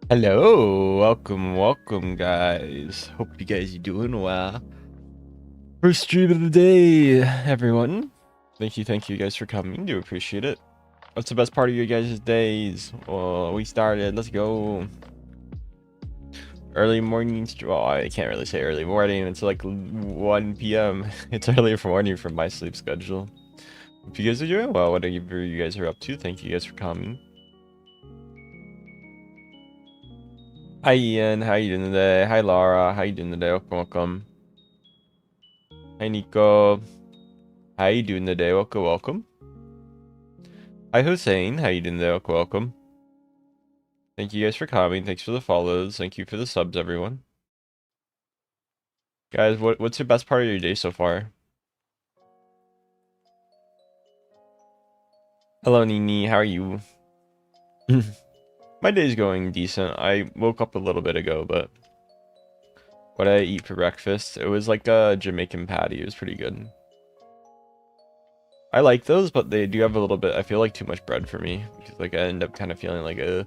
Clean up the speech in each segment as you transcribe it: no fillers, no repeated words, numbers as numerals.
Hello, welcome, guys. Hope you guys are doing well. First stream of the day, everyone. Thank you guys for coming. Do appreciate it. What's the best part of your guys' days? Well, we started. Let's go. Early morning. Well, I can't really say early morning. It's like 1 p.m. It's early morning from my sleep schedule. Hope you guys are doing well. Whatever you guys are up to. Thank you guys for coming. Hi Ian, how you doing today? Hi Laura, how you doing today? Welcome. Hi Nico, how you doing today? Welcome. Hi Hussein, how you doing today? Welcome. Thank you guys for coming. Thanks for the follows. Thank you for the subs, everyone. Guys, what's your best part of your day so far? Hello Nini, how are you? My day's going decent. I woke up a little bit ago, but what I eat for breakfast, it was like a Jamaican patty. It was pretty good. I like those, but they do have a little bit, I feel like too much bread for me. Because like I end up kind of feeling like they're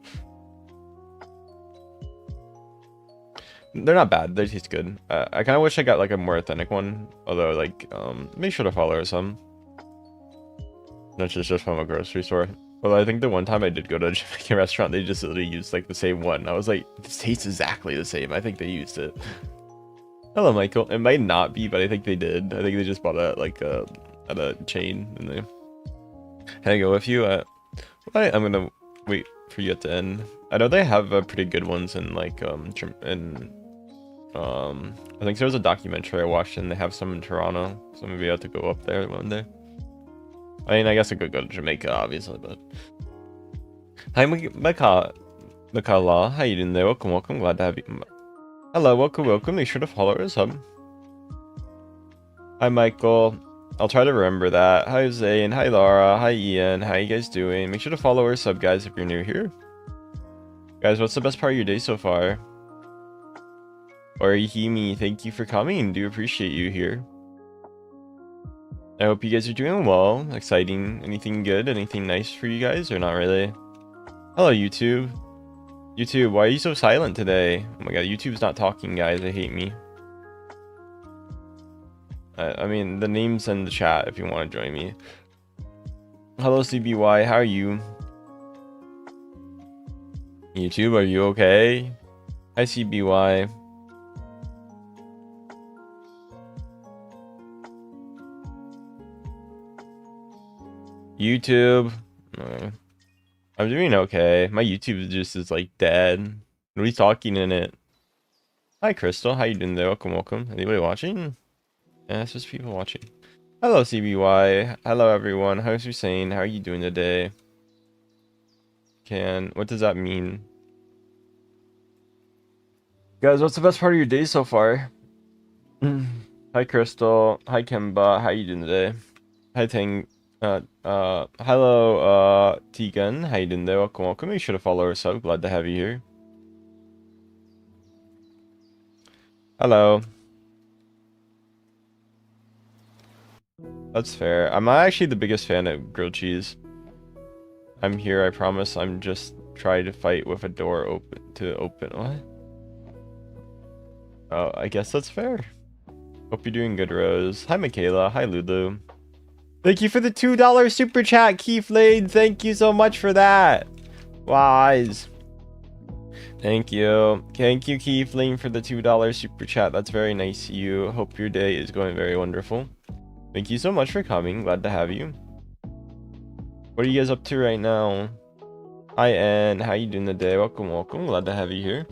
not bad, they taste good. I kind of wish I got like a more authentic one. Although like, make sure to follow some. Not just from a grocery store. Well, I think the one time I did go to a Jamaican restaurant, they just literally used like the same one. I was like, this tastes exactly the same. I think they used it. Hello, Michael. It might not be, but I think they did. I think they just bought it like at a chain and they hang go with you. I'm gonna wait for you at the end. I know they have pretty good ones in like I think there was a documentary I watched and they have some in Toronto, so maybe I have to go up there one day. I mean, I guess I could go to Jamaica, obviously, but hi, Makala. How you doing there? Welcome. Glad to have you. Hello, welcome. Make sure to follow us, hub. Hi, Michael. I'll try to remember that. Hi, Zane. Hi, Laura. Hi, Ian. How you guys doing? Make sure to follow our sub, guys, if you're new here. Guys, what's the best part of your day so far? Orihimi, thank you for coming. Do appreciate you here. I hope you guys are doing well. Exciting. Anything good? Anything nice for you guys, or not really? Hello, YouTube. YouTube, why are you so silent today? Oh my god, YouTube's not talking, guys. They hate me. I mean, the name's in the chat if you want to join me. Hello, CBY. How are you? YouTube, are you okay? Hi, CBY. YouTube. I'm doing okay. My YouTube just is like dead. Nobody's talking in it. Hi, Crystal. How you doing there? Welcome. Anybody watching? Yeah, it's just people watching. Hello, CBY. Hello, everyone. How's you saying? How are you doing today? What does that mean? Guys, what's the best part of your day so far? Hi, Crystal. Hi, Kemba. How you doing today? Hi, Tang. Hello, Tegan. How you doing there? Welcome. Make sure to follow us up. Glad to have you here. Hello. That's fair. I'm not actually the biggest fan of grilled cheese. I'm here, I promise. I'm just trying to fight with a door open. What? Oh, I guess that's fair. Hope you're doing good, Rose. Hi, Michaela. Hi, Lulu. Thank you for the $2 super chat, Keith Lane. Thank you so much for that. Wise. Thank you. Thank you, Keith Lane, for the $2 super chat. That's very nice of you. Hope your day is going very wonderful. Thank you so much for coming. Glad to have you. What are you guys up to right now? Hi, Ann. How you doing today? Welcome. Glad to have you here.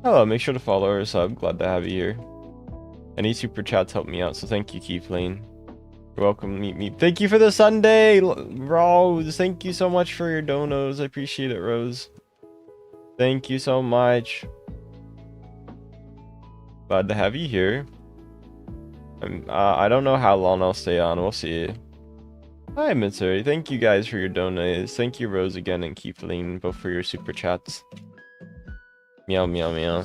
Hello. Make sure to follow or sub. Glad to have you here. Any super chats help me out, so thank you, Keith Lane. You're welcome. Meet me. Thank you for the Sunday, Rose. Thank you so much for your donos. I appreciate it, Rose. Thank you so much. Glad to have you here. I don't know how long I'll stay on. We'll see. Hi, Mitsuri. Thank you guys for your donations. Thank you, Rose, again, and Keithleen, both for your super chats. Meow, meow, meow.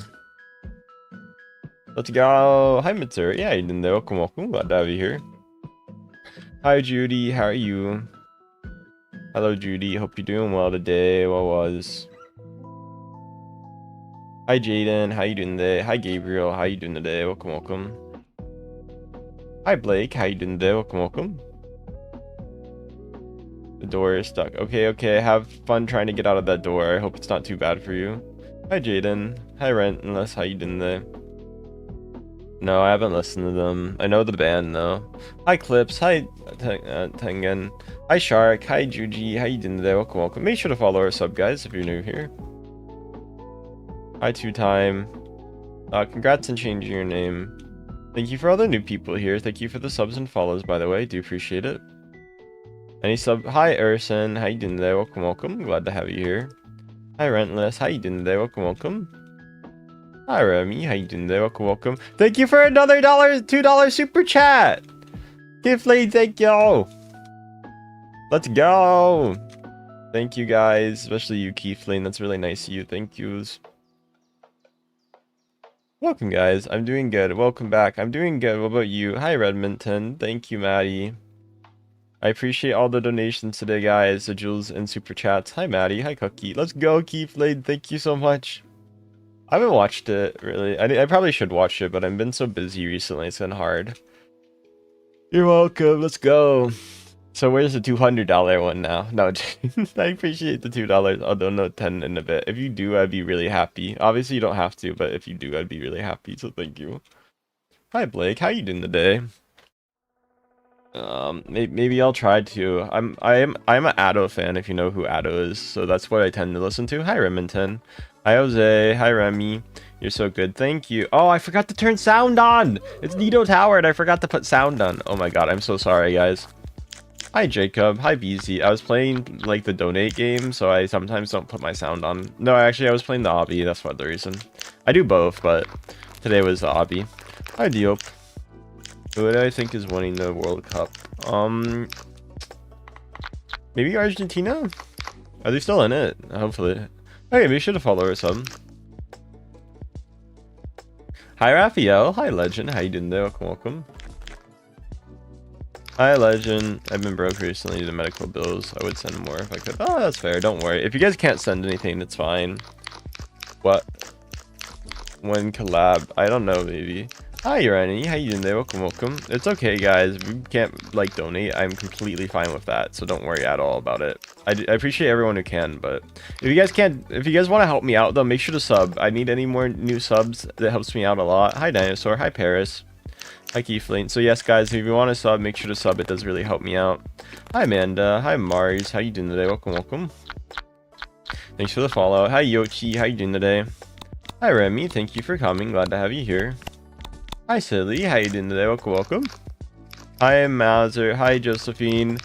Let's go. Hi, Mitsuri. Yeah, you didn't know. Welcome. Glad to have you here. Hi, Judy. How are you? Hello, Judy. Hope you're doing well today. What was? Hi Jaden, how you doing today? Hi Gabriel, how you doing today? Welcome, welcome. Hi Blake, how you doing today? Welcome, welcome. The door is stuck. Okay, okay, have fun trying to get out of that door. I hope it's not too bad for you. Hi Jaden. Hi Rentless, how you doing today? No, I haven't listened to them. I know the band though. Hi Clips, hi Tengen. Hi Shark, hi Juji, how you doing today? Welcome, welcome. Make sure to follow our sub guys if you're new here. Hi Two Time. Congrats on changing your name. Thank you for all the new people here. Thank you for the subs and follows, by the way. Do appreciate it. Any sub? Hi Urson, how you doing today? Welcome, welcome. Glad to have you here. Hi Rentless, how you doing today? Welcome, welcome. Hi Remy, how you doing today? Welcome, welcome. Thank you for another $2 super chat. Giftly, thank you. Let's go. Thank you guys, especially you Keithlane. That's really nice of you. Thank yous. Welcome guys, I'm doing good. Welcome back. I'm doing good. What about you? Hi Redmonton. Thank you, Maddie. I appreciate all the donations today, guys. The Jules and super chats. Hi Maddie. Hi Cookie. Let's go, Keithlane. Thank you so much. I haven't watched it really. I probably should watch it, but I've been so busy recently. It's been hard. You're welcome. Let's go. So where's the $200 one now? No, I appreciate the $2. I'll donate 10 in a bit. If you do, I'd be really happy. Obviously, you don't have to, but if you do, I'd be really happy. So thank you. Hi Blake, how you doing today? Maybe I'll try to. I'm an Addo fan, if you know who Addo is. So that's what I tend to listen to. Hi Remington. Hi Jose. Hi Remy. You're so good. Thank you. Oh, I forgot to turn sound on. It's Nito Tower and I forgot to put sound on. Oh my god, I'm so sorry, guys. Hi Jacob, hi BZ. I was playing like the donate game, so I sometimes don't put my sound on. No, actually I was playing the obby, that's what the reason. I do both, but today was the obby. Hi Diop. Who do I think is winning the World Cup? Maybe Argentina? Are they still in it? Hopefully. Hey, make sure to follow or sub. Hi Raphael, hi Legend, how you doing there? Welcome, welcome. Hi Legend, I've been broke recently due to medical bills. I would send more if I could. Oh, that's fair, don't worry. If you guys can't send anything, it's fine. What? When collab? I don't know, maybe. Hi Urani, how you doing there? Welcome, welcome. It's okay guys, if you can't like donate, I'm completely fine with that, so don't worry at all about it. I appreciate everyone who can, but if you guys can't, if you guys want to help me out though, make sure to sub. I need any more new subs. That helps me out a lot. Hi Dinosaur, hi Paris. Hi Keithlane. So yes guys, if you want to sub, make sure to sub. It does really help me out. Hi Amanda. Hi Mars. How you doing today? Welcome, welcome. Thanks for the follow. Hi Yochi. How you doing today? Hi Remy. Thank you for coming. Glad to have you here. Hi Silly. How you doing today? Welcome, welcome. Hi Mauser. Hi Josephine.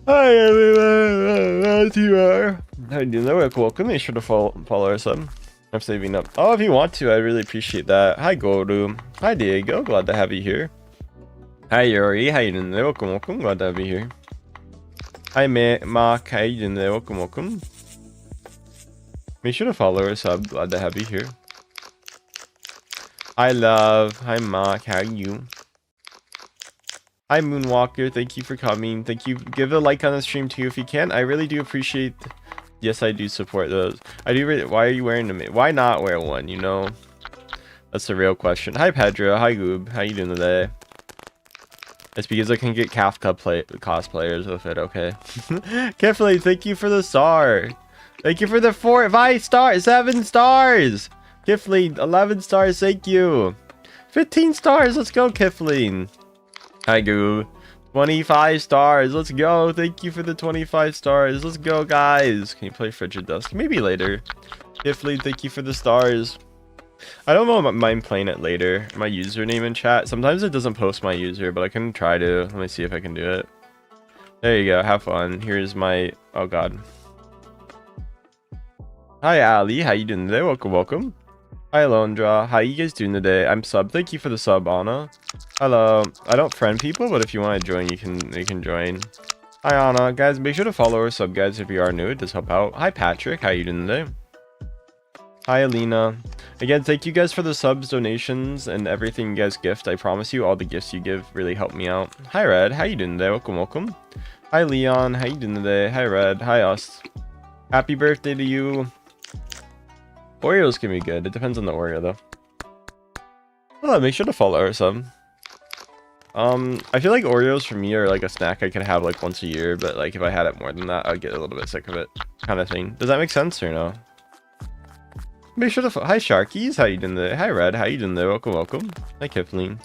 Hi everyone. As you are. How you doing today? Welcome, welcome. Make sure to follow our sub. I'm saving up. Oh, if you want to, I really appreciate that. Hi Goru. Hi Diego, glad to have you here. Hi Yuri, how you doing today? Welcome, welcome, glad to have you here. Hi Mark, how you doing today? Welcome, welcome. Make sure to follow or sub, glad to have you here. Hi Love, hi Mark, how are you? Hi Moonwalker, thank you for coming. Thank you. Give a like on the stream too if you can. I really do appreciate. Yes, I do support those. I do really. Why are you wearing them? Why not wear one? You know, that's the real question. Hi Pedro. Hi Goob. How you doing today? It's because I can get Kafka cosplayers with it. Okay. Carefully. Thank you for the star. Thank you for the 5 stars, 7 stars. Kifleen, 11 stars. Thank you. 15 stars. Let's go, Kifleen. Hi Goob. 25 stars. Let's go. Thank you for the 25 stars. Let's go, guys. Can you play Frigid Dusk? Maybe later. Giftly, thank you for the stars. I don't mind playing it later. My username in chat. Sometimes it doesn't post my user, but I can try to. Let me see if I can do it. There you go. Have fun. Here's my... Oh, God. Hi, Ali. How you doing today? Welcome, welcome. Hi, Alondra. How you guys doing today? I'm sub. Thank you for the sub, Anna. Hello. I don't friend people, but if you want to join, you can join. Hi, Anna. Guys, make sure to follow or sub, guys, if you are new. It does help out. Hi, Patrick. How you doing today? Hi, Alina. Again, thank you guys for the subs, donations, and everything you guys gift. I promise you, all the gifts you give really help me out. Hi, Red. How you doing today? Welcome, welcome. Hi, Leon. How you doing today? Hi, Red. Hi, us. Happy birthday to you. Oreos can be good. It depends on the Oreo though. Oh, make sure to follow or some. I feel like Oreos for me are like a snack I could have like once a year, but like if I had it more than that, I'd get a little bit sick of it, kind of thing. Does that make sense or no? Make sure to hi Sharkies, how you doing there? Hi Red, how you doing there? Welcome, welcome. Hi Kifling.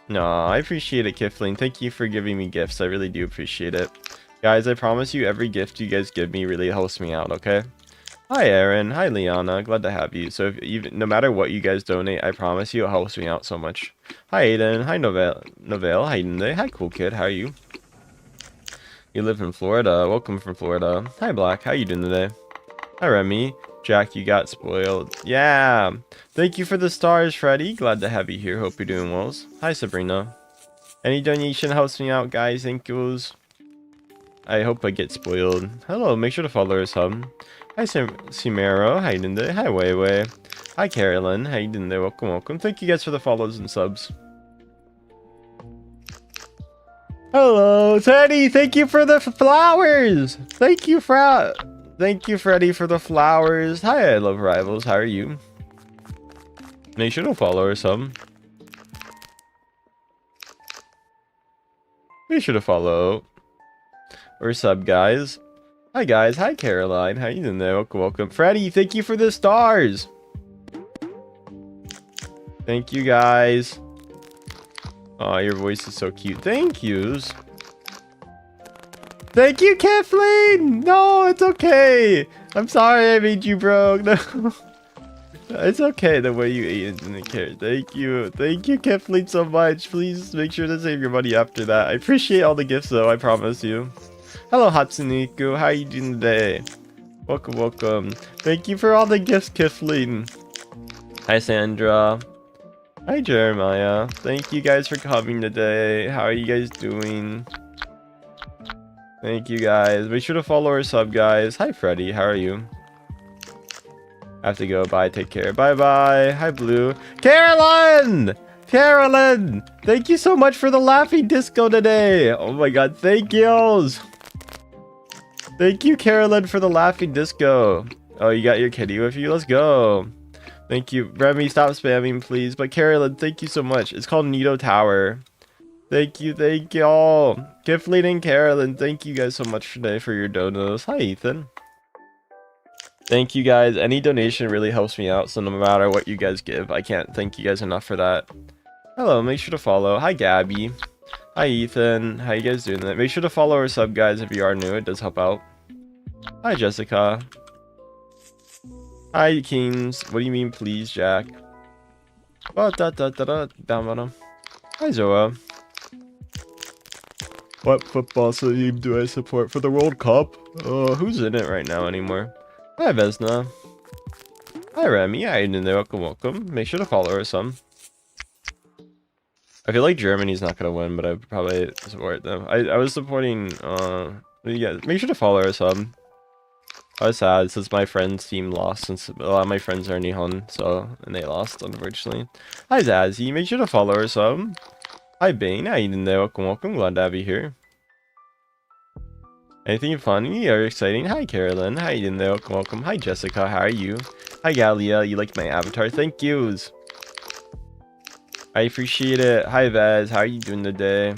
No, I appreciate it, Kifling. Thank you for giving me gifts. I really do appreciate it, guys. I promise you, every gift you guys give me really helps me out. Okay. Hi Aaron, hi Liana, glad to have you. So if even no matter what you guys donate, I promise you it helps me out so much. Hi Aiden, hi Novelle, how you doing today? Hi Cool Kid, how are you? You live in Florida, welcome from Florida. Hi Black, how you doing today? Hi Remy, Jack, you got spoiled. Yeah, thank you for the stars, Freddy. Glad to have you here, hope you're doing well. Hi Sabrina. Any donation helps me out, guys, thank yous. I hope I get spoiled. Hello, make sure to follow us, hub. Hi, Simero. How you doing today? Hi, Weiwei. Hi, Carolyn. How you doing there? Welcome, welcome. Thank you guys for the follows and subs. Hello, Teddy. Thank you for the flowers. Thank you, Freddy, for the flowers. Hi, I love rivals. How are you? Make sure to follow or some. Make sure to follow or sub, guys. Hi guys, hi Caroline, how you doing there? Welcome, welcome. Freddy, thank you for the stars. Thank you guys. Oh, your voice is so cute. Thank yous. Thank you, Kathleen. No, it's okay. I'm sorry I made you broke. No. It's okay the way you ate in the carrot. Thank you, Kathleen, so much. Please make sure to save your money after that. I appreciate all the gifts though, I promise you. Hello, Hatsuniku. How are you doing today? Welcome, welcome. Thank you for all the gifts, Kathleen. Hi, Sandra. Hi, Jeremiah. Thank you guys for coming today. How are you guys doing? Thank you guys. Make sure to follow or sub, guys. Hi, Freddy. How are you? I have to go. Bye. Take care. Bye-bye. Hi, Blue. Carolyn! Carolyn! Thank you so much for the laughing disco today. Oh my god. Thank yous. Thank you, Carolyn, for the laughing disco. Oh, you got your kitty with you? Let's go. Thank you. Remy, stop spamming, please. But Carolyn, thank you so much. It's called Nido Tower. Thank you all. Giftlead and Carolyn, thank you guys so much today for your donos. Hi, Ethan. Thank you guys. Any donation really helps me out, so no matter what you guys give, I can't thank you guys enough for that. Hello, make sure to follow. Hi, Gabby. Hi, Ethan. How you guys doing? That? Make sure to follow or sub, guys, if you are new. It does help out. Hi, Jessica. Hi, Kings. What do you mean, please, Jack? Oh, down bottom. Hi, Zoa. What football team do I support for the World Cup? Who's in it right now anymore? Hi, Vesna. Hi, Remy. How you doing there? Welcome, welcome. Make sure to follow or some. I feel like Germany's not gonna win, but I probably support them. I was supporting yeah, make sure to follow or some. I was sad since my friend's team lost, since a lot of my friends are Nihon, so and they lost unfortunately. Hi Zazzy, make sure to follow or some. Hi Bane, how you doing there? Welcome, welcome, glad to have you here. Anything funny or exciting? Hi Carolyn, how you doing there? Welcome, welcome. Hi Jessica, how are you? Hi Galia, you like my avatar? Thank yous. I appreciate it. Hi Vaz, how are you doing today?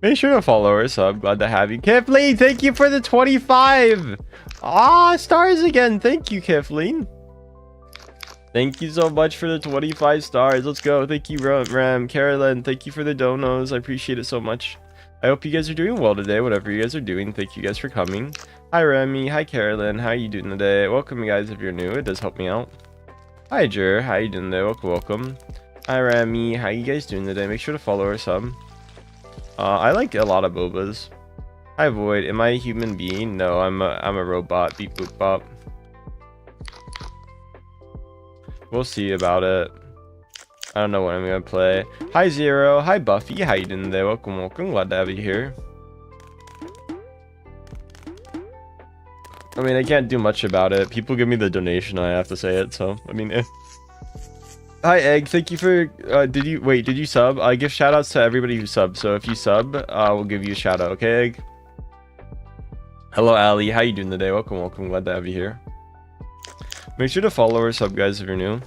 Make sure to follow us. I'm glad to have you. Kathleen, thank you for the 25. Ah, stars again. Thank you, Kathleen. Thank you so much for the 25 stars. Let's go. Thank you, Ram. Carolyn, thank you for the donos. I appreciate it so much. I hope you guys are doing well today, whatever you guys are doing. Thank you guys for coming. Hi, Remy. Hi, Carolyn. How are you doing today? Welcome, you guys, if you're new. It does help me out. Hi, Jer. How you doing today? Welcome, welcome. Hi, Remy. How you guys doing today? Make sure to follow or sub. I like a lot of bobas. Hi, Void. Am I a human being? No, I'm a robot. Beep boop bop. We'll see about it. I don't know what I'm gonna play. Hi, Zero. Hi, Buffy. How you doing today? Welcome, welcome. Glad to have you here. I mean, I can't do much about it. People give me the donation, I have to say it, so, I mean, Hi, Egg. Thank you for, did you sub? I give shoutouts to everybody who subs, so if you sub, we'll give you a shoutout, okay, Egg? Hello, Ali. How you doing today? Welcome, welcome. Glad to have you here. Make sure to follow or sub, guys, if you're new.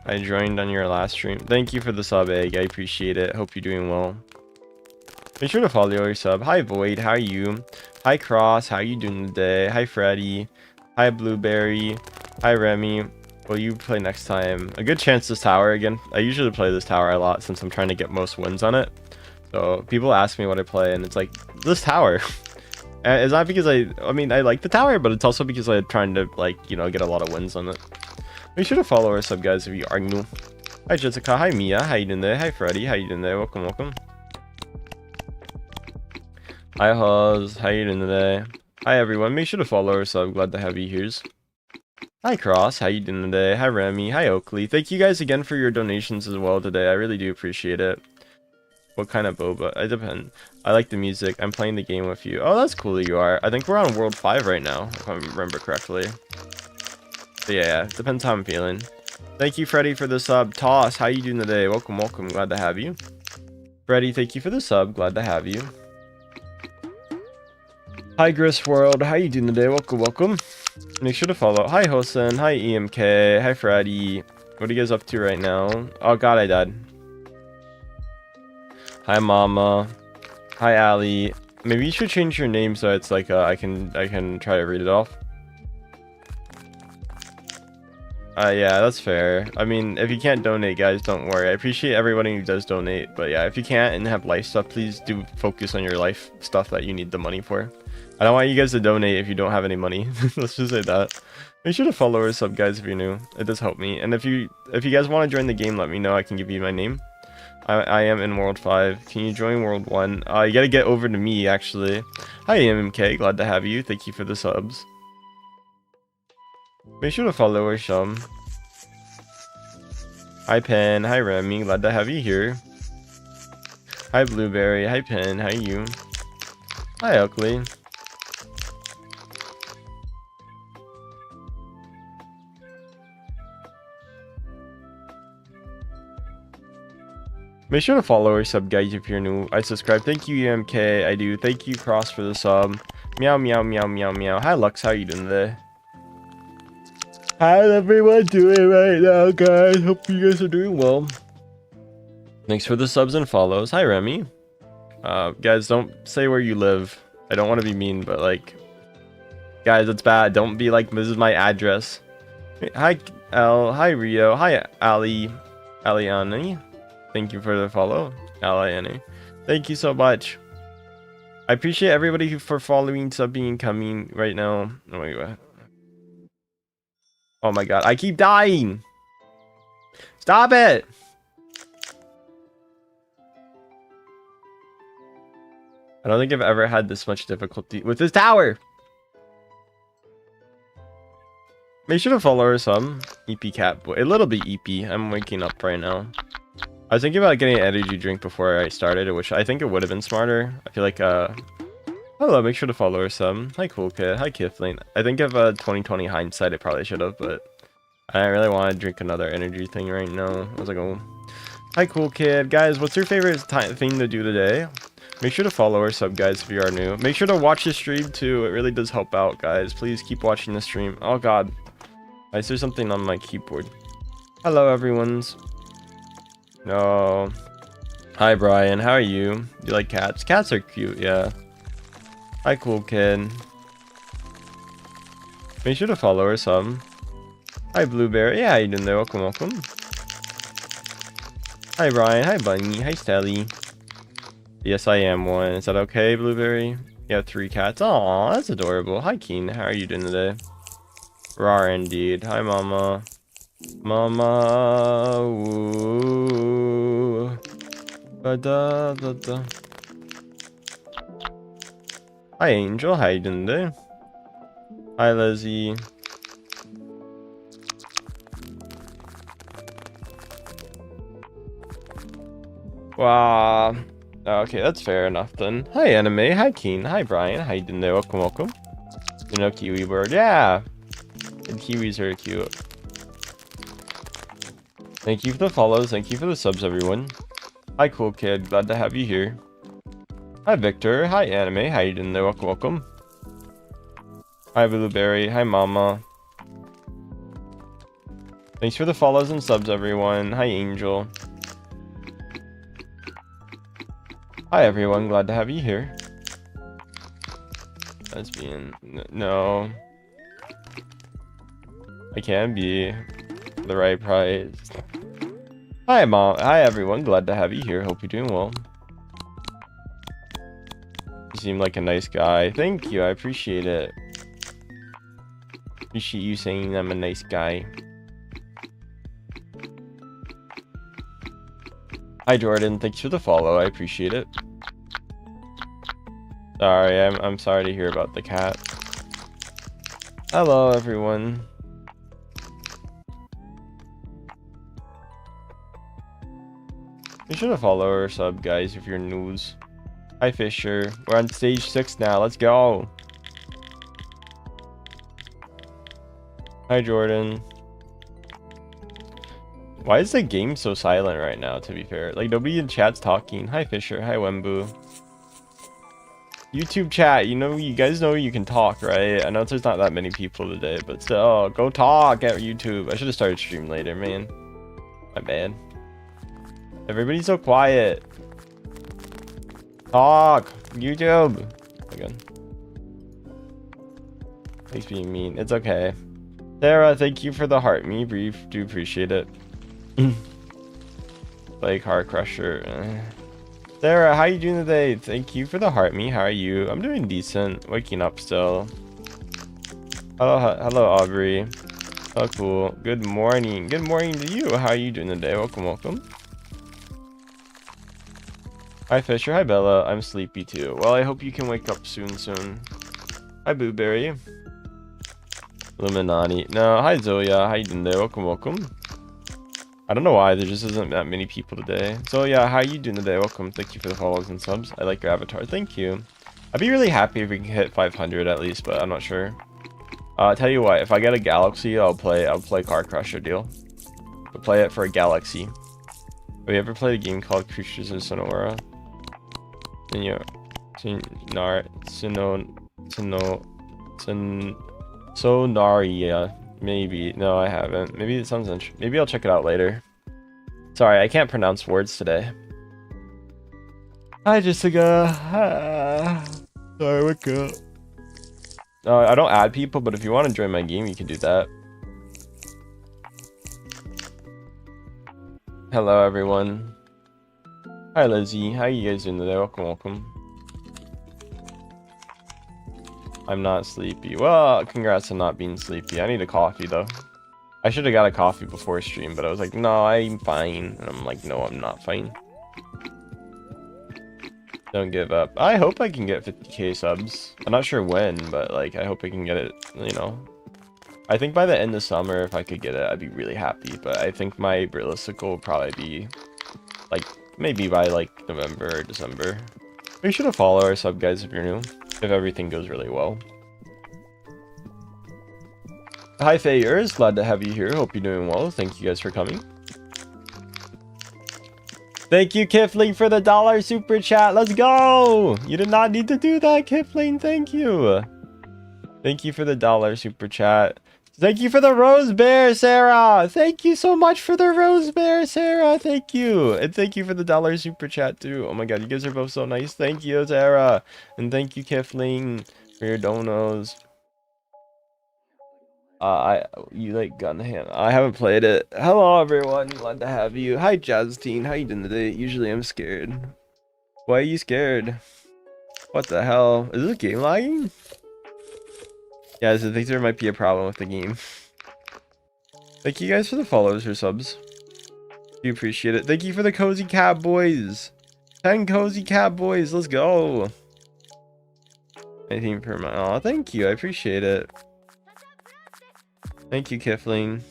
I joined on your last stream. Thank you for the sub, Egg. I appreciate it. Hope you're doing well. Make sure to follow or sub. Hi, Void. How are you? Hi, Cross. How you doing today? Hi, Freddy. Hi, Blueberry. Hi, Remy. Will you play next time? A good chance this tower again. I usually play this tower a lot since I'm trying to get most wins on it. So people ask me what I play, and it's like, this tower. And it's not because I mean, I like the tower, but it's also because I'm trying to, like, you know, get a lot of wins on it. Make sure to follow or sub, guys, if you are new. Hi, Jessica. Hi, Mia. How you doing there? Hi, Freddy. How you doing there? Welcome, welcome. Hi, Huz. How you doing today? Hi, everyone. Make sure to follow or sub. Glad to have you here. Hi, Cross. How you doing today? Hi, Remy. Hi, Oakley. Thank you guys again for your donations as well today. I really do appreciate it. What kind of boba? I depend. I like the music. I'm playing the game with you. Oh, that's cool that you are. I think we're on World 5 right now, if I remember correctly. But yeah, it depends how I'm feeling. Thank you, Freddy, for the sub. Toss, how you doing today? Welcome, welcome. Glad to have you. Freddy, thank you for the sub. Glad to have you. Hi, Gris World. How you doing today? Welcome, welcome. Make sure to follow. Hi, Hosen. Hi, EMK. Hi, Freddy. What are you guys up to right now? Oh, God, I died. Hi, Mama. Hi, Ali. Maybe you should change your name so it's like I can try to read it off. Yeah, that's fair. I mean, if you can't donate, guys, don't worry. I appreciate everybody who does donate, but yeah, if you can't and have life stuff, please do focus on your life stuff that you need the money for. I don't want you guys to donate if you don't have any money. Let's just say that. Make sure to follow or sub, guys, if you're new. It does help me. And if you guys want to join the game, let me know. I can give you my name. I am in World 5. Can you join World 1? You gotta get over to me, actually. Hi, MMK. Glad to have you. Thank you for the subs. Make sure to follow or shum. Hi, Pen. Hi, Remy. Glad to have you here. Hi, Blueberry. Hi, Pen. How are you? Hi, Oakley. Make sure to follow or sub, guys, if you're new. I subscribe. Thank you, EMK. I do. Thank you, Cross, for the sub. Meow, meow, meow, meow, meow. Hi, Lux. How you doing today? How's everyone doing right now, guys? Hope you guys are doing well. Thanks for the subs and follows. Hi, Remy. Guys, don't say where you live. I don't want to be mean, but, like, guys, it's bad. Don't be like, this is my address. Hi, L. Hi, Rio. Hi, Ali. Aliani. Thank you for the follow. Aliani. Thank you so much. I appreciate everybody for following, subbing, and coming right now. Oh my god. Oh my god. I keep dying. Stop it. I don't think I've ever had this much difficulty with this tower. Make sure to follow her some. EP cat boy. A little bit EP. I'm waking up right now. I was thinking about getting an energy drink before I started, which I think it would have been smarter. I feel like, hello, make sure to follow her some. Hi, Cool Kid. Hi, Kiflane. I think of 2020 hindsight, I probably should have, but I don't really want to drink another energy thing right now. I was like, oh. Hi, Cool Kid. Guys, what's your favorite thing to do today? Make sure to follow or sub, guys, if you are new. Make sure to watch the stream, too. It really does help out, guys. Please keep watching the stream. Oh, God. I see something on my keyboard. Hello, everyone's. No. Hi, Brian. How are you? You like cats? Cats are cute, yeah. Hi, Cool Kid. Make sure to follow or sub. Hi, Blueberry. Yeah, how you doing there? Welcome, welcome. Hi, Brian. Hi, Bunny. Hi, Sally. Yes, I am one. Is that okay, Blueberry? You have 3 cats. Aw, that's adorable. Hi, Keen. How are you doing today? Rar indeed. Hi, Mama. Mama. Woo. Ba-da-da-da. Hi, Angel. How you doing today? Hi, Lizzie. Wow. Okay, that's fair enough then. Hi Anime, hi Keen, hi Brian, how you doing there? Welcome, welcome. You know, Kiwi bird, yeah. And Kiwis are cute. Thank you for the follows, thank you for the subs, everyone. Hi Cool Kid, glad to have you here. Hi Victor, hi Anime, how you doing there? Welcome, welcome. Hi Blueberry, hi Mama. Thanks for the follows and subs, everyone. Hi Angel. Hi everyone, glad to have you here. Lesbian, no. I can be the right price. Hi mom, hi everyone, glad to have you here. Hope you're doing well. You seem like a nice guy. Thank you, I appreciate it. Appreciate you saying I'm a nice guy. Hi Jordan, thanks for the follow. I appreciate it. Sorry, I'm sorry to hear about the cat. Hello everyone. You should have followed or sub, guys, if you're news. Hi Fisher, we're on stage 6 now. Let's go. Hi Jordan. Why is the game so silent right now, to be fair? Like, nobody in chat's talking. Hi Fisher, hi Wembu. YouTube chat, you know, you guys know you can talk, right? I know there's not that many people today, but still, go talk at YouTube. I should have started stream later, man. My bad. Everybody's so quiet. Talk! YouTube! Again. Thanks being mean. It's okay. Sarah, thank you for the heart me brief. Do appreciate it. Like Heart Crusher. Sarah, how you doing today? Thank you for the heart me. How are you? I'm doing decent. Waking up still. Hello Aubrey. Oh cool. Good morning. Good morning to you. How are you doing today? Welcome, welcome. Hi Fisher. Hi Bella. I'm sleepy too. Well, I hope you can wake up soon. Hi Blueberry. Illuminati. No, hi Zoya. How you doing there? Welcome, welcome. I don't know why there just isn't that many people today. So yeah, how you doing today? Welcome. Thank you for the follows and subs. I like your avatar. Thank you. I'd be really happy if we can hit 500 at least, but I'm not sure. Tell you what, if I get a galaxy, I'll play Car Crusher deal. I'll play it for a galaxy. Have you ever played a game called Creatures of Sonora? Sonaria. Maybe. No, I haven't. Maybe it sounds interesting. Maybe I'll check it out later. Sorry, I can't pronounce words today. Hi, Jessica. Sorry, wake up. I don't add people, but if you want to join my game, you can do that. Hello, everyone. Hi, Lizzie. How you guys doing today? Welcome, welcome. I'm not sleepy. Well, congrats on not being sleepy. I need a coffee, though. I should have got a coffee before stream, but I was like, no, I'm fine. And I'm like, no, I'm not fine. Don't give up. I hope I can get 50k subs. I'm not sure when, but like, I hope I can get it, you know. I think by the end of summer, if I could get it, I'd be really happy. But I think my realistic goal would probably be like, maybe by like November or December. Make sure to follow our sub, guys, if you're new. If everything goes really well. Hi Fayers, glad to have you here. Hope you're doing well. Thank you guys for coming. Thank you, Kifling, for the $1 super chat. Let's go! You did not need to do that, Kifling. Thank you. Thank you for the $1 super chat. Thank you for the Rose Bear, Sarah. Thank you so much for the Rose Bear, Sarah. Thank you. And thank you for the $1 super chat, too. Oh my god, you guys are both so nice. Thank you, Sarah. And thank you, Kifling, for your donos. You like Gun Hand. I haven't played it. Hello, everyone. Glad to have you. Hi, Jazz Teen. How you doing today? Usually I'm scared. Why are you scared? What the hell? Is this game lagging? Yeah, I think there might be a problem with the game. Thank you guys for the follows or subs. Do appreciate it. Thank you for the Cozy Cat Boys. 10 Cozy Cat Boys. Let's go. 19 per month. Aw, thank you. I appreciate it. Thank you, Kifling.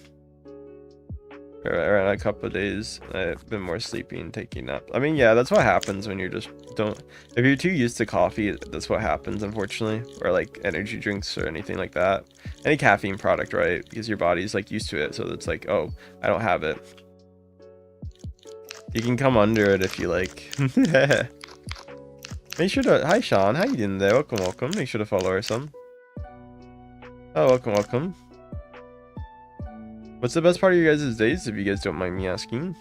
around a couple of days. I've been more sleepy and taking naps. I mean, yeah, that's what happens when you're just if you're too used to coffee, that's what happens, unfortunately. Or like energy drinks or anything like that. Any caffeine product, right? Because your body's like used to it, so it's like, oh, I don't have it. You can come under it if you like. Make sure to, hi Sean, how you doing there? Welcome, welcome. Make sure to follow or some. Oh, welcome, welcome. What's the best part of your guys' days, if you guys don't mind me asking?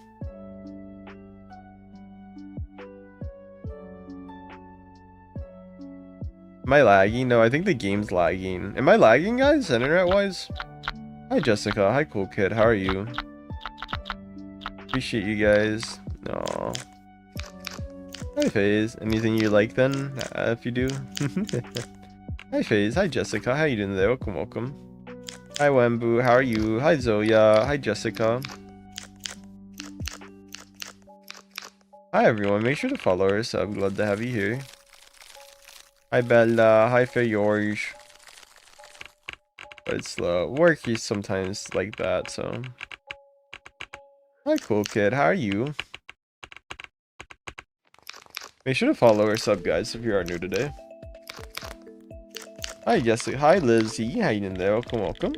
Am I lagging? No, I think the game's lagging. Am I lagging, guys, internet-wise? Hi, Jessica. Hi, cool kid. How are you? Appreciate you guys. No. Hi, FaZe. Anything you like, then, if you do? Hi, FaZe. Hi, Jessica. How you doing there? Welcome, welcome. Hi, Wembu. How are you? Hi, Zoya. Hi, Jessica. Hi, everyone. Make sure to follow us. I'm glad to have you here. Hi, Bella. Hi, Fayorge. But it's slow. Work is sometimes like that, so. Hi, cool kid. How are you? Make sure to follow or sub, guys, if you are new today. Hi, Jessica. Hi, Lizzie. How you doing there? Welcome, welcome.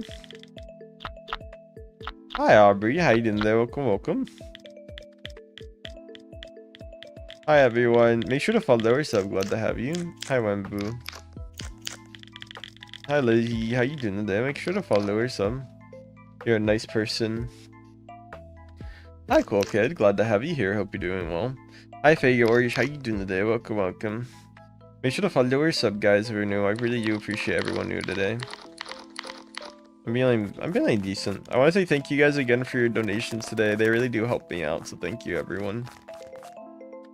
Hi, Aubrey. How you doing there? Welcome, welcome. Hi, everyone. Make sure to follow or sub. Glad to have you. Hi, Wembu. Hi, Lizzie. How you doing today? Make sure to follow or sub. You're a nice person. Hi, cool kid. Glad to have you here. Hope you're doing well. Hi, Faye Orish. How you doing today? Welcome, welcome. Make sure to follow or sub, guys, if you're new. I really do appreciate everyone new today. I'm feeling decent. I want to say thank you guys again for your donations today. They really do help me out, so thank you, everyone.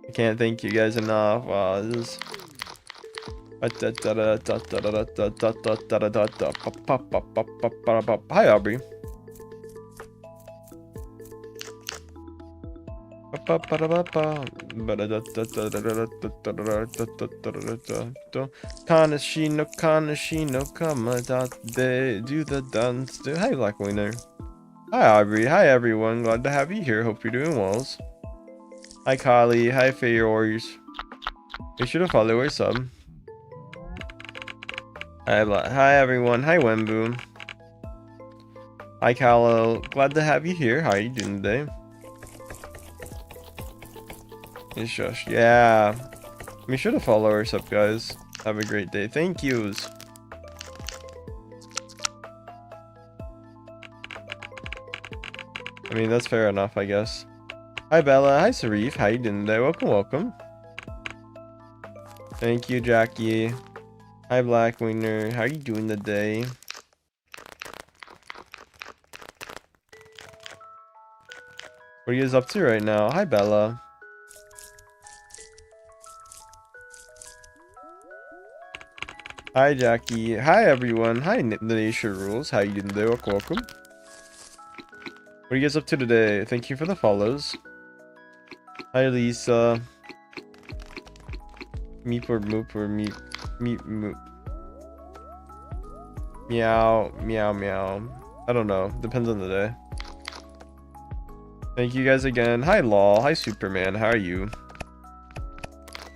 I can't thank you guys enough. Wow, this is... Hi, Aubrey. Kanashi no kamada do the dance. Hi, Black Winner. Hi, Aubrey. Hi, everyone. Glad to have you here. Hope you're doing well. Hi, Kali. Hi, Fayors. Make sure to follow or sub. Hi, everyone. Hi, Wembu. Hi, Callo. Glad to have you here. How are you doing today? It's Josh. Yeah. Make sure to follow or sub, guys. Have a great day. Thank yous. I mean, that's fair enough, I guess. Hi, Bella. Hi, Sarif. How you doing today? Welcome, welcome. Thank you, Jackie. Hi, Black Wiener. How you doing today? What are you guys up to right now? Hi, Bella. Hi, Jackie. Hi, everyone. Hi, The Nation Rules. How you doing today? Welcome. What are you guys up to today? Thank you for the follows. Hi, Lisa. Meep or moop or meep. Meep moop. Meow. Meow meow. I don't know. Depends on the day. Thank you guys again. Hi, Law. Hi, Superman. How are you?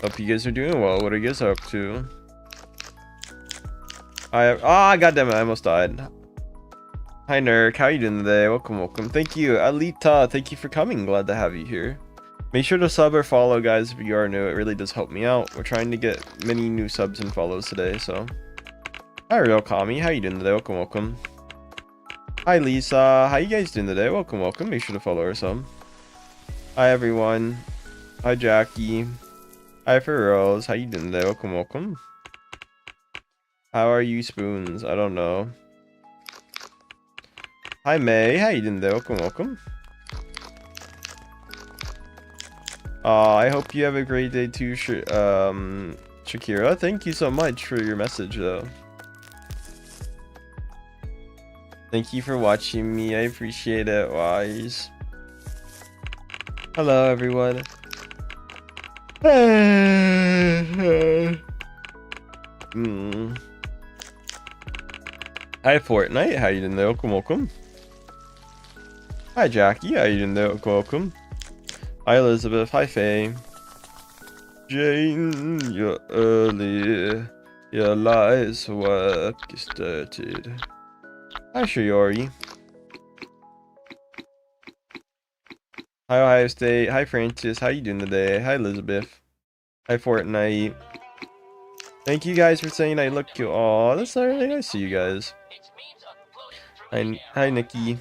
Hope you guys are doing well. What are you guys up to? Goddamn it, I almost died. Hi, Nurk. How you doing today? Welcome, welcome. Thank you, Alita. Thank you for coming. Glad to have you here. Make sure to sub or follow, guys, if you are new. It really does help me out. We're trying to get many new subs and follows today, so. Hi, Real Kami. How you doing today? Welcome, welcome. Hi, Lisa. How you guys doing today? Welcome, welcome. Make sure to follow or sub. Hi, everyone. Hi, Jackie. Hi, Feroz. How you doing today? Welcome, welcome. How are you, Spoons? I don't know. Hi, May. How you doing there? Welcome, welcome. I hope you have a great day too, Shakira. Thank you so much for your message, though. Thank you for watching me. I appreciate it, Wise. Hello, everyone. Hi, Fortnite. How you doing there? Welcome, welcome. Hi, Jackie. How you doing there? Welcome. Hi, Elizabeth. Hi, Faye. Jane, you're early. Your lies work started. Hi, Shiori. Hi, Ohio State. Hi, Francis. How you doing today? Hi, Elizabeth. Hi, Fortnite. Thank you guys for saying I look cute. Aw, that's not really nice to you guys. Hi, Nikki.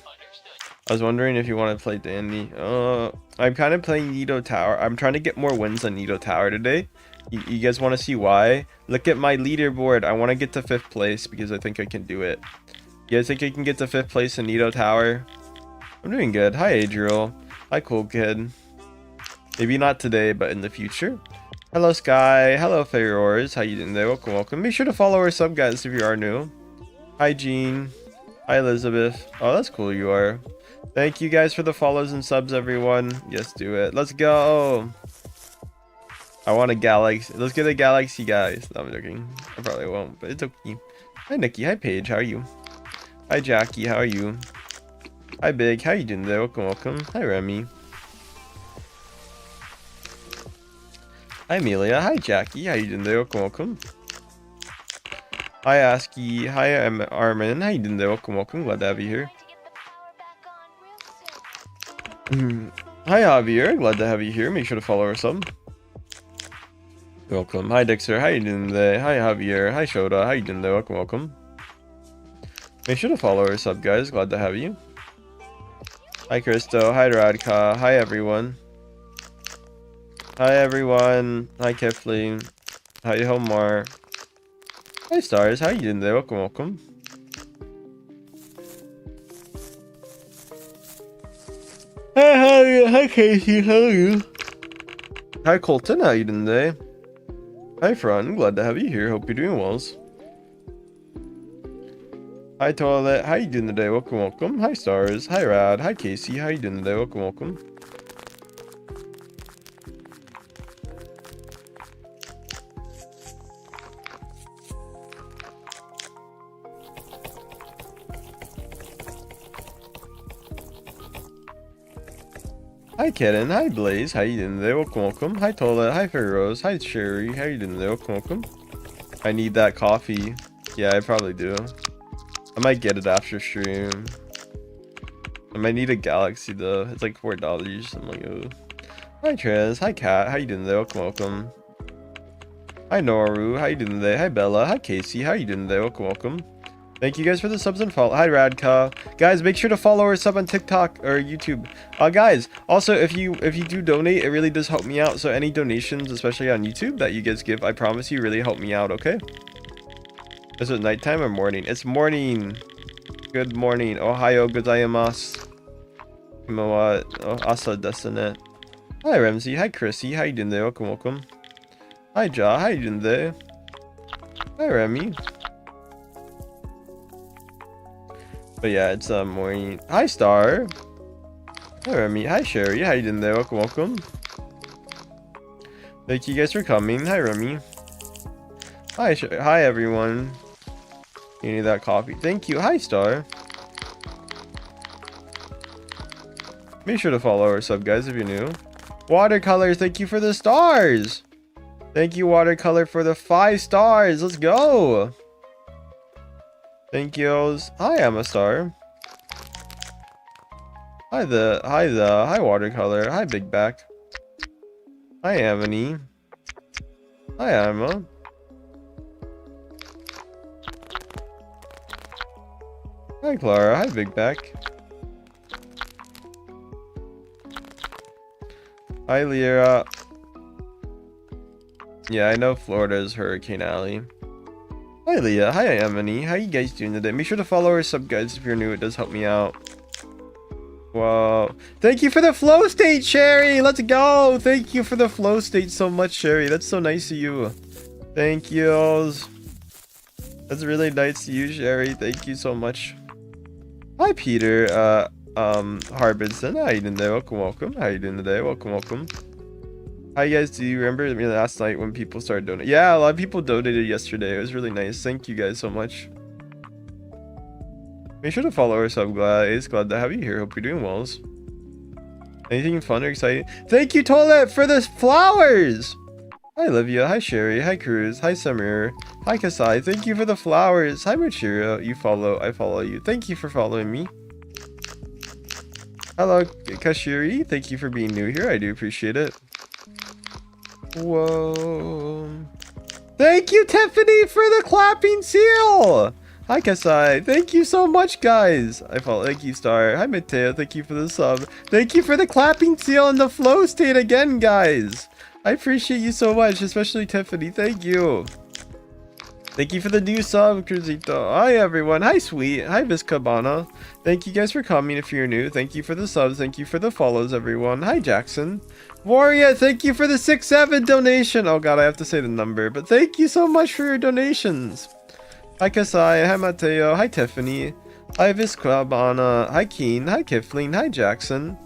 I was wondering if you want to play Dandy. I'm kind of playing Nido Tower. I'm trying to get more wins on Nido Tower today. You guys want to see why? Look at my leaderboard. I want to get to 5th place because I think I can do it. You guys think I can get to 5th place in Nido Tower? I'm doing good. Hi, Adriel. Hi, Cool Kid. Maybe not today, but in the future. Hello, Sky. Hello, Ferrors. How you doing there? Welcome, welcome. Be sure to follow our sub, guys, if you are new. Hi, Jean. Hi, Elizabeth. Oh, that's cool you are. Thank you guys for the follows and subs, everyone. Yes, do it. Let's go. I want a galaxy. Let's get a galaxy, guys. No, I'm joking. I probably won't, but it's okay. Hi, Nikki. Hi, Paige. How are you? Hi, Jackie. How are you? Hi, Big. How you doing there? Welcome, welcome. Hi, Remy. Hi, Amelia. Hi, Jackie. How you doing there? Welcome, welcome. Hi, Aski. Hi, Armin. How you doing there? Welcome, welcome. Glad to have you here. Hi, Javier. Glad to have you here. Make sure to follow our sub. Welcome. Hi, Dexter. How you doing today? Hi, Javier. Hi, Shota. How you doing there? Welcome, welcome. Make sure to follow our sub, guys. Glad to have you. Hi, Christo. Hi, Radka. Hi, everyone. Hi, everyone. Hi, Kefli. Hi, Homar. Hi, Stars. How you doing there? Welcome, welcome. Hi, Casey. How are you? Hi, Colton. How you doing today? Hi, Fran. Glad to have you here. Hope you're doing well. Hi, Toilet. How you doing today? Welcome, welcome. Hi, Stars. Hi, Rad. Hi, Casey. How you doing today? Welcome, welcome. Hi, Kitten. Hi, Blaze. How you doing today? Welcome, welcome. Hi, Toilet. Hi, Fairy Rose. Hi, Sherry. How you doing today? Welcome, welcome. I need that coffee. Yeah, I probably do. I might get it after stream. I might need a galaxy though. It's like $4. I'm like, oh. Hi, Trez. Hi, Kat. How you doing today? Welcome, welcome. Hi, Noru. How you doing today? Hi, Bella. Hi, Casey. How you doing today? Welcome, welcome. Thank you guys for the subs and follow. Hi, Radka. Guys, make sure to follow our sub on TikTok or YouTube. Guys, also if you do donate, it really does help me out. So any donations, especially on YouTube, that you guys give, I promise you really help me out. Okay. Is it nighttime or morning? It's morning. Good morning. Ohio gozaimasu. Asa desu. Hi, Ramsey. Hi, Chrissy. How you doing there? Welcome, welcome. Hi, Ja. How you doing there? Hi, Remy. But yeah, it's morning. Hi, Star. Hi, Remy. Hi, Sherry. How you doing there? Welcome, welcome. Thank you guys for coming. Hi, Remy. Hi, hi, everyone. You need that coffee. Thank you. Hi, Star. Make sure to follow our sub, guys, if you're new. Watercolor, thank you for the stars. Thank you, Watercolor, for the 5 stars. Let's go. Thank yous. Hi, I'm a star. Hi, Watercolor. Hi, Big Back. Hi, Amity. Hi, Emma. Hi, Clara. Hi, Big Back. Hi, Lyra. Yeah, I know Florida's Hurricane Alley. Hi, Leah. Hi, Emily. How you guys doing today? Make sure to follow our sub, guys, if you're new. It does help me out. Wow. Thank you for the flow state, Sherry. Let's go. Thank you for the flow state so much, Sherry. That's so nice of you. Thank you. That's really nice to you, Sherry. Thank you so much. Hi, Peter. Harbinson. How you doing today? Welcome, welcome. How you doing today? Welcome, welcome. Hi, guys. Do you remember me last night when people started donating? Yeah, a lot of people donated yesterday. It was really nice. Thank you guys so much. Make sure to follow or sub. Glad to have you here. Hope you're doing well. Anything fun or exciting? Thank you, Toilet, for the flowers! Hi, Olivia. Hi, Sherry. Hi, Cruz. Hi, Samir. Hi, Kasai. Thank you for the flowers. Hi, Machiro. You follow. I follow you. Thank you for following me. Hello, Kashiri. Thank you for being new here. I do appreciate it. Whoa. Thank you, Tiffany, for the clapping seal. Hi, Kasai. Thank you so much, guys. I follow. Thank you, Star. Hi, Mateo. Thank you for the sub. Thank you for the clapping seal and the flow state again, guys. I appreciate you so much, especially Tiffany. Thank you. Thank you for the new sub, Cruzito. Hi, everyone. Hi, Sweet. Hi, Viscabana. Thank you guys for coming if you're new. Thank you for the subs. Thank you for the follows, everyone. Hi, Jackson. Warrior, thank you for the 6-7 donation. Oh, God, I have to say the number. But thank you so much for your donations. Hi, Kasai. Hi, Mateo. Hi, Tiffany. Hi, Viscabana. Hi, Keen. Hi, Kifling. Hi, Jackson.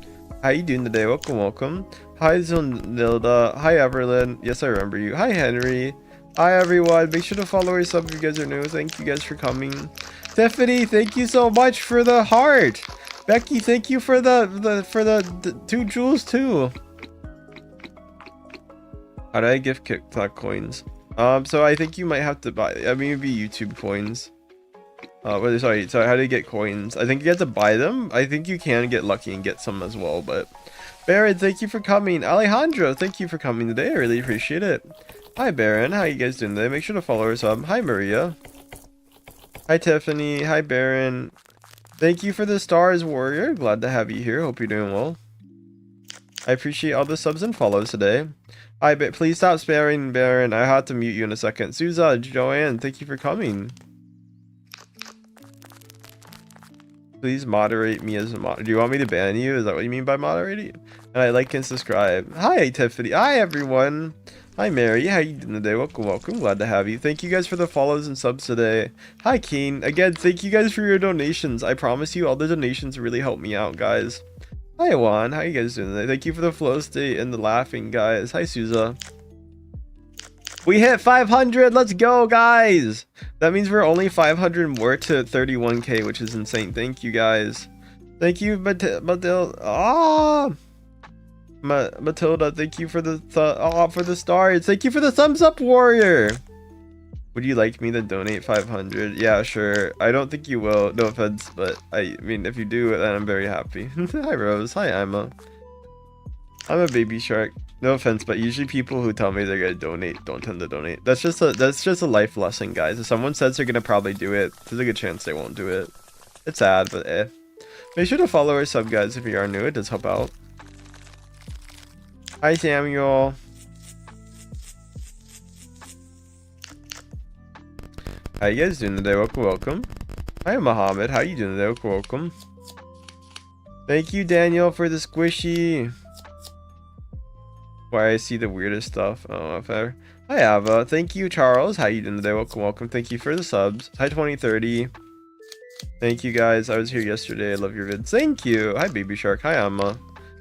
How you doing today? Welcome, welcome. Hi, Zonilda. Hi, Everlyn. Yes, I remember you. Hi, Henry. Hi, everyone. Make sure to follow or sub if you guys are new. Thank you guys for coming. Tiffany, thank you so much for the heart. Becky, thank you for the 2 jewels too. How do I give TikTok coins? So I think you might have to buy. I mean, it'd be YouTube coins. Sorry. How do you get coins? I think you have to buy them. I think you can get lucky and get some as well. But Baron, thank you for coming. Alejandro, thank you for coming today. I really appreciate it. Hi, Baron. How you guys doing today? Make sure to follow us up. Hi, Maria. Hi, Tiffany. Hi, Baron. Thank you for the stars, Warrior. Glad to have you here. Hope you're doing well. I appreciate all the subs and follows today. Hi, but please stop spamming, Baron. I had to mute you in a second. Souza, Joanne, thank you for coming. Please moderate me as a mod. Do you want me to ban you? Is that what you mean by moderating? And I like and subscribe. Hi, Tiffany. Hi, everyone. Hi, Mary. How you doing today? Welcome, welcome. Glad to have you. Thank you guys for the follows and subs today. Hi, Keen. Again, thank you guys for your donations. I promise you all the donations really help me out, guys. Hi, Juan. How you guys doing today? Thank you for the flow state and the laughing, guys. Hi, Souza. We hit 500. Let's go, guys. That means we're only 500 more to 31k, which is insane. Thank you, guys. Thank you, Matilda. Matilda, thank you for the stars. Thank you for the thumbs up, Warrior. Would you like me to donate 500? Yeah, sure. I don't think you will. No offense, but I mean, if you do, then I'm very happy. Hi, Rose. Hi, Emma. I'm a baby shark. No offense, but usually people who tell me they're gonna donate don't tend to donate. That's just a life lesson, guys. If someone says they're gonna probably do it, there's a good chance they won't do it. It's sad, but eh. Make sure to follow or sub, guys, if you are new. It does help out. Hi, Samuel. How you guys doing today? Welcome, welcome. Hi, Mohammed. How you doing today? Welcome, welcome. Thank you, Daniel, for the squishy. Why I see the weirdest stuff. Oh, if ever. Hi, Ava. Thank you, Charles. How you doing today? Welcome, welcome. Thank you for the subs. Hi, 2030. Thank you, guys. I was here yesterday. I love your vids. Thank you. Hi, Baby Shark. Hi, Emma.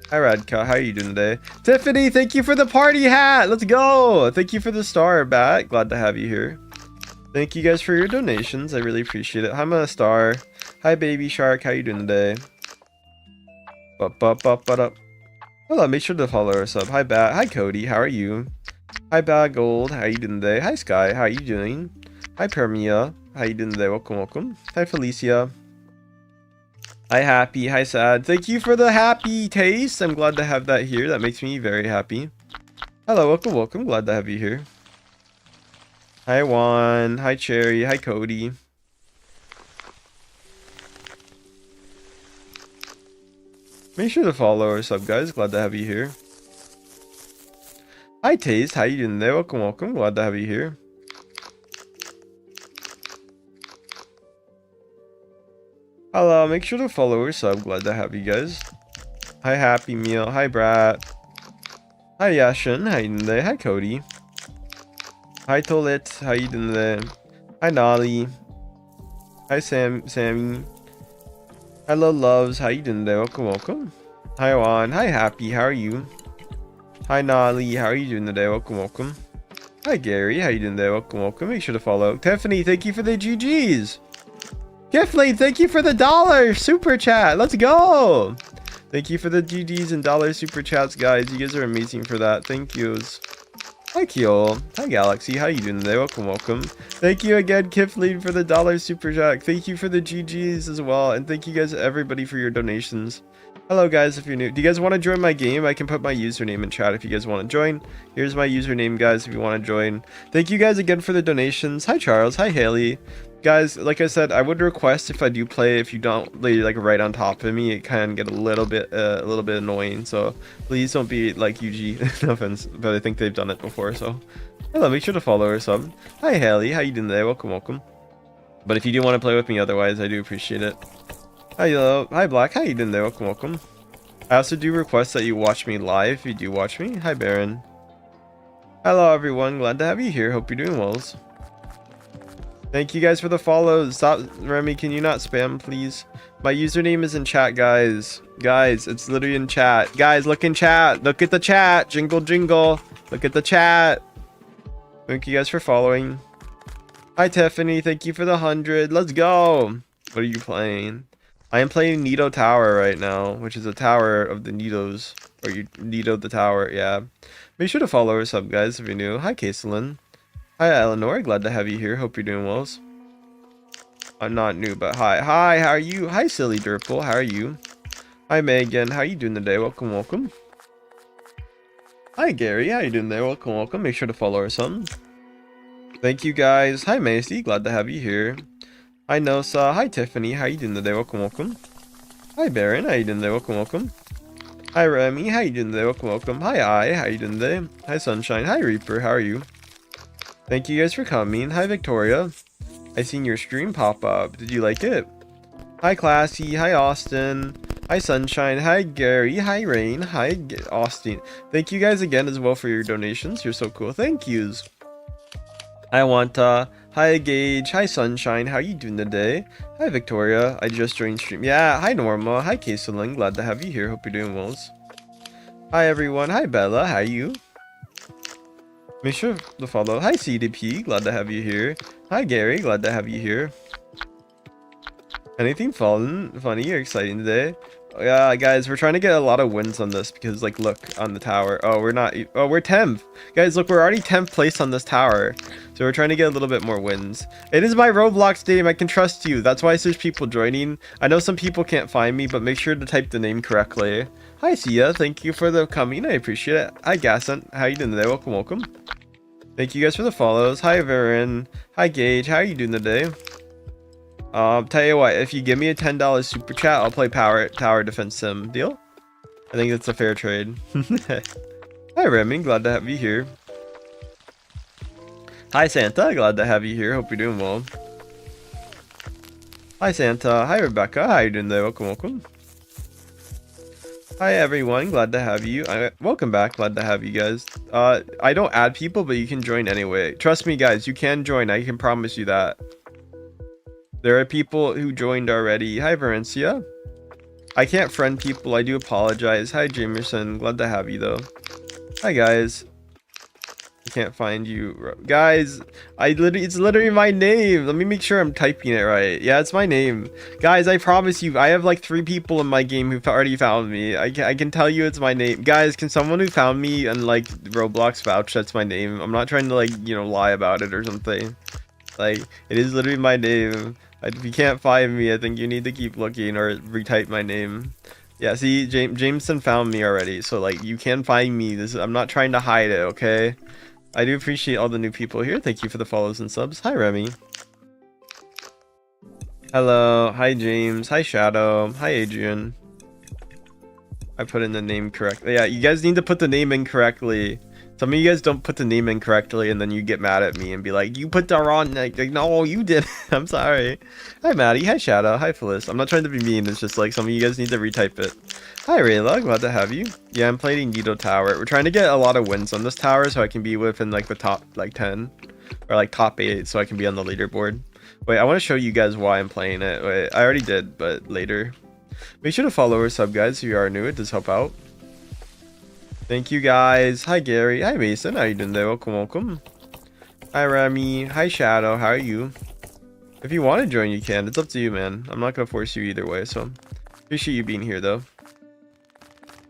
Hi, Radka. How are you doing today? Tiffany, thank you for the party hat. Let's go. Thank you for the star, Bat. Glad to have you here. Thank you guys for your donations. I really appreciate it. Hi, my star. Hi, Baby Shark. How you doing today? Hello, make sure to follow us up. Hi, Bat. Hi, Cody. How are you? Hi, Bad Gold. How you doing today? Hi, Sky. How you doing? Hi, Permia. How you doing today? Welcome, welcome. Hi, Felicia. Hi, Happy. Hi, Sad. Thank you for the happy taste. I'm glad to have that here. That makes me very happy. Hello, welcome, welcome. Glad to have you here. Hi, Juan. Hi, Cherry. Hi, Cody. Make sure to follow or sub, guys. Glad to have you here. Hi, Taste. How you doing today? Welcome, welcome. Glad to have you here. Hello. Make sure to follow or sub. Glad to have you guys. Hi, Happy Meal. Hi, Brat. Hi, Yashin. How you doing today? Hi, Cody. Hi, Tolet. How you doing today? Hi, Nolly. Hi, Sammy. Hello, Loves. How you doing today? Welcome, welcome. Hi, Juan. Hi, Happy. How are you? Hi, Nolly. How are you doing today? Welcome, welcome. Hi, Gary. How you doing today? Welcome, welcome. Make sure to follow. Tiffany, thank you for the GGs. Giftly, thank you for the $1 super chat. Let's go. Thank you for the GGs and $1 super chats, guys. You guys are amazing for that. Thank yous. Hi, Kiel. Hi, Galaxy. How you doing today? Welcome, welcome. Thank you again, Kiflead, for the $1 super chat. Thank you for the GGs as well. And thank you guys, everybody, for your donations. Hello, guys, if you're new. Do you guys want to join my game? I can put my username in chat if you guys want to join. Here's my username, guys, if you want to join. Thank you guys again for the donations. Hi, Charles. Hi, Haley. Guys, like I said, I would request if I do play, if you don't lay like right on top of me, it can get a little bit annoying. So please don't be like UG. No offense, but I think they've done it before. So hello, make sure to follow or sub. Hi Haley, how you doing today? Welcome, welcome. But if you do want to play with me, otherwise, I do appreciate it. Hi Yellow, hi Black, how you doing today? Welcome, welcome. I also do request that you watch me live if you do watch me. Hi Baron. Hello everyone, glad to have you here. Hope you're doing well. Thank you guys for the follows. Stop, Remy, can you not spam, please? My username is in chat, guys. Guys, it's literally in chat. Guys, look in chat. Look at the chat. Jingle, jingle. Look at the chat. Thank you guys for following. Hi, Tiffany. Thank you for the 100. Let's go. What are you playing? I am playing Nido Tower right now, which is a tower of the Nidos. Or you Nido the tower, yeah. Make sure to follow or sub, guys, if you're new. Hi, Kaislyn. Hi Eleanor, glad to have you here. Hope you're doing well. I'm not new, but hi. Hi, how are you? Hi Silly Durple, how are you? Hi Megan, how are you doing today? Welcome, welcome. Hi Gary, how you doing today? Welcome, welcome. Make sure to follow or something. Thank you guys. Hi Macy, glad to have you here. Hi Nosa, hi Tiffany, how you doing today? Welcome, welcome. Hi Baron, how you doing today? Welcome, welcome. Hi Remy, how you doing today? Welcome, welcome. Hi I, how you doing today? Hi Sunshine, hi Reaper, how are you? Thank you guys for coming. Hi Victoria. I seen your stream pop up. Did you like it? Hi Classy. Hi Austin. Hi Sunshine. Hi Gary. Hi Rain. Hi Austin. Thank you guys again as well for your donations. You're so cool. Thank yous. Hi Wanta. Hi Gage. Hi Sunshine. How you doing today? Hi Victoria. I just joined stream. Yeah. Hi Norma. Hi Kaselin. Glad to have you here. Hope you're doing well. Hi everyone. Hi Bella. How you? Make sure to follow. Hi CDP, glad to have you here. Hi Gary, glad to have you here. Anything funny or exciting today? Yeah, guys, we're trying to get a lot of wins on this because, like, look on the tower. Oh, we're not. Oh, we're 10th. Guys, look, we're already 10th place on this tower. So we're trying to get a little bit more wins. It is my Roblox game. I can trust you. That's why there's people joining. I know some people can't find me, but make sure to type the name correctly. Hi, Sia. Thank you for the coming. I appreciate it. Hi, Gassant. How you doing today? Welcome, welcome. Thank you guys for the follows. Hi, Varen. Hi, Gage. How are you doing today? Tell you what, if you give me a $10 super chat, I'll play Tower Defense Sim. Deal? I think that's a fair trade. Hi, Remy. Glad to have you here. Hi, Santa. Glad to have you here. Hope you're doing well. Hi, Santa. Hi, Rebecca. How you doing today? Welcome, welcome. Hi, everyone. Glad to have you. Welcome back. Glad to have you guys. I don't add people, but you can join anyway. Trust me, guys. You can join. I can promise you that. There are people who joined already. Hi, Varencia. I can't friend people. I do apologize. Hi, Jamerson. Glad to have you, though. Hi, guys. I can't find you. Guys, it's literally my name. Let me make sure I'm typing it right. Yeah, it's my name. Guys, I promise you, I have like 3 people in my game who've already found me. I can tell you it's my name. Guys, can someone who found me and like Roblox vouch that's my name? I'm not trying to like, you know, lie about it or something. Like, it is literally my name. If you can't find me, I think you need to keep looking or retype my name. Yeah, see, Jameson found me already, so like you can find me. I'm not trying to hide it, okay? I do appreciate all the new people here. Thank you for the follows and subs. Hi, Remy. Hello. Hi, James. Hi, Shadow. Hi, Adrian. I put in the name correctly. Yeah, you guys need to put the name in correctly. Some of you guys don't put the name in correctly, and then you get mad at me and be like, you put the wrong, like no, you did. I'm sorry. Hi, Maddie. Hi, Shadow. Hi, Phyllis. I'm not trying to be mean. It's just like some of you guys need to retype it. Hi, Rayla. Glad to have you. Yeah, I'm playing Nido Tower. We're trying to get a lot of wins on this tower so I can be within like the top like 10 or like top 8 so I can be on the leaderboard. Wait, I want to show you guys why I'm playing it. Wait, I already did, but later. Make sure to follow or sub, guys, if you are new. It does help out. Thank you, guys. Hi, Gary. Hi, Mason. How you doing there? Welcome, welcome. Hi, Remy. Hi, Shadow. How are you? If you want to join, you can. It's up to you, man. I'm not gonna force you either way. So appreciate you being here, though.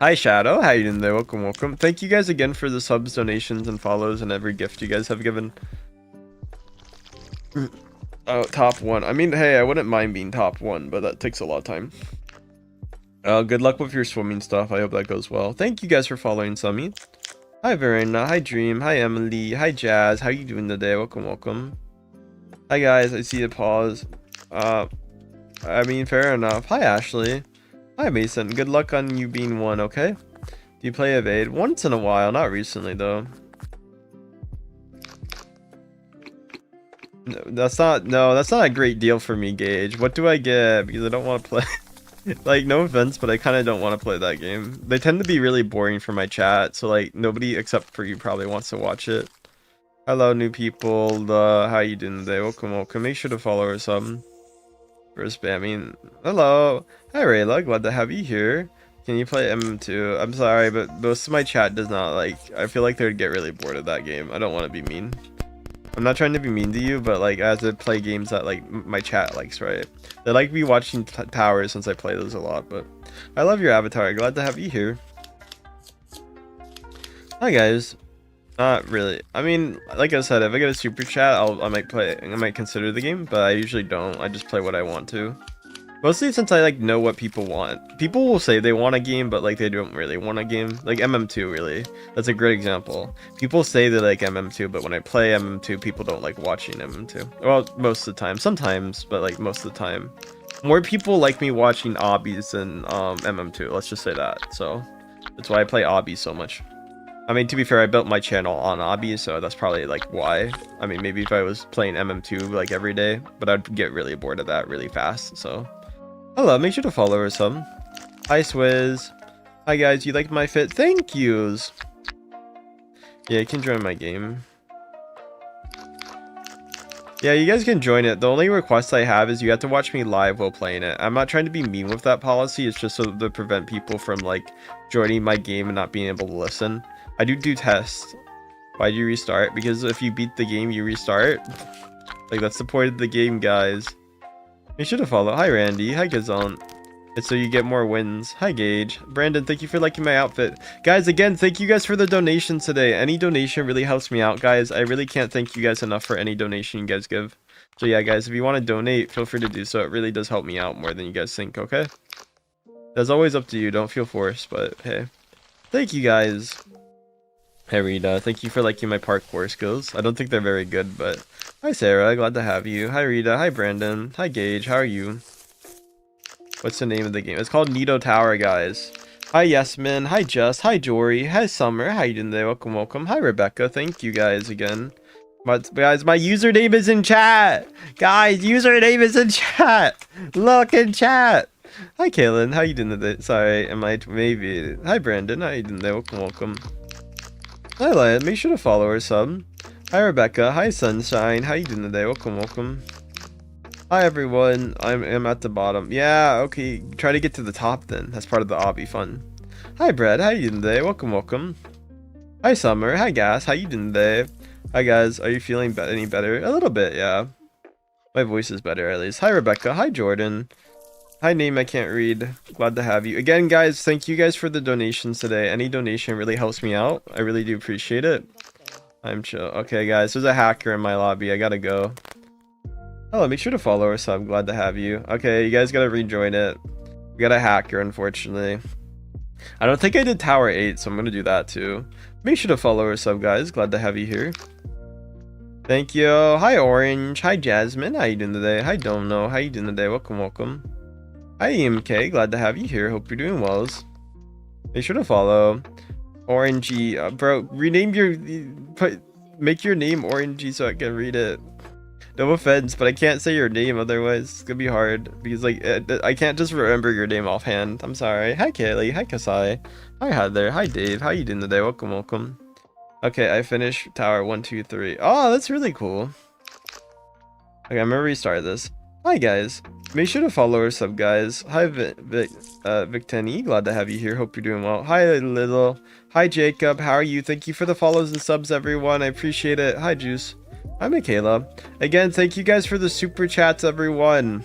Hi, Shadow. How you doing there? Welcome, welcome. Thank you guys again for the subs, donations, and follows, and every gift you guys have given. Oh, top 1. I mean, hey, I wouldn't mind being top 1, but that takes a lot of time. Good luck with your swimming stuff. I hope that goes well. Thank you guys for following Summy. Hi, Verena. Hi, Dream. Hi, Emily. Hi, Jazz. How you doing today? Welcome, welcome. Hi, guys. I see the pause. I mean, fair enough. Hi, Ashley. Hi, Mason. Good luck on you being 1, okay? Do you play Evade? Once in a while. Not recently, though. That's not a great deal for me, Gage. What do I get? Because I don't want to play. Like, no offense, but I kind of don't want to play that game. They tend to be really boring for my chat, so like nobody except for you probably wants to watch it. Hello, new people. How you doing today? Welcome, welcome. Make sure to follow or something for spamming. Hello. Hi, Rayla. Glad to have you here. Can you play MM2? I'm sorry, but most of my chat does not like. I feel like they would get really bored of that game. I don't want to be mean. I'm not trying to be mean to you, but like I have to play games that like my chat likes, right? They like me watching Towers since I play those a lot, but I love your avatar. Glad to have you here. Hi guys. Not really. I mean, like I said, if I get a super chat, I might consider the game, but I usually don't. I just play what I want to. Mostly since I like know what people want. People will say they want a game, but like they don't really want a game. Like MM2, really. That's a great example. People say they like MM2, but when I play MM2, people don't like watching MM2. Well, most of the time. Sometimes, but like most of the time. More people like me watching obbies than MM2. Let's just say that. So that's why I play obbies so much. I mean, to be fair, I built my channel on obbies, so that's probably like why. I mean, maybe if I was playing MM2 like every day, but I'd get really bored of that really fast, so. Hello, make sure to follow or some. Hi, Swizz. Hi, guys. You liked my fit? Thank yous. Yeah, you can join my game. Yeah, you guys can join it. The only request I have is you have to watch me live while playing it. I'm not trying to be mean with that policy. It's just so to prevent people from, like, joining my game and not being able to listen. I do tests. Why do you restart? Because if you beat the game, you restart. Like, that's the point of the game, guys. Make sure to follow. Hi, Randy. Hi, Gazon. It's so you get more wins. Hi, Gage. Brandon, thank you for liking my outfit. Guys, again, thank you guys for the donations today. Any donation really helps me out, guys. I really can't thank you guys enough for any donation you guys give. So yeah, guys, if you want to donate, feel free to do so. It really does help me out more than you guys think, okay? That's always up to you. Don't feel forced, but hey. Thank you, guys. Hey, Rita. Thank you for liking my parkour skills. I don't think they're very good, but... Hi, Sarah. Glad to have you. Hi, Rita. Hi, Brandon. Hi, Gage. How are you? What's the name of the game? It's called Nido Tower, guys. Hi, Yasmin. Hi, Jess. Hi, Jory. Hi, Summer. How you doing today? Welcome, welcome. Hi, Rebecca. Thank you, guys, again. Guys, my username is in chat. Guys, username is in chat. Look in chat. Hi, Kaylin. How you doing today? Sorry, maybe. Hi, Brandon. How you doing today? Welcome, welcome. Hi, Lion. Make sure to follow or sub. Hi, Rebecca. Hi, Sunshine. How you doing today? Welcome, welcome. Hi, everyone. I'm at the bottom. Yeah, okay. Try to get to the top then. That's part of the obby fun. Hi, Brad. How you doing today? Welcome, welcome. Hi, Summer. Hi, Gas. How you doing today? Hi, guys. Are you feeling any better? A little bit, yeah. My voice is better, at least. Hi, Rebecca. Hi, Jordan. Hi, name I can't read. Glad to have you. Again, guys, thank you guys for the donations today. Any donation really helps me out. I really do appreciate it. I'm chill. Okay, guys, there's a hacker in my lobby. I gotta go. Hello, make sure to follow or sub. Glad to have you. Okay, you guys gotta rejoin it. We got a hacker, unfortunately. I don't think I did Tower 8, so I'm gonna do that too. Make sure to follow or sub, guys. Glad to have you here. Thank you. Hi, Orange. Hi, Jasmine. How you doing today? Hi, Domino. How you doing today? Welcome, welcome. Hi, EMK. Glad to have you here. Hope you're doing well. Make sure to follow. Orangey, bro, rename make your name Orangey so I can read it. No offense, but I can't say your name otherwise it's gonna be hard because like I can't just remember your name offhand. I'm sorry. Hi, Kaylee. Hi, Kasai. Hi, Heather. Hi, Dave. How you doing today? Welcome, welcome. Okay, I finished Tower 1, 2, 3. Oh, that's really cool. Okay, I'm gonna restart this. Hi, guys. Make sure to follow or sub, guys. Hi, Victeni. Glad to have you here. Hope you're doing well. Hi, Little. Hi, Jacob. How are you? Thank you for the follows and subs, everyone. I appreciate it. Hi, Juice. Hi, Michaela. Again, thank you guys for the super chats, everyone.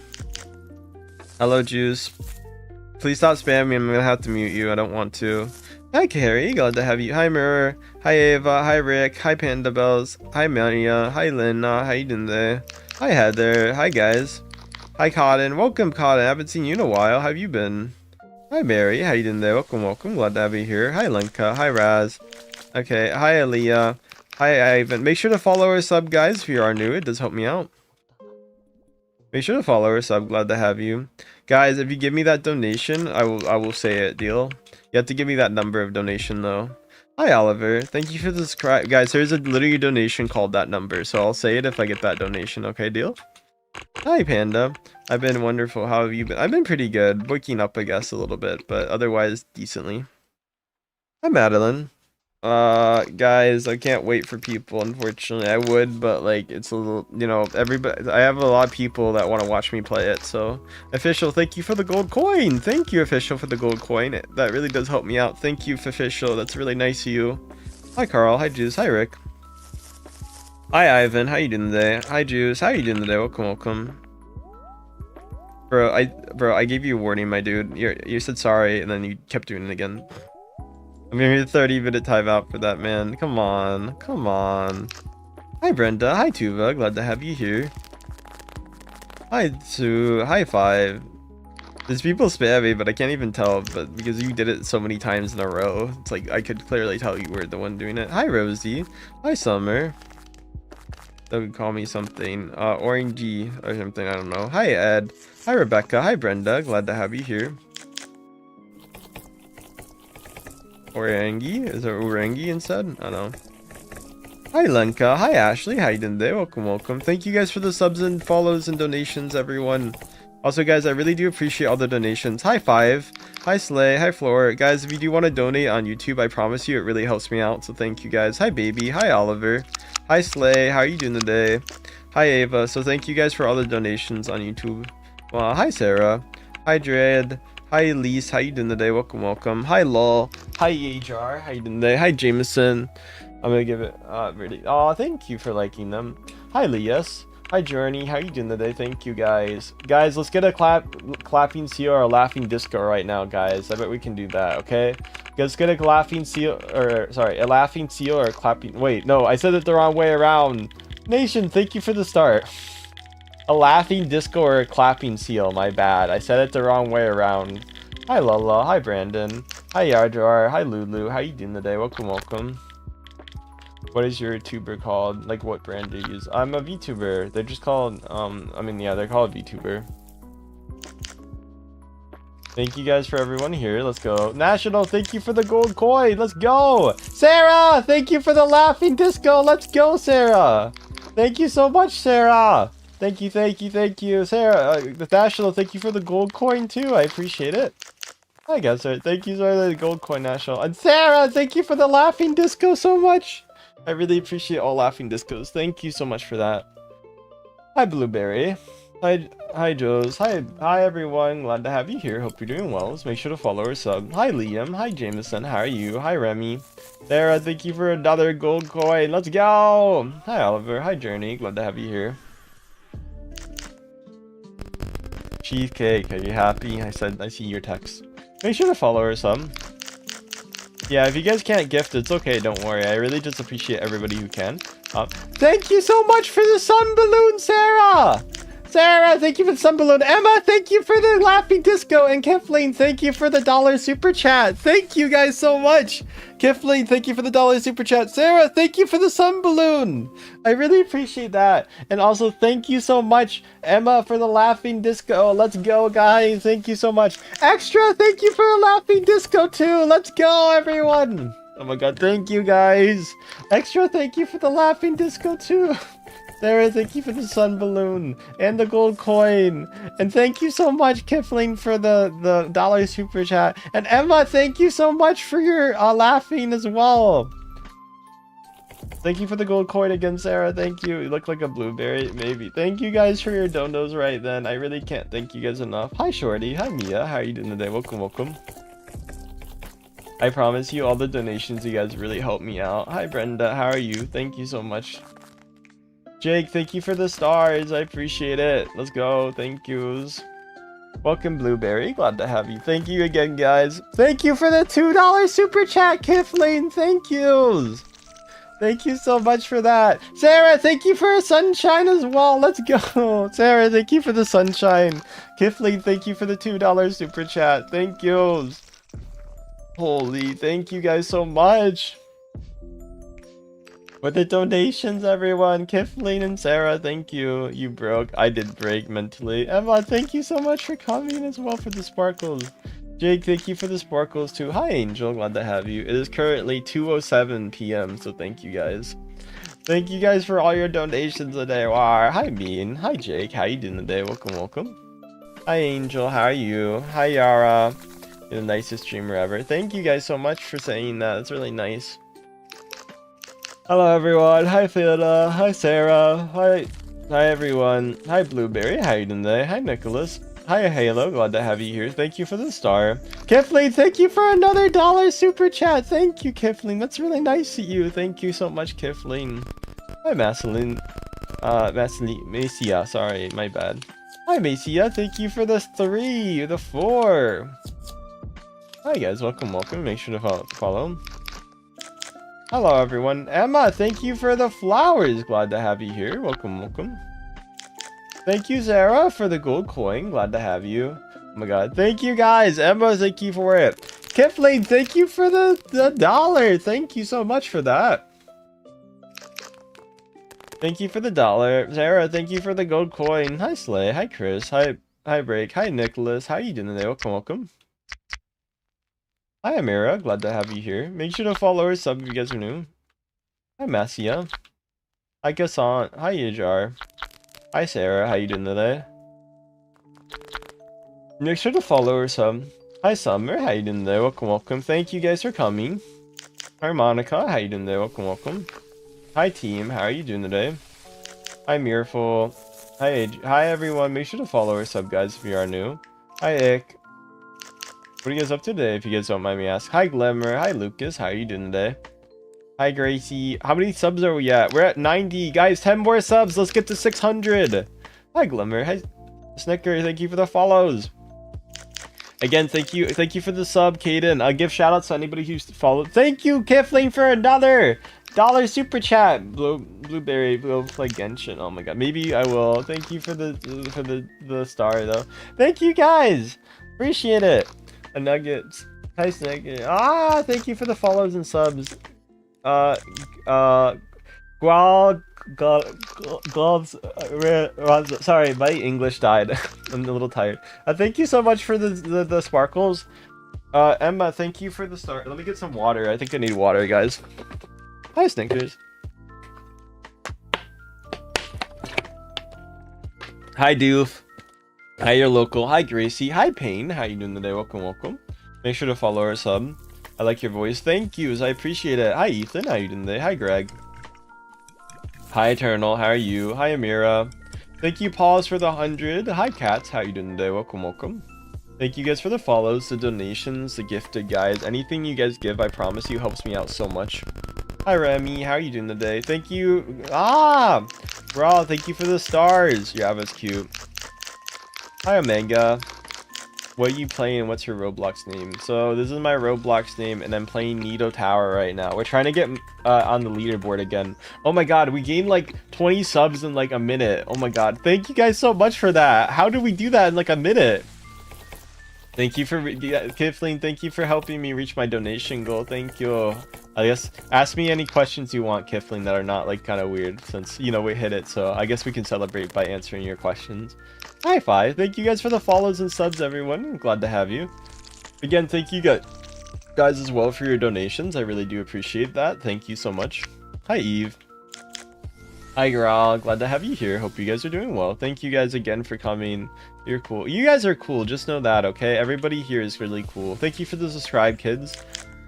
Hello, Juice. Please stop spamming. I'm gonna have to mute you. I don't want to. Hi, Carrie. Glad to have you. Hi, Mirror. Hi, Ava. Hi, Rick. Hi, Panda Bells. Hi, Mania. Hi, Lynn. How you doing there? Hi, Heather. Hi, guys. Hi, Cotton. Welcome, Cotton. I haven't seen you in a while. How have you been? Hi, Mary. How you doing there? Welcome, welcome. Glad to have you here. Hi, Lenka. Hi, Raz. Okay. Hi, Aaliyah. Hi, Ivan. Make sure to follow or sub, guys, if you are new. It does help me out. Make sure to follow or sub. Glad to have you. Guys, if you give me that donation, I will say it. Deal? You have to give me that number of donation, though. Hi, Oliver. Thank you for the subscribe. Guys, there's a literally donation called that number, so I'll say it if I get that donation. Okay, deal? Hi, Panda. I've been wonderful. How have you been? I've been pretty good. Waking up, I guess, a little bit, but otherwise, decently. Hi, Madeline. Guys, I can't wait for people. Unfortunately, I would, but like it's a little, you know, everybody. I have a lot of people that want to watch me play it. So, official, thank you for the gold coin. Thank you, official, for the gold coin. That really does help me out. Thank you, official. That's really nice of you. Hi, Carl. Hi, Juice. Hi, Rick. Hi, Ivan. How you doing today? Hi, Juice. How you doing today? Welcome, welcome. Bro, I gave you a warning, my dude. You said sorry, and then you kept doing it again. I'm gonna need a 30-minute timeout for that, man. Come on. Come on. Hi, Brenda. Hi, Tuva. Glad to have you here. Hi, Sue. Hi, Five. There's people spamming, but I can't even tell. But because you did it so many times in a row, it's like I could clearly tell you were the one doing it. Hi, Rosie. Hi, Summer. They would call me something. Orangey or something. I don't know. Hi, Ed. Hi, Rebecca. Hi, Brenda. Glad to have you here. Orangi? Is there Orangi instead? I don't know. Hi, Lenka. Hi, Ashley. How you doing today? Welcome, welcome. Thank you guys for the subs and follows and donations, everyone. Also, guys, I really do appreciate all the donations. Hi, Five. Hi, Slay. Hi, Floor. Guys, if you do want to donate on YouTube, I promise you it really helps me out. So thank you, guys. Hi, Baby. Hi, Oliver. Hi, Slay. How are you doing today? Hi, Ava. So thank you guys for all the donations on YouTube. Hi, Sarah. Hi, Dread. Hi, Elise. How you doing today? Welcome, welcome. Hi, Lol. Hi, Ajar. How you doing today? Hi, Jameson. I'm gonna give it really. Oh, thank you for liking them. Hi, Lias. Hi, Journey. How you doing today? Thank you, guys. Guys, let's get a clapping seal or a laughing disco right now, guys. I bet we can do that. Okay. Let's get a laughing seal or sorry, a laughing seal or a clapping. Wait, no, I said it the wrong way around. Nation, thank you for the start. A laughing disco or a clapping seal, my bad. I said it the wrong way around. Hi, Lala. Hi, Brandon. Hi, Yarjar. Hi, Lulu. How you doing today? Welcome, welcome. What is your tuber called? Like, what brand do you use? I'm a VTuber. They're just called, I mean, yeah, they're called VTuber. Thank you guys for everyone here. Let's go. National, thank you for the gold coin. Let's go. Sarah, thank you for the laughing disco. Let's go, Sarah. Thank you so much, Sarah. Thank you, thank you, thank you. Sarah, National, thank you for the gold coin too. I appreciate it. Hi guys, thank you for the gold coin, National. And Sarah, thank you for the laughing disco so much. I really appreciate all laughing discos. Thank you so much for that. Hi, Blueberry. Hi, Joes. Hi, everyone. Glad to have you here. Hope you're doing well. Let's make sure to follow or sub. Hi, Liam. Hi, Jameson. How are you? Hi, Remy. Sarah, thank you for another gold coin. Let's go. Hi, Oliver. Hi, Journey. Glad to have you here. Cheesecake, are you happy? I see your text. Make sure to follow or sub. Yeah, if you guys can't gift, it's okay. Don't worry. I really just appreciate everybody who can. Thank you so much for the sun balloon, Sarah. Sarah, thank you for the sun balloon. Emma, thank you for the laughing disco. And Kifling, thank you for the $1 super chat. Thank you guys so much. Kifling, thank you for the $1 super chat. Sarah, thank you for the sun balloon. I really appreciate that. And also, thank you so much, Emma, for the laughing disco. Let's go, guys. Thank you so much. Extra, thank you for the laughing disco, too. Let's go, everyone. Oh my god, thank you, guys. Extra, thank you for the laughing disco, too. Sarah, thank you for the sun balloon and the gold coin. And thank you so much, Kifling, for the $1 super chat. And Emma, thank you so much for your laughing as well. Thank you for the gold coin again, Sarah. Thank you. You look like a blueberry, maybe. Thank you guys for your donos right then. I really can't thank you guys enough. Hi, Shorty. Hi, Mia. How are you doing today? Welcome, welcome. I promise you all the donations, you guys really help me out. Hi, Brenda. How are you? Thank you so much. Jake, thank you for the stars. I appreciate it. Let's go. Thank yous. Welcome, Blueberry. Glad to have you. Thank you again, guys. Thank you for the $2 super chat, Kiflin. Thank yous. Thank you so much for that. Sarah, thank you for a sunshine as well. Let's go. Sarah, thank you for the sunshine. Kiflin, thank you for the $2 super chat. Thank yous. Holy, thank you guys so much. For the donations, everyone. Kiflin and Sarah, thank you. You broke. I did break mentally. Emma, thank you so much for coming as well for the sparkles. Jake, thank you for the sparkles too. Hi, Angel. Glad to have you. It is currently 2:07 p.m., so thank you guys. Thank you guys for all your donations today. Wow. Hi, Bean. Hi, Jake. How you doing today? Welcome, welcome. Hi, Angel. How are you? Hi, Yara. You're the nicest streamer ever. Thank you guys so much for saying that. It's really nice. Hello everyone, hi Fiona, hi Sarah, hi everyone, hi Blueberry, how you doing today, hi Nicholas, hi Halo, glad to have you here, thank you for the star. Kifling, thank you for another $1 super chat, thank you Kifling, that's really nice of you, thank you so much Kifling. Hi Maceline, Macia, sorry, my bad. Hi Macia, thank you for the 3, the 4. Hi guys, welcome, make sure to follow. Hello everyone. Emma, thank you for the flowers. Glad to have you here. Welcome. Thank you, Sarah, for the gold coin. Glad to have you. Oh my god. Thank you guys. Emma, thank you for it. Kifling, thank you for the $1. Thank you so much for that. Thank you for the $1. Sarah, thank you for the gold coin. Hi Slay. Hi Chris. Hi Break. Hi Nicholas. How you doing today? Welcome. Hi Amira, glad to have you here. Make sure to follow or sub if you guys are new. Hi Masia. Hi Gasant. Hi Yajar. Hi Sarah, how you doing today? Make sure to follow or sub. Hi Summer, how you doing today? Welcome. Thank you guys for coming. Hi Monica, how you doing today? Welcome. Hi team, how are you doing today? Hi Miraful. Hi everyone, make sure to follow or sub guys if you are new. Hi Ick. What are you guys up to today, if you guys don't mind me asking? Hi, Glimmer. Hi, Lucas. How are you doing today? Hi, Gracie. How many subs are we at? We're at 90. Guys, 10 more subs. Let's get to 600. Hi, Glimmer. Hi, Snicker. Thank you for the follows. Again, thank you for the sub, Kaden. I'll give shout outs to anybody who's followed. Thank you, Kifling, for another $1 super chat. Blueberry will play Genshin. Oh my god. Maybe I will. Thank you for the star, though. Thank you, guys. Appreciate it. Nuggets. Hi Snake. Thank you for the follows and subs. Gloves. Sorry, my English died. I'm a little tired. Thank you so much for the sparkles. Emma, thank you for the start. Let me get some water. I think I need water, guys. Hi Snickers. Hi Doof. Hi, your local. Hi, Gracie. Hi, Payne. How you doing today? Welcome. Make sure to follow our sub. I like your voice. Thank yous. I appreciate it. Hi, Ethan. How you doing today? Hi, Greg. Hi, Eternal. How are you? Hi, Amira. Thank you, Paws, for the 100. Hi, Cats. How you doing today? Welcome. Thank you guys for the follows, the donations, the gifted guys. Anything you guys give, I promise you, helps me out so much. Hi, Remy. How are you doing today? Thank you. Bro, thank you for the stars. Your ava's cute. Hi Omega, what are you playing? What's your Roblox name? So this is my Roblox name and I'm playing Nido Tower right now. We're trying to get on the leaderboard again. Oh my god, we gained like 20 subs in like a minute. Oh my god, thank you guys so much for that. How did we do that in like a minute? Thank you for Kifling, thank you for helping me reach my donation goal. Thank you. I guess ask me any questions you want, Kifling, that are not like kind of weird, since you know we hit it, so I guess we can celebrate by answering your questions. High five. Thank you guys for the follows and subs, everyone. I'm glad to have you. Again, thank you guys as well for your donations. I really do appreciate that. Thank you so much. Hi, Eve. Hi, Gral. Glad to have you here. Hope you guys are doing well. Thank you guys again for coming. You're cool. You guys are cool. Just know that, okay? Everybody here is really cool. Thank you for the subscribe, kids.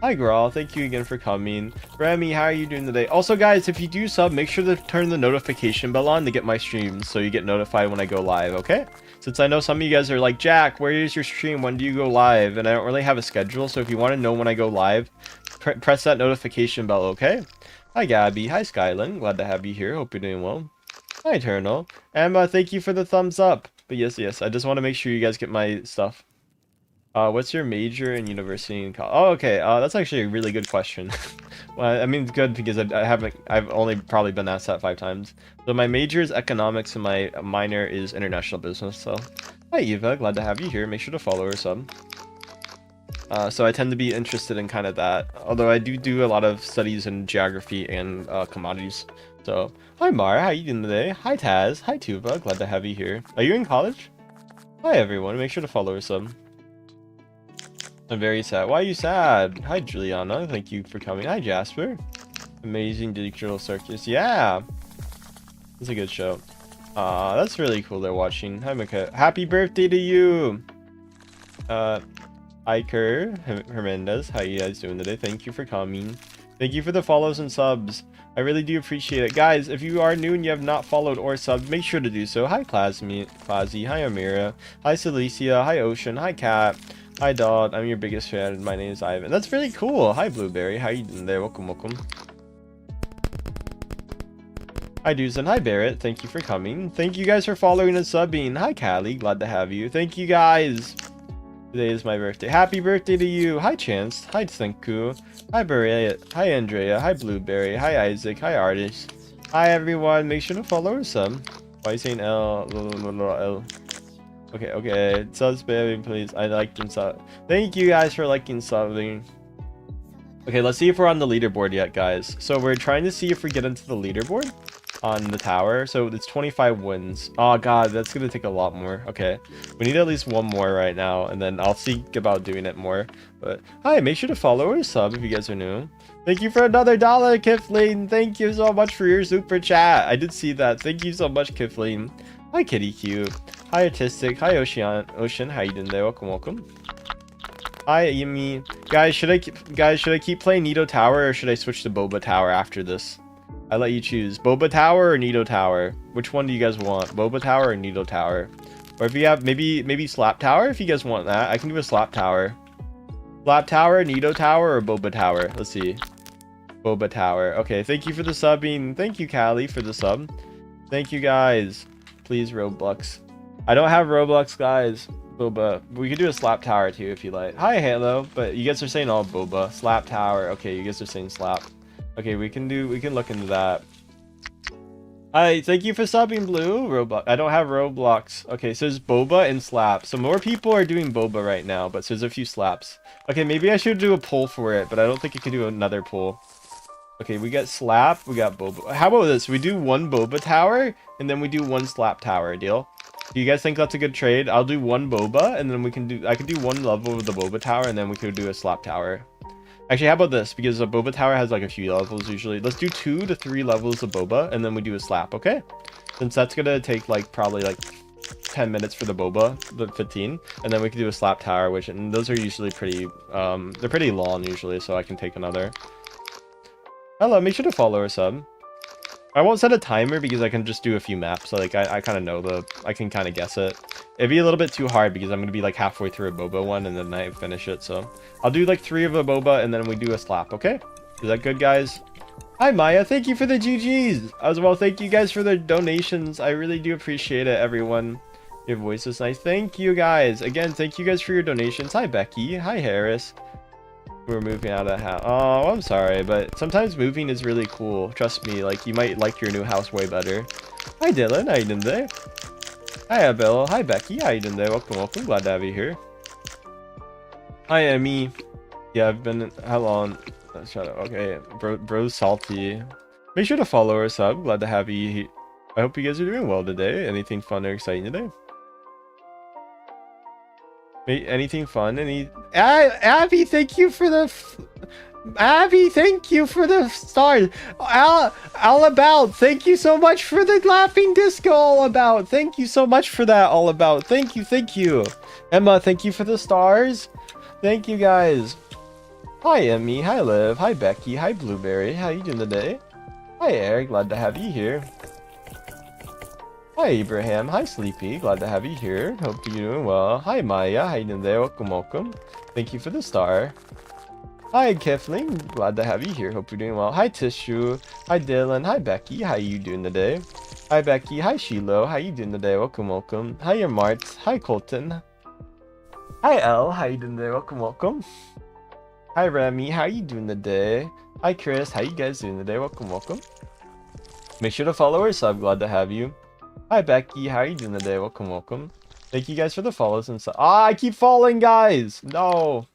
Hi, Gral. Thank you again for coming. Remy, how are you doing today? Also, guys, if you do sub, make sure to turn the notification bell on to get my streams so you get notified when I go live, okay? Since I know some of you guys are like, Jack, where is your stream? When do you go live? And I don't really have a schedule, so if you want to know when I go live, press that notification bell, okay? Hi, Gabby. Hi, Skyland. Glad to have you here. Hope you're doing well. Hi, Eternal. Emma, thank you for the thumbs up. But yes, I just want to make sure you guys get my stuff. What's your major in university and college? Oh, okay. That's actually a really good question. Well, I mean, it's good because I've only probably been asked that 5 times. So my major is economics and my minor is international business. So, hi Eva, glad to have you here. Make sure to follow or sub. So I tend to be interested in kind of that. Although I do a lot of studies in geography and commodities. So, hi Mara, how you doing today? Hi Taz, hi Tuva, glad to have you here. Are you in college? Hi everyone, make sure to follow or sub. I'm very sad. Why are you sad? Hi, Juliana. Thank you for coming. Hi, Jasper. Amazing Digital Circus. Yeah. It's a good show. That's really cool they're watching. Hi, Mika. Happy birthday to you. Iker Hernandez. How you guys doing today? Thank you for coming. Thank you for the follows and subs. I really do appreciate it. Guys, if you are new and you have not followed or subbed, make sure to do so. Hi, Classy. Hi, Amira. Hi, Celicia. Hi, Ocean. Hi, Kat. Hi, Dodd. I'm your biggest fan. My name is Ivan. That's really cool. Hi, Blueberry. How you doing there? Welcome. Hi, Duzan. Hi, Barrett. Thank you for coming. Thank you guys for following and subbing. Hi, Callie. Glad to have you. Thank you guys. Today is my birthday. Happy birthday to you. Hi, Chance. Hi, Tsenku. Hi, Barrett. Hi, Andrea. Hi, Blueberry. Hi, Isaac. Hi, Artist. Hi, everyone. Make sure to follow or sub. Why are you saying L? Okay. Subs, baby, please. I liked and sub. Thank you guys for liking subbing. Okay, let's see if we're on the leaderboard yet, guys. So we're trying to see if we get into the leaderboard on the tower. So it's 25 wins. Oh god, that's gonna take a lot more. Okay, we need at least one more right now, and then I'll think about doing it more. But hi, make sure to follow or sub if you guys are new. Thank you for another $1, Kiflin. Thank you so much for your super chat. I did see that. Thank you so much, Kiflin. Hi, Kitty Cute. Hi, Artistic. Hi, Ocean. How you doing there? Welcome. Hi, Yumi. Guys, should I keep playing Nido Tower or should I switch to Boba Tower after this? I let you choose. Boba Tower or Nido Tower? Which one do you guys want? Boba Tower or Nido Tower? Or if you have maybe Slap Tower if you guys want that. I can do a Slap Tower. Slap Tower, Nido Tower, or Boba Tower? Let's see. Boba Tower. Okay, thank you for the subbing. Thank you, Callie, for the sub. Thank you, guys. Please, Roblox. I don't have Roblox, guys. Boba. We could do a Slap Tower, too, if you like. Hi, Halo. But you guys are saying all Boba. Slap Tower. Okay, you guys are saying Slap. Okay, we can look into that. Hi, thank you for subbing, Blue. Roblox. I don't have Roblox. Okay, so there's Boba and Slap. So more people are doing Boba right now, but so there's a few Slaps. Okay, maybe I should do a poll for it, but I don't think I can do another poll. Okay, we got Slap, we got Boba. How about this? We do one Boba Tower, and then we do one Slap Tower, deal? Do you guys think that's a good trade? I'll do one Boba, and then I could do one level of the Boba Tower, and then we could do a Slap Tower. Actually, how about this? Because a Boba Tower has like a few levels usually. Let's do 2 to 3 levels of Boba, and then we do a Slap, okay? Since that's gonna take like probably like 10 minutes for the Boba, the 15, and then we can do a Slap Tower, and those are usually pretty, they're pretty long usually, so I can take another. Hello, make sure to follow or sub. I won't set a timer because I can just do a few maps. So like I kind of know I can kind of guess it. It'd be a little bit too hard because I'm gonna be like halfway through a Boba one and then I finish it. So I'll do like 3 of a Boba and then we do a Slap. Okay, is that good, guys? Hi Maya, thank you for the GGs as well. Thank you guys for the donations. I really do appreciate it, everyone. Your voice is nice. Thank you guys again. Thank you guys for your donations. Hi Becky. Hi Harris. We're moving out of the house. Oh, I'm sorry, but sometimes moving is really cool. Trust me, like you might like your new house way better. Hi Dylan, how you doing there? Hi Abel, hi Becky, how you doing there? Welcome. Glad to have you here. Hi Emmy. Yeah, I've been how long? Shut up. Okay, bro, salty. Make sure to follow or sub. Glad to have you. I hope you guys are doing well today. Anything fun or exciting today? Anything fun? Abby, thank you for the Abby, thank you for the stars. All about, thank you so much for the laughing disco. All about, thank you so much for that. All about, thank you. Emma, thank you for the stars. Thank you guys. Hi Emmy, hi Liv, hi Becky, hi Blueberry. How you doing today? Hi Eric, glad to have you here. Hi Abraham, hi Sleepy, glad to have you here. Hope you're doing well. Hi Maya, how you doing there? Welcome. Thank you for the star. Hi Kefling, glad to have you here. Hope you're doing well. Hi Tissue, hi Dylan, hi Becky, how you doing today? Hi Becky, hi Shiloh, how you doing today? Welcome, welcome. Hi Mart, hi Colton. Hi Elle, how you doing today? Welcome, welcome. Hi Remy, how you doing today? Hi Chris, how you guys doing today? Welcome, welcome. Make sure to follow or sub, glad to have you. Hi Becky, how are you doing today? Welcome, welcome. Thank you guys for the follows and stuff. Ah, I keep falling, guys! No!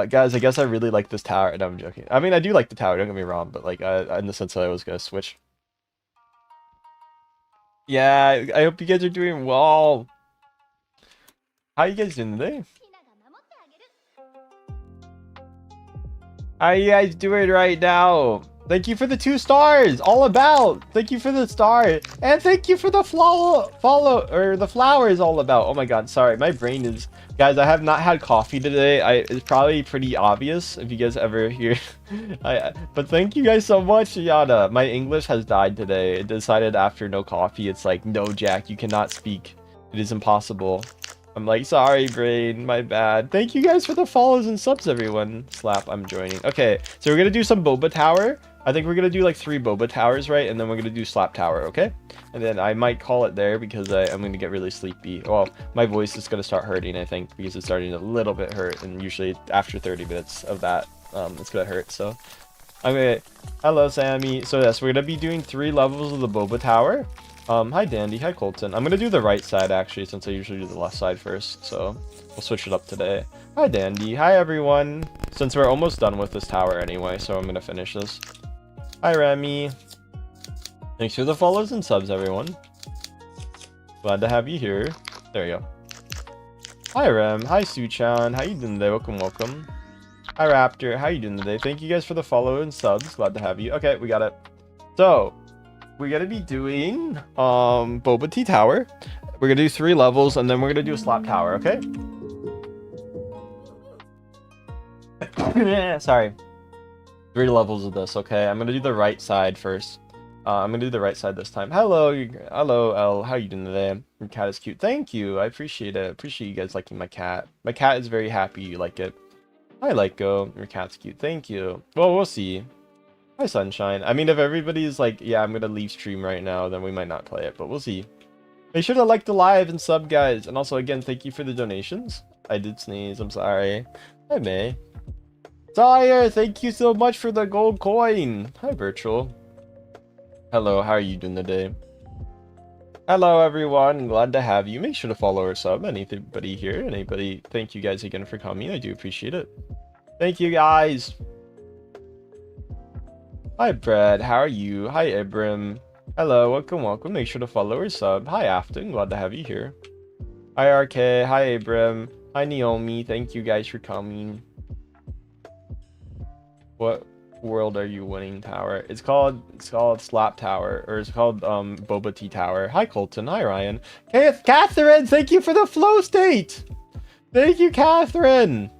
Guys, I guess I really like this tower. No, I'm joking. I mean, I do like the tower, don't get me wrong, but like, in the sense that I was gonna switch. Yeah, I hope you guys are doing well. How you guys doing today? How are you guys doing right now? Thank you for the 2 stars. All about. Thank you for the star. And thank you for the the flowers all about. Oh my god, sorry. My brain is... Guys, I have not had coffee today. It's probably pretty obvious if you guys ever hear. But thank you guys so much, Yada. My English has died today. It decided after no coffee, it's like, no, Jack, you cannot speak. It is impossible. I'm like, sorry, brain, my bad. Thank you guys for the follows and subs, everyone. Slap, I'm joining. Okay, so we're gonna do some boba tower. I think we're gonna do like 3 boba towers, right? And then we're gonna do slap tower, okay? And then I might call it there because I'm gonna get really sleepy. Well, my voice is gonna start hurting, I think, because it's starting to a little bit hurt. And usually after 30 minutes of that, it's gonna hurt. So, okay. Hello, Sammy. So yes, we're gonna be doing 3 levels of the boba tower. Hi Dandy, hi Colton. I'm gonna do the right side actually, since I usually do the left side first, so we'll switch it up today. Hi Dandy, hi everyone. Since we're almost done with this tower anyway, so I'm gonna finish this. Hi Remy. Thanks for the follows and subs, everyone. Glad to have you here. There you go. Hi Rem, hi Suchan, how you doing today? Welcome, welcome. Hi Raptor, how you doing today? Thank you guys for the follow and subs. Glad to have you. Okay, we got it. So we're gonna be doing boba tea tower. We're gonna do 3 levels and then we're gonna do a slap tower, okay? Sorry. 3 levels of this, okay? I'm gonna do the right side first. I'm gonna do the right side this time. Hello, hello Elle, how you doing today? Your cat is cute. Thank you, I appreciate it. Appreciate you guys liking my cat. My cat is very happy you like it. Hi Lyco, your cat's cute. Thank you. Well, we'll see. Hi Sunshine. I mean, if everybody's like, yeah, I'm gonna leave stream right now, then we might not play it, but we'll see. Make sure to like the live and sub, guys. And also, again, thank you for the donations. I did sneeze, I'm sorry. Hi May. Sire, thank you so much for the gold coin. Hi Virtual. Hello, how are you doing today? Hello everyone, glad to have you. Make sure to follow or sub. Anybody here, anybody, thank you guys again for coming. I do appreciate it. Thank you guys. Hi Brad, how are you? Hi Ibram. Hello, welcome, welcome. Make sure to follow or sub. Hi Afton, glad to have you here. Hi RK, hi Abram. Hi Naomi, thank you guys for coming. What world are you winning tower? It's called Slap Tower, or it's called Boba Tea Tower. Hi Colton, hi Ryan. Hey, Catherine, thank you for the flow state. Thank you, Catherine.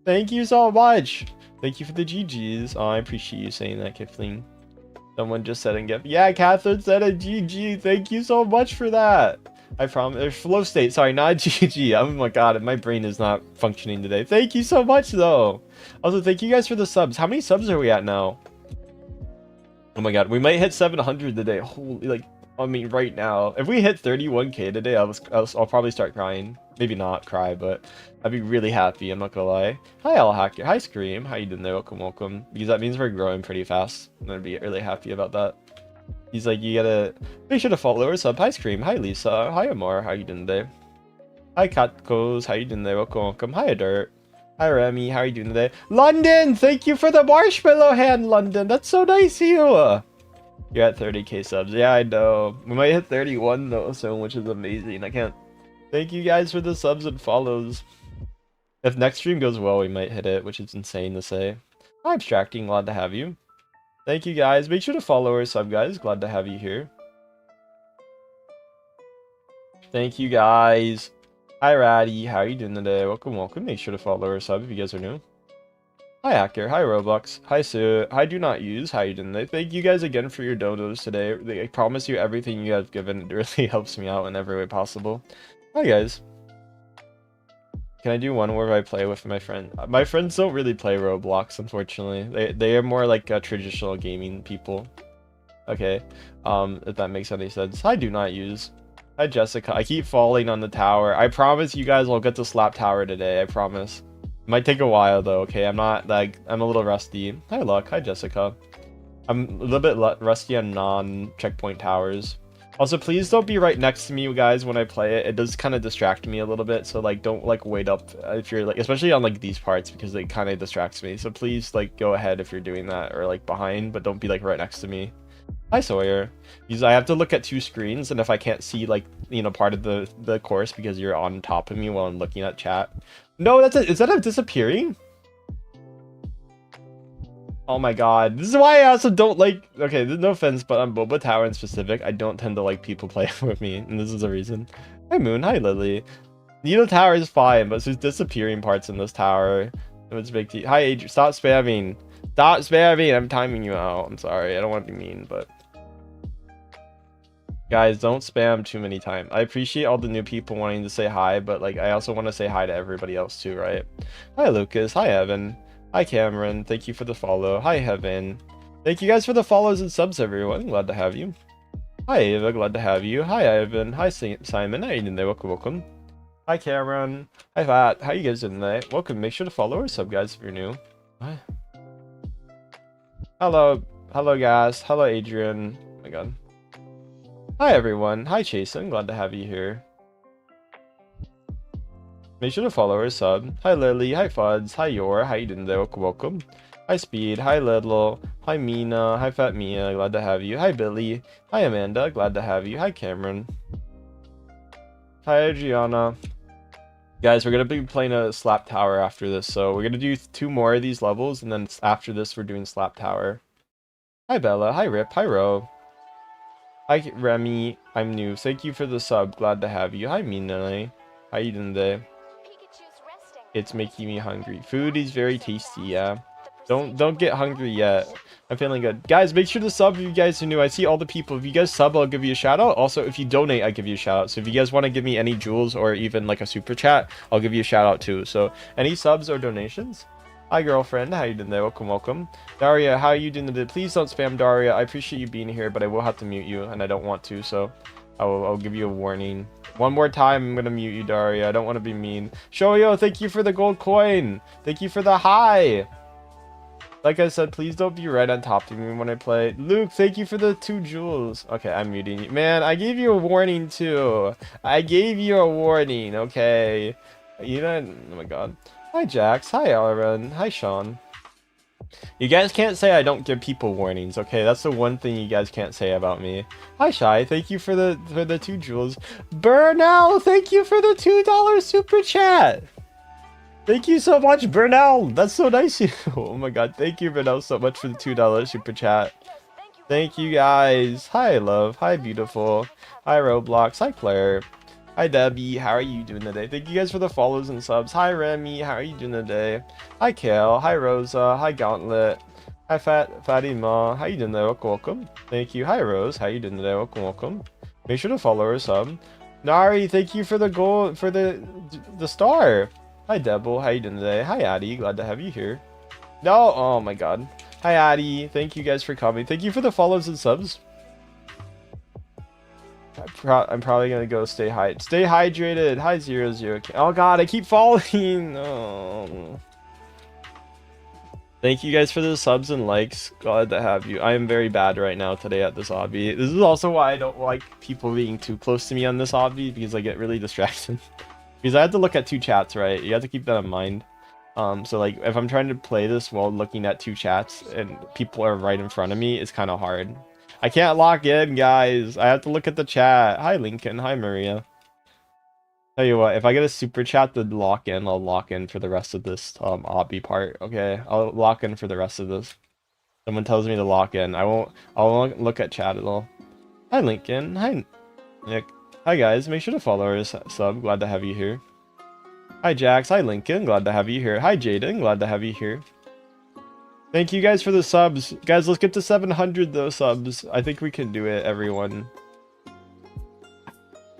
Thank you so much. Thank you for the GGs. Oh, I appreciate you saying that, Kifling. Someone just said in gift. Yeah, Catherine said a GG. Thank you so much for that. I promise. There's flow state. Sorry, not GG. Oh my god, my brain is not functioning today. Thank you so much, though. Also, thank you guys for the subs. How many subs are we at now? Oh my god, we might hit 700 today. Holy, like, I mean, right now. If we hit 31k today, I'll probably start crying. Maybe not cry, but I'd be really happy. I'm not gonna lie. Hi, Hacker. Hi, Scream. How you doing there? Welcome, welcome. Because that means we're growing pretty fast. I'm gonna be really happy about that. He's like, you gotta make sure to follow or sub. Hi, Scream. Hi, Lisa. Hi, Amar. How you doing today? Hi, Catcos. How you doing there? Welcome, welcome. Hi, Dirt. Hi, Remy. How are you doing today? London! Thank you for the marshmallow hand, London. That's so nice of you. You're at 30k subs. Yeah, I know. We might hit 31 though, so which is amazing. I can't. Thank you guys for the subs and follows. If next stream goes well, we might hit it, which is insane to say. Hi, Abstracting. Glad to have you. Thank you guys. Make sure to follow or sub, guys. Glad to have you here. Thank you guys. Hi, Ratty. How are you doing today? Welcome, welcome. Make sure to follow or sub if you guys are new. Hi, Hacker. Hi, Roblox. Hi, Sue. Hi, Do Not Use. How you doing today? Thank you guys again for your donos today. I promise you everything you have given really helps me out in every way possible. Hi, guys. Can I do one where I play with my friend? My friends don't really play Roblox, unfortunately. They are more like traditional gaming people. Okay, if that makes any sense. I do not use. Hi, Jessica. I keep falling on the tower. I promise you guys will get to slap tower today. I promise. It might take a while though. Okay, I'm not like I'm a little rusty. Hi, Luck. Hi, Jessica. I'm a little bit rusty on non-checkpoint towers. Also, please don't be right next to me, guys, when I play it. It does kind of distract me a little bit, so like don't like wait up if you're like, especially on like these parts, because it kind of distracts me. So please like go ahead if you're doing that, or like behind, but don't be like right next to me. Hi, Sawyer. Because I have to look at 2 screens, and if I can't see like, you know, part of the course because you're on top of me while I'm looking at chat. No, that's it. Is that a disappearing? Oh my god, this is why I also don't like, okay, no offense, but on Boba Tower in specific, I don't tend to like people playing with me, and this is the reason. Hi Moon, hi Lily. Needle Tower is fine, but there's disappearing parts in this tower. It's big T. Hi Adrian, stop spamming. Stop spamming, I'm timing you out. I'm sorry, I don't want to be mean, but... Guys, don't spam too many times. I appreciate all the new people wanting to say hi, but like, I also want to say hi to everybody else too, right? Hi Lucas, hi Evan. Hi Cameron, thank you for the follow. Hi Heaven. Thank you guys for the follows and subs, everyone. Glad to have you. Hi Ava, glad to have you. Hi Ivan. Hi Simon. How you doing there? Welcome. Hi Cameron. Hi Fat. How you guys doing today? Welcome. Make sure to follow or sub, guys, if you're new. Hi. Hello. Hello guys. Hello Adrian. Oh my god. Hi everyone. Hi Chasen. Glad to have you here. Make sure to follow or sub. Hi Lily, hi Fuds, hi Yor, how you doing there? Welcome. Hi Speed, hi Lidl, hi Mina, hi Fat Mia, glad to have you. Hi Billy, hi Amanda, glad to have you. Hi Cameron. Hi Adriana. Guys, we're gonna be playing a slap tower after this, so we're gonna do 2 more of these levels, and then after this we're doing slap tower. Hi Bella, hi Rip, hi Ro. Hi Remy, I'm new. Thank you for the sub, glad to have you. Hi Mina, how you doing today? It's making me hungry. Food is very tasty, yeah. Don't get hungry yet. I'm feeling good. Guys, make sure to sub if you guys are new. I see all the people. If you guys sub, I'll give you a shout out. Also, if you donate, I give you a shout out. So if you guys want to give me any jewels or even like a super chat, I'll give you a shout out too. So any subs or donations? Hi girlfriend, how you doing there? Welcome. Daria, how are you doing today? Please don't spam Daria. I appreciate you being here, but I will have to mute you and I don't want to, so I'll give you a warning. One more time, I'm gonna mute you, Daria. I don't want to be mean. Shoyo, thank you for the gold coin. Thank you for the hi. Like I said, please don't be right on top of me when I play. Luke, thank you for the 2 jewels. Okay, I'm muting you. Man, I gave you a warning too. I gave you a warning, okay? You know, oh my god. Hi, Jax. Hi, Aaron. Hi, Sean. You guys can't say I don't give people warnings, okay? That's the one thing you guys can't say about me. Hi, Shy. Thank you for the 2 jewels. Burnell, thank you for the $2 super chat. Thank you so much, Burnell. That's so nice of you. Oh my god. Thank you, Burnell, so much for the $2 super chat. Thank you, guys. Hi, love. Hi, beautiful. Hi, Roblox. Hi, Claire. Hi Debbie, how are you doing today? Thank you guys for the follows and subs. Hi Remy, how are you doing today? Hi Kale, hi Rosa, hi Gauntlet, hi Fatima, how you doing there? Welcome. Thank you. Hi Rose, how you doing today? Welcome. Make sure to follow or sub. Nari, thank you for the gold, for the star. Hi Debble, how you doing today? Hi Addie, glad to have you here. No, oh my god. Hi Addie, thank you guys for coming. Thank you for the follows and subs. I'm probably gonna go stay hydrated. Hi 00. Oh god, I keep falling. Oh. Thank you guys for the subs and likes. Glad to have you. I am very bad right now today at this hobby. This is also why I don't like people being too close to me on this hobby, because I get really distracted. Because I have to look at 2 chats, right? You have to keep that in mind. So like if I'm trying to play this while looking at 2 chats and people are right in front of me, it's kind of hard. I can't lock in, guys. I have to look at the chat. Hi, Lincoln. Hi, Maria. Tell you what, if I get a super chat to lock in, I'll lock in for the rest of this obby part. Okay, I'll lock in for the rest of this. Someone tells me to lock in. I won't look at chat at all. Hi, Lincoln. Hi, Nick. Hi, guys. Make sure to follow or sub. Glad to have you here. Hi, Jax. Hi, Lincoln. Glad to have you here. Hi, Jaden. Glad to have you here. Thank you guys for the subs. Guys, let's get to 700 though subs. I think we can do it, everyone.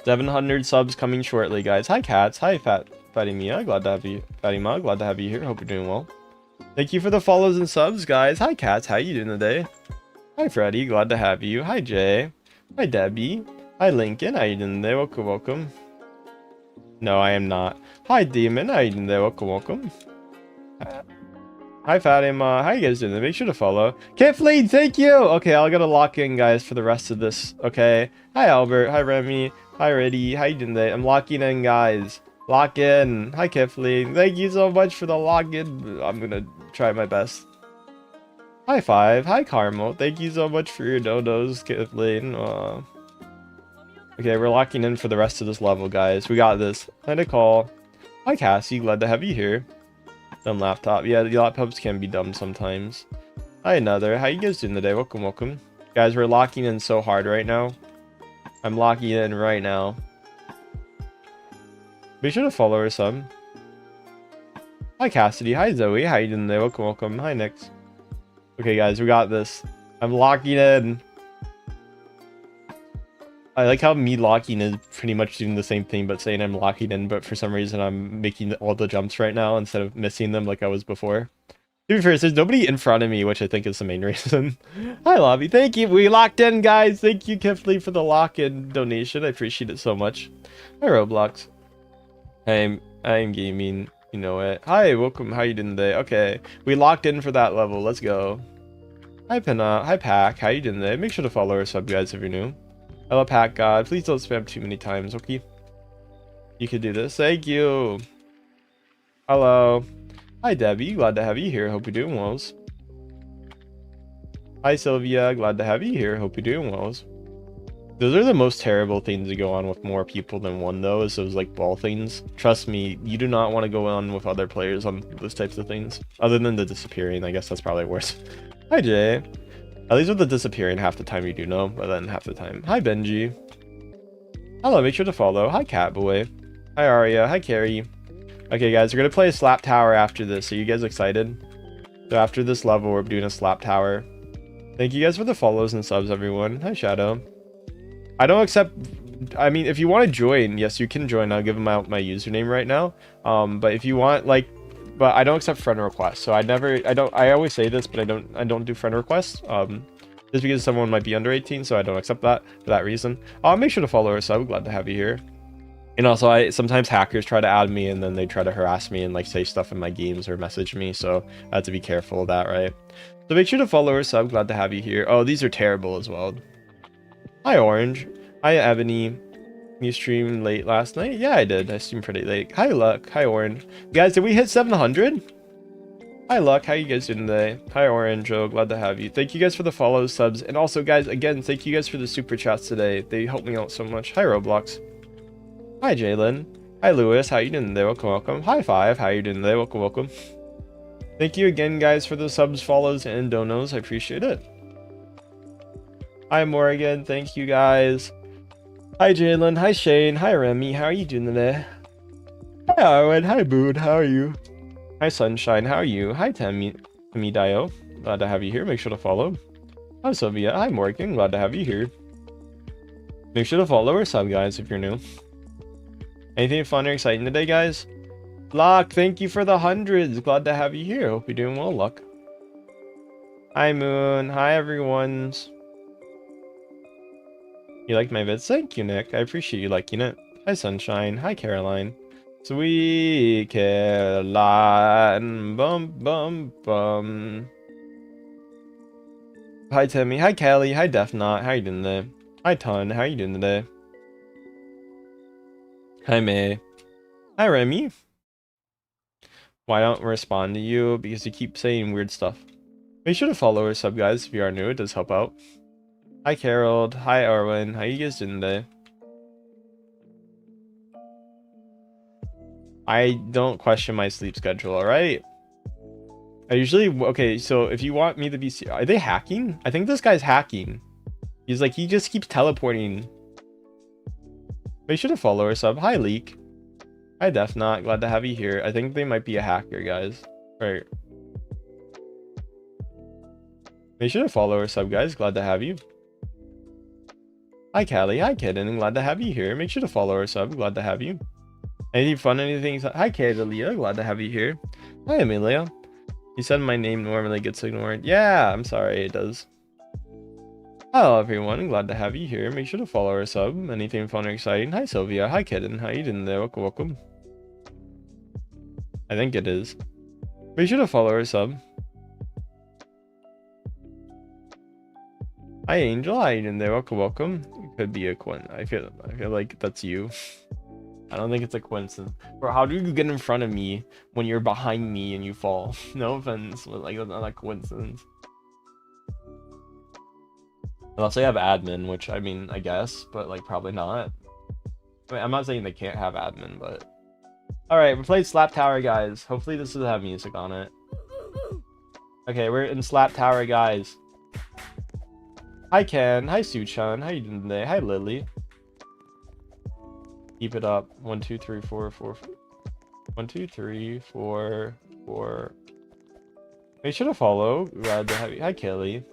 700 subs coming shortly, guys. Hi, Cats. Hi, Fat Fatimia, glad to have you. Fatima, glad to have you here. Hope you're doing well. Thank you for the follows and subs, guys. Hi, Cats. How you doing today? Hi, Freddy. Glad to have you. Hi, Jay. Hi, Debbie. Hi, Lincoln. How you doing today? Welcome, welcome. No, I am not. Hi, Demon. How you doing today? Welcome, welcome. Hi, Fatima. How you guys doing? Make sure to follow. Kiflead, thank you. Okay, I'll gotta lock in, guys, for the rest of this. Okay. Hi, Albert. Hi, Remy. Hi, Reddy. How you doing today? I'm locking in, guys. Lock in. Hi, Kiflead. Thank you so much for the login. I'm gonna try my best. Hi, Five. Hi, Carmel. Thank you so much for your dodos, Kiflead. Okay, we're locking in for the rest of this level, guys. We got this. Hi, Nicole. Hi, Cassie. Glad to have you here. Dumb laptop. Yeah, the laptops can be dumb sometimes. Hi, Another. How you guys doing today? Welcome, welcome. Guys, we're locking in so hard right now. I'm locking in right now. Be sure to follow her some. Hi, Cassidy. Hi, Zoe. How you doing today? Welcome, welcome. Hi, Nix. Okay, guys, we got this. I'm locking in. I like how me locking is pretty much doing the same thing, but saying I'm locking in, but for some reason I'm making all the jumps right now instead of missing them like I was before. To be fair, there's nobody in front of me, which I think is the main reason. Hi, Lobby. Thank you. We locked in, guys. Thank you, Kifley, for the lock-in donation. I appreciate it so much. Hi, Roblox. I am gaming. You know it. Hi, welcome. How you doing today? Okay, we locked in for that level. Let's go. Hi, Pinna. Hi, Pack. How you doing today? Make sure to follow or sub, guys, if you're new. Hello, Pack God. Please don't spam too many times, okay? You can do this. Thank you. Hello. Hi, Debbie. Glad to have you here. Hope you're doing well. Hi, Sylvia. Glad to have you here. Hope you're doing well. Those are the most terrible things to go on with more people than one, though, is those, like, ball things. Trust me, you do not want to go on with other players on those types of things. Other than the disappearing. I guess that's probably worse. Hi, Jay. At least with the disappearing, half the time you do know, but then half the time. Hi, Benji. Hello, make sure to follow. Hi, Catboy. Hi, Aria. Hi, Carrie. Okay, guys, we're going to play a slap tower after this. Are you guys excited? So after this level, we're doing a slap tower. Thank you guys for the follows and subs, everyone. Hi, Shadow. I don't accept... I mean, if you want to join, yes, you can join. I'll give them out my username right now. But if you want, like... But I don't accept friend requests, so I always say this, but I don't do friend requests, just because someone might be under 18, so I don't accept that for that reason. Make sure to follow us. I'm glad to have you here. And also, sometimes hackers try to add me, and then they try to harass me and, like, say stuff in my games or message me, so I have to be careful of that, right? So make sure to follow us. I'm glad to have you here. Oh, these are terrible as well. Hi, Orange. Hi, Ebony. You streamed late last night? Yeah, I did. I streamed pretty late. Hi, Luck. Hi, Orange. Guys, did we hit 700? Hi, Luck. How you guys doing today? Hi, Orange. Oh, glad to have you. Thank you guys for the follows, subs. And also, guys, again, thank you guys for the super chats today. They help me out so much. Hi, Roblox. Hi, Jalen. Hi, Lewis. How you doing today? Welcome, welcome. Hi, Five. How you doing today? Welcome, welcome. Thank you again, guys, for the subs, follows, and donos. I appreciate it. Hi, Morgan. Thank you, guys. Hi, Jalen. Hi, Shane. Hi, Remy. How are you doing today? Hi, Arwen. Hi, Boone. How are you? Hi, Sunshine. How are you? Hi, Tammy Dio. Glad to have you here. Make sure to follow. Hi, Sylvia. Hi, Morgan. Glad to have you here. Make sure to follow or sub, guys, if you're new. Anything fun or exciting today, guys? Lock, thank you for the hundreds. Glad to have you here. Hope you're doing well, Luck. Hi, Moon. Hi, everyone. You like my vids? Thank you, Nick. I appreciate you liking it. Hi, Sunshine. Hi, Caroline. Sweet Caroline. Bum, bum, bum. Hi, Timmy. Hi, Kelly. Hi, Defnot. How you doing today? Hi, Ton. How you doing today? Hi, May. Hi, Remy. Why don't I respond to you? Because you keep saying weird stuff. Make sure to follow or sub, guys, if you are new. It does help out. Hi, Carol. Hi, Arwen. How you guys doing today? I don't question my sleep schedule, alright? I usually... Okay, so if you want me to be... Are they hacking? I think this guy's hacking. He's like, he just keeps teleporting. Make sure to follow or sub. Hi, Leak. Hi, Defnot. Glad to have you here. I think they might be a hacker, guys. Right. Make sure to follow or sub, guys. Glad to have you. Hi, Callie. Hi, Kitten. Glad to have you here. Make sure to follow or sub. Glad to have you. Anything fun? Anything? Hi, Kayla. Glad to have you here. Hi, Amelia. You said my name normally gets ignored. Yeah, I'm sorry, it does. Hello, everyone. Glad to have you here. Make sure to follow our sub. Anything fun or exciting? Hi, Sylvia. Hi, Kitten. How you doing there? Welcome, welcome. I think it is. Make sure to follow our sub. Hi, Angel. How you doing there? Welcome, welcome. It could be a coin. I feel like that's you. I don't think it's a coincidence. Bro, how do you get in front of me when you're behind me and you fall? No offense, but like that's not a coincidence. Unless they have admin, which I mean, I guess, but like probably not. I mean, I'm not saying they can't have admin, but alright, we played Slap Tower, guys. Hopefully this doesn't have music on it. Okay, we're in Slap Tower, guys. Hi Ken, hi Suchan, how you doing today? Hi Lily. Keep it up. 1, 2, 3, 4, 4. 1, 2, 3, 4, 4. Make sure to follow. Glad to have you. Hi Kelly.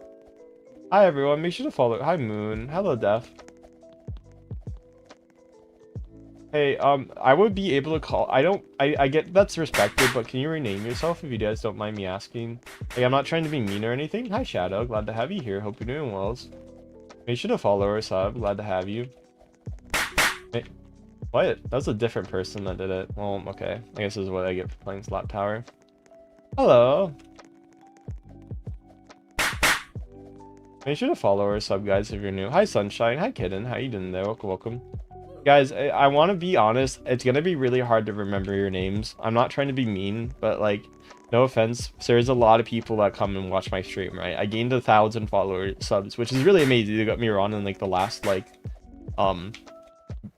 Hi everyone. Make sure to follow. Hi Moon. Hello Def. Hey, I would be able to call. I get that's respected, but can you rename yourself if you guys don't mind me asking? Hey, I'm not trying to be mean or anything. Hi Shadow. Glad to have you here. Hope you're doing well. Make sure to follow or sub. Glad to have you. Hey. What? That's a different person that did it. Well, okay. I guess this is what I get for playing Slap Tower. Hello. Make sure to follow or sub, guys, if you're new. Hi, Sunshine. Hi, Kitten. How you doing there? Welcome, welcome. Guys, I want to be honest. It's going to be really hard to remember your names. I'm not trying to be mean, but, like, no offense. There's a lot of people that come and watch my stream, right? I gained 1,000 follower subs, which is really amazing. You got me on in, like, the last, like,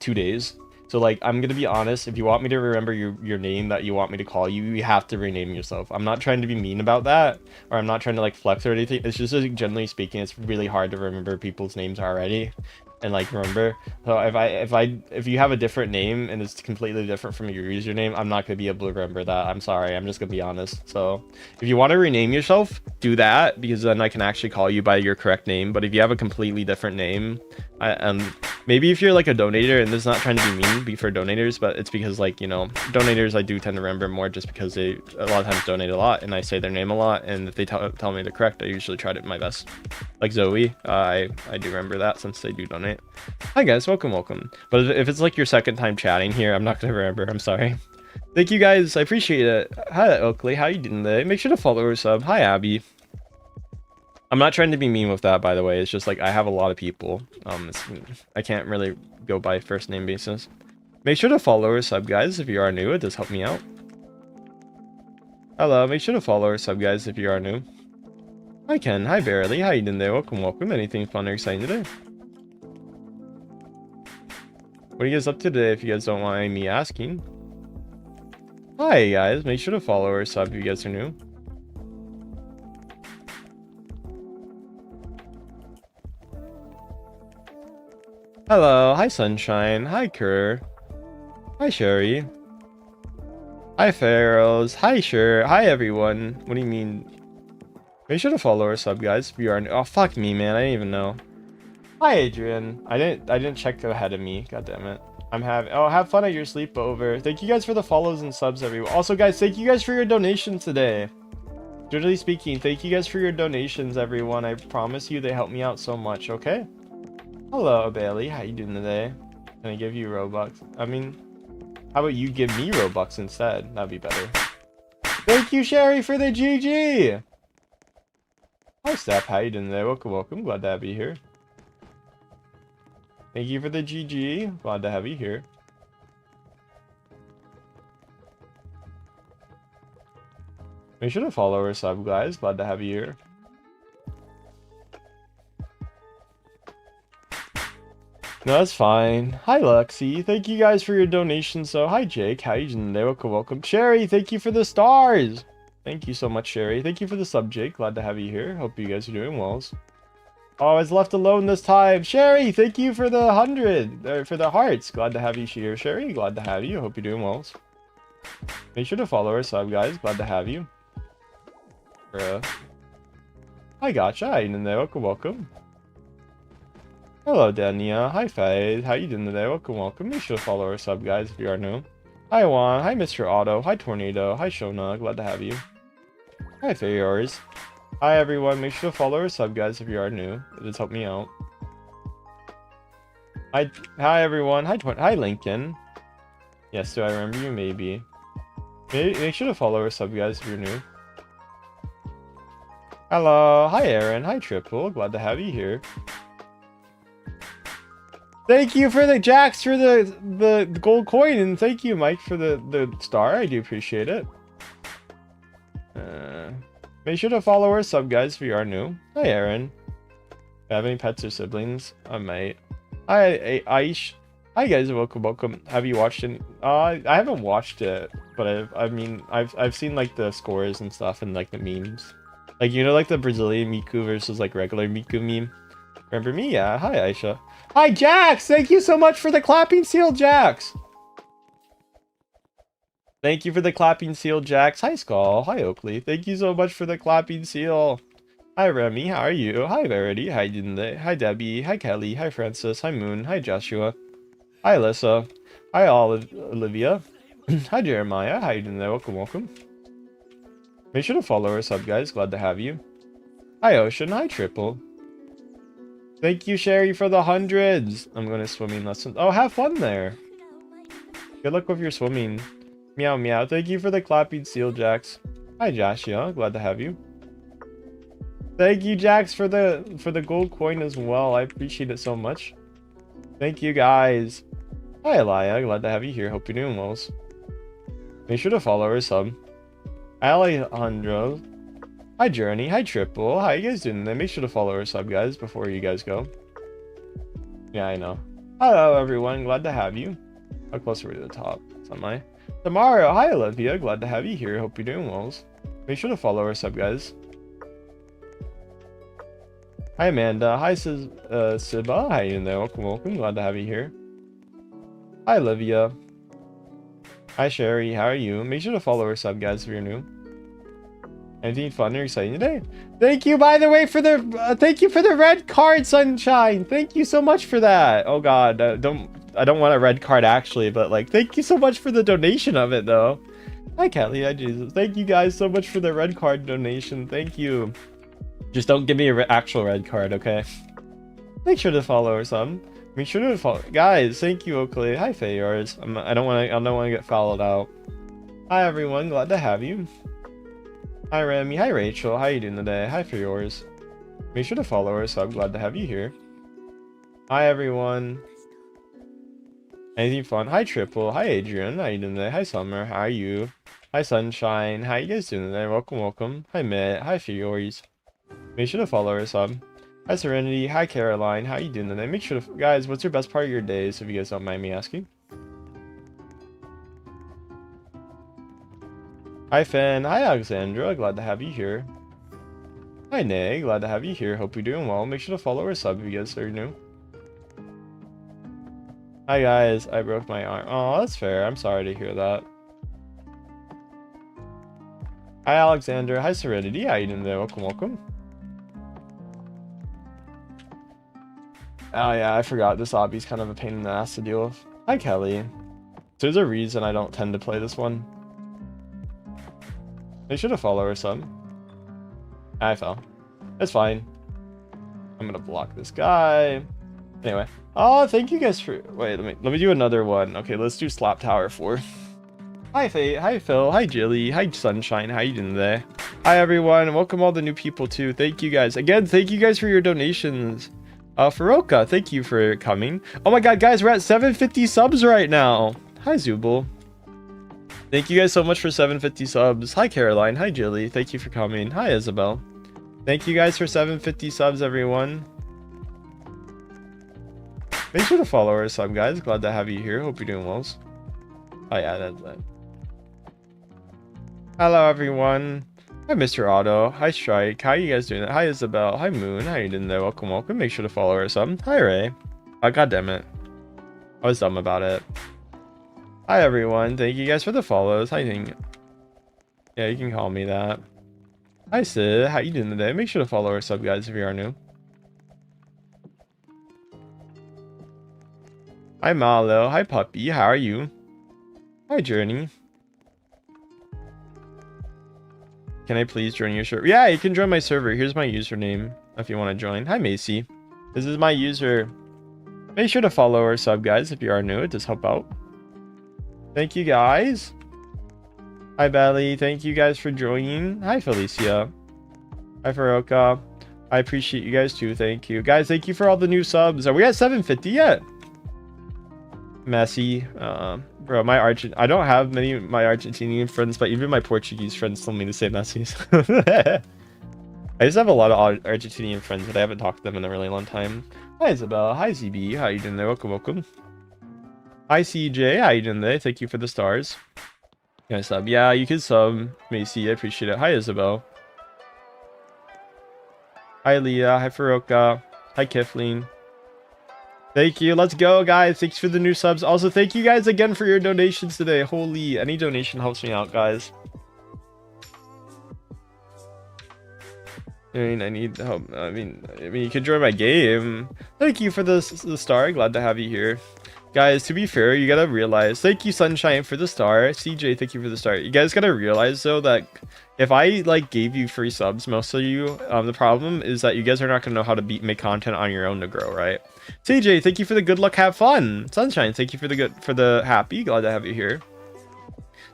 2 days. So like, I'm gonna be honest, if you want me to remember your name that you want me to call you, you have to rename yourself. I'm not trying to be mean about that, or I'm not trying to like flex or anything. It's just like, generally speaking, it's really hard to remember people's names already. And like remember, so if you have a different name and it's completely different from your username, I'm not gonna be able to remember that. I'm sorry, I'm just gonna be honest. So if you want to rename yourself, do that, because then I can actually call you by your correct name. But if you have a completely different name, maybe if you're like a donator, and this is not trying to be mean for donators, but it's because like, you know, donators I do tend to remember more just because they a lot of times donate a lot and I say their name a lot, and if they tell me the correct, I usually try to do my best. Like Zoe, I do remember that since they do donate. Hi guys, welcome. But if it's like your second time chatting here, I'm not gonna remember. I'm sorry. Thank you guys, I appreciate it. Hi Oakley, how you doing today? Make sure to follow or sub. Hi Abby. I'm not trying to be mean with that, by the way. It's just like I have a lot of people. I can't really go by first name basis. Make sure to follow or sub, guys, if you are new. It does help me out. Hello, make sure to follow or sub, guys, if you are new. Hi Ken, hi Barely, how you doing there? Welcome. Anything fun or exciting today? What are you guys up to today, if you guys don't mind me asking? Hi guys, make sure to follow or sub if you guys are new. Hello, hi Sunshine, hi Kerr, hi Sherry, hi Pharaohs, hi Sher, hi everyone. What do you mean? Make sure to follow or sub, guys, if you are new. Oh fuck me, man, I didn't even know. Hi Adrian, I didn't check ahead of me. God damn it. Have fun at your sleepover. Thank you guys for the follows and subs, everyone. Also, guys, thank you guys for your donations today. Generally speaking, thank you guys for your donations, everyone. I promise you they help me out so much. Okay. Hello, Bailey. How you doing today? Can I give you Robux? I mean, how about you give me Robux instead? That'd be better. Thank you, Sherry, for the GG. Hi, Steph. How you doing today? Welcome. Glad to have you here. Thank you for the GG. Glad to have you here. Make sure to follow or sub, guys. Glad to have you here. No, that's fine. Hi, Lexi. Thank you guys for your donations. So, hi, Jake. How you doing today? Welcome. Sherry, thank you for the stars. Thank you so much, Sherry. Thank you for the sub, Jake. Glad to have you here. Hope you guys are doing well. Oh, I was left alone this time. Sherry, thank you for the 100, for the hearts. Glad to have you here, Sherry. Glad to have you. Hope you're doing well. Make sure to follow our sub, guys. Glad to have you. Hi, Gotcha. How you doing today? Welcome. Hello, Dania. Hi, Faye. How you doing today? Welcome. Make sure to follow our sub, guys, if you are new. Hi Juan. Hi Mr. Otto. Hi Tornado. Hi Shona. Glad to have you. Hi Fayors. Hi everyone. Make sure to follow or sub, guys, if you are new. It just helped me out. Hi everyone. Hi Lincoln. Yes, do I remember you? Maybe. Make sure to follow or sub, guys, if you're new. Hello. Hi Aaron. Hi Triple. Glad to have you here. Thank you for the Jax for the gold coin, and thank you Mike for the star. I do appreciate it. Make sure to follow or sub, guys, if you are new. Hi Aaron. Do you have any pets or siblings? I might. Hi Aish. Hi guys, welcome. Have you watched it? I haven't watched it, but I've seen like the scores and stuff and like the memes. Like, you know, like the Brazilian Miku versus like regular Miku meme. Remember me? Yeah. Hi Aisha. Hi Jax! Thank you so much for the clapping seal, Jax! Thank you for the clapping seal, Jax. Hi Skull. Hi Oakley. Thank you so much for the clapping seal. Hi Remy, how are you? Hi Verity. Hi Dinde. Hi Debbie. Hi Kelly. Hi Francis. Hi Moon. Hi Joshua. Hi Alyssa. Hi Olivia. Hi Jeremiah. How you doing there? Welcome. Make sure to follow or sub, guys. Glad to have you. Hi Ocean. Hi Triple. Thank you, Sherry, for the hundreds. I'm going to swimming lesson. Oh, have fun there. Good luck with your swimming. Meow meow. Thank you for the clapping seal, Jax. Hi Joshua. Glad to have you. Thank you, Jax, for the gold coin as well. I appreciate it so much. Thank you, guys. Hi, Elia. Glad to have you here. Hope you're doing well. Make sure to follow or sub. Hi, Alejandro. Hi, Journey. Hi, Triple. How you guys doing? Make sure to follow or sub, guys, before you guys go. Yeah, I know. Hello, everyone. Glad to have you. How close are we to the top? Am I? Tomorrow. Hi, Olivia. Glad to have you here. Hope you're doing well. Make sure to follow or sub, guys. Hi Amanda. Hi Siba. How you doing there? Welcome. Glad to have you here. Hi Olivia. Hi Sherry. How are you? Make sure to follow or sub, guys, if you're new. Anything fun or exciting today? Thank you, by the way, for the thank you for the red card, Sunshine. Thank you so much for that. Oh God, I don't want a red card actually, but like, thank you so much for the donation of it though. Hi Kelly. Hi Jesus. Thank you guys so much for the red card donation. Thank you. Just don't give me an actual red card, okay? Make sure to follow or some. Make sure to follow, guys. Thank you, Oakley. Hi, Fayors. I don't want to get followed out. Hi, everyone. Glad to have you. Hi, Remy. Hi, Rachel. How you doing today? Hi, Fayors. Make sure to follow or sub. Glad to have you here. Hi, everyone. Anything fun? Hi, Triple. Hi, Adrian. How you doing today? Hi, Summer. How are you? Hi, Sunshine. How you guys doing today? Welcome. Hi, Mitt. Hi, Fayors. Make sure to follow or sub. Hi Serenity. Hi Caroline. How you doing today? Make sure to, guys, what's your best part of your day, so if you guys don't mind me asking. Hi Finn. Hi Alexandra. Glad to have you here. Hi Nay. Glad to have you here. Hope you're doing well. Make sure to follow or sub if you guys are new. Hi guys. I broke my arm. Oh, that's fair. I'm sorry to hear that. Hi Alexandra. Hi Serenity. How you doing today? Welcome. Oh yeah, I forgot this obby's kind of a pain in the ass to deal with. Hi Kelly. There's a reason I don't tend to play this one. They should have followed or some. I fell. It's fine. I'm gonna block this guy. Anyway. Oh, thank you guys for, wait, let me do another one. Okay, let's do Slap Tower 4. Hi Faye. Hi Phil. Hi Jilly. Hi Sunshine. How you doing today? Hi everyone. Welcome all the new people too. Thank you guys. Again, thank you guys for your donations. Faroka, thank you for coming. Oh my god, guys, we're at 750 subs right now. Hi, Zubul. Thank you guys so much for 750 subs. Hi, Caroline. Hi, Jilly. Thank you for coming. Hi, Isabel. Thank you guys for 750 subs, everyone. Make sure to follow our sub, guys. Glad to have you here. Hope you're doing well. Oh, yeah, that's that. Hello, everyone. Hi, Mr. Otto. Hi, Strike. How you guys doing? Hi, Isabel. Hi, Moon. How you doing there? Welcome. Make sure to follow our sub. Hi, Ray. Oh, God damn it. I was dumb about it. Hi, everyone. Thank you guys for the follows. Hi, yeah, you can call me that. Hi, Sid. How you doing today? Make sure to follow our sub, guys, if you are new. Hi, Malo. Hi, Puppy. How are you? Hi, Journey. Can I please join your server? Yeah, you can join my server. Here's my username if you want to join. Hi, Macy. This is my user. Make sure to follow or sub, guys, if you are new. It does help out. Thank you, guys. Hi, Bally. Thank you guys for joining. Hi, Felicia. Hi, Faroka. I appreciate you guys too. Thank you. Guys, thank you for all the new subs. Are we at 750 yet? Messy. Bro, I don't have many of my Argentinian friends, but even my Portuguese friends told me to say Messi's. I just have a lot of Argentinian friends, but I haven't talked to them in a really long time. Hi, Isabel. Hi, ZB. How you doing there? Welcome, welcome. Hi, CJ. How you doing there? Thank you for the stars. Can I sub? Yeah, you can sub, Macy. I appreciate it. Hi, Isabel. Hi, Leah. Hi, Faroka. Hi, Kifleen. Thank you. Let's go, guys. Thanks for the new subs. Also, thank you guys again for your donations today. Holy, any donation helps me out, guys. I mean, I need help. I mean, you could join my game. Thank you for the star. Glad to have you here. Guys, to be fair, you gotta realize, thank you, Sunshine, for the star. CJ, thank you for the star. You guys gotta realize, though, that if I, like, gave you free subs, most of you, the problem is that you guys are not gonna know how to make content on your own to grow, right? CJ, thank you for the good luck, have fun. Sunshine, thank you for the happy. Glad to have you here.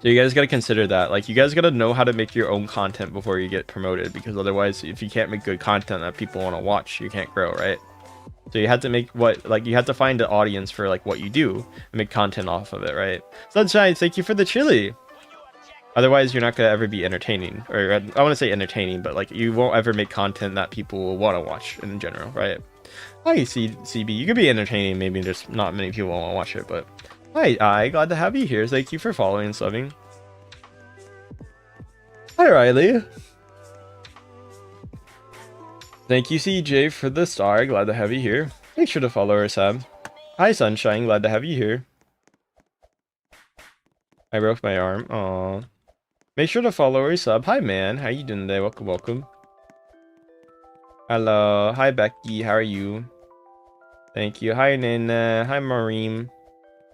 So you guys gotta consider that. Like, you guys gotta know how to make your own content before you get promoted, because otherwise, if you can't make good content that people want to watch, you can't grow, right? So you have to make you have to find an audience for like what you do and make content off of it, right? Sunshine, thank you for the chili. Otherwise, you're not gonna ever be entertaining, or I want to say entertaining, but like you won't ever make content that people will want to watch in general, right? Hi, CB. You could be entertaining, maybe just not many people want to watch it, but hi, glad to have you here. Thank you for following and subbing. Hi, Riley. Thank you, CJ, for the star. Glad to have you here. Make sure to follow or sub. Hi, Sunshine. Glad to have you here. I broke my arm. Aww. Make sure to follow or sub. Hi, man. How you doing today? Welcome, welcome. Hello. Hi, Becky. How are you? Thank you. Hi, Nina. Hi, Maureen.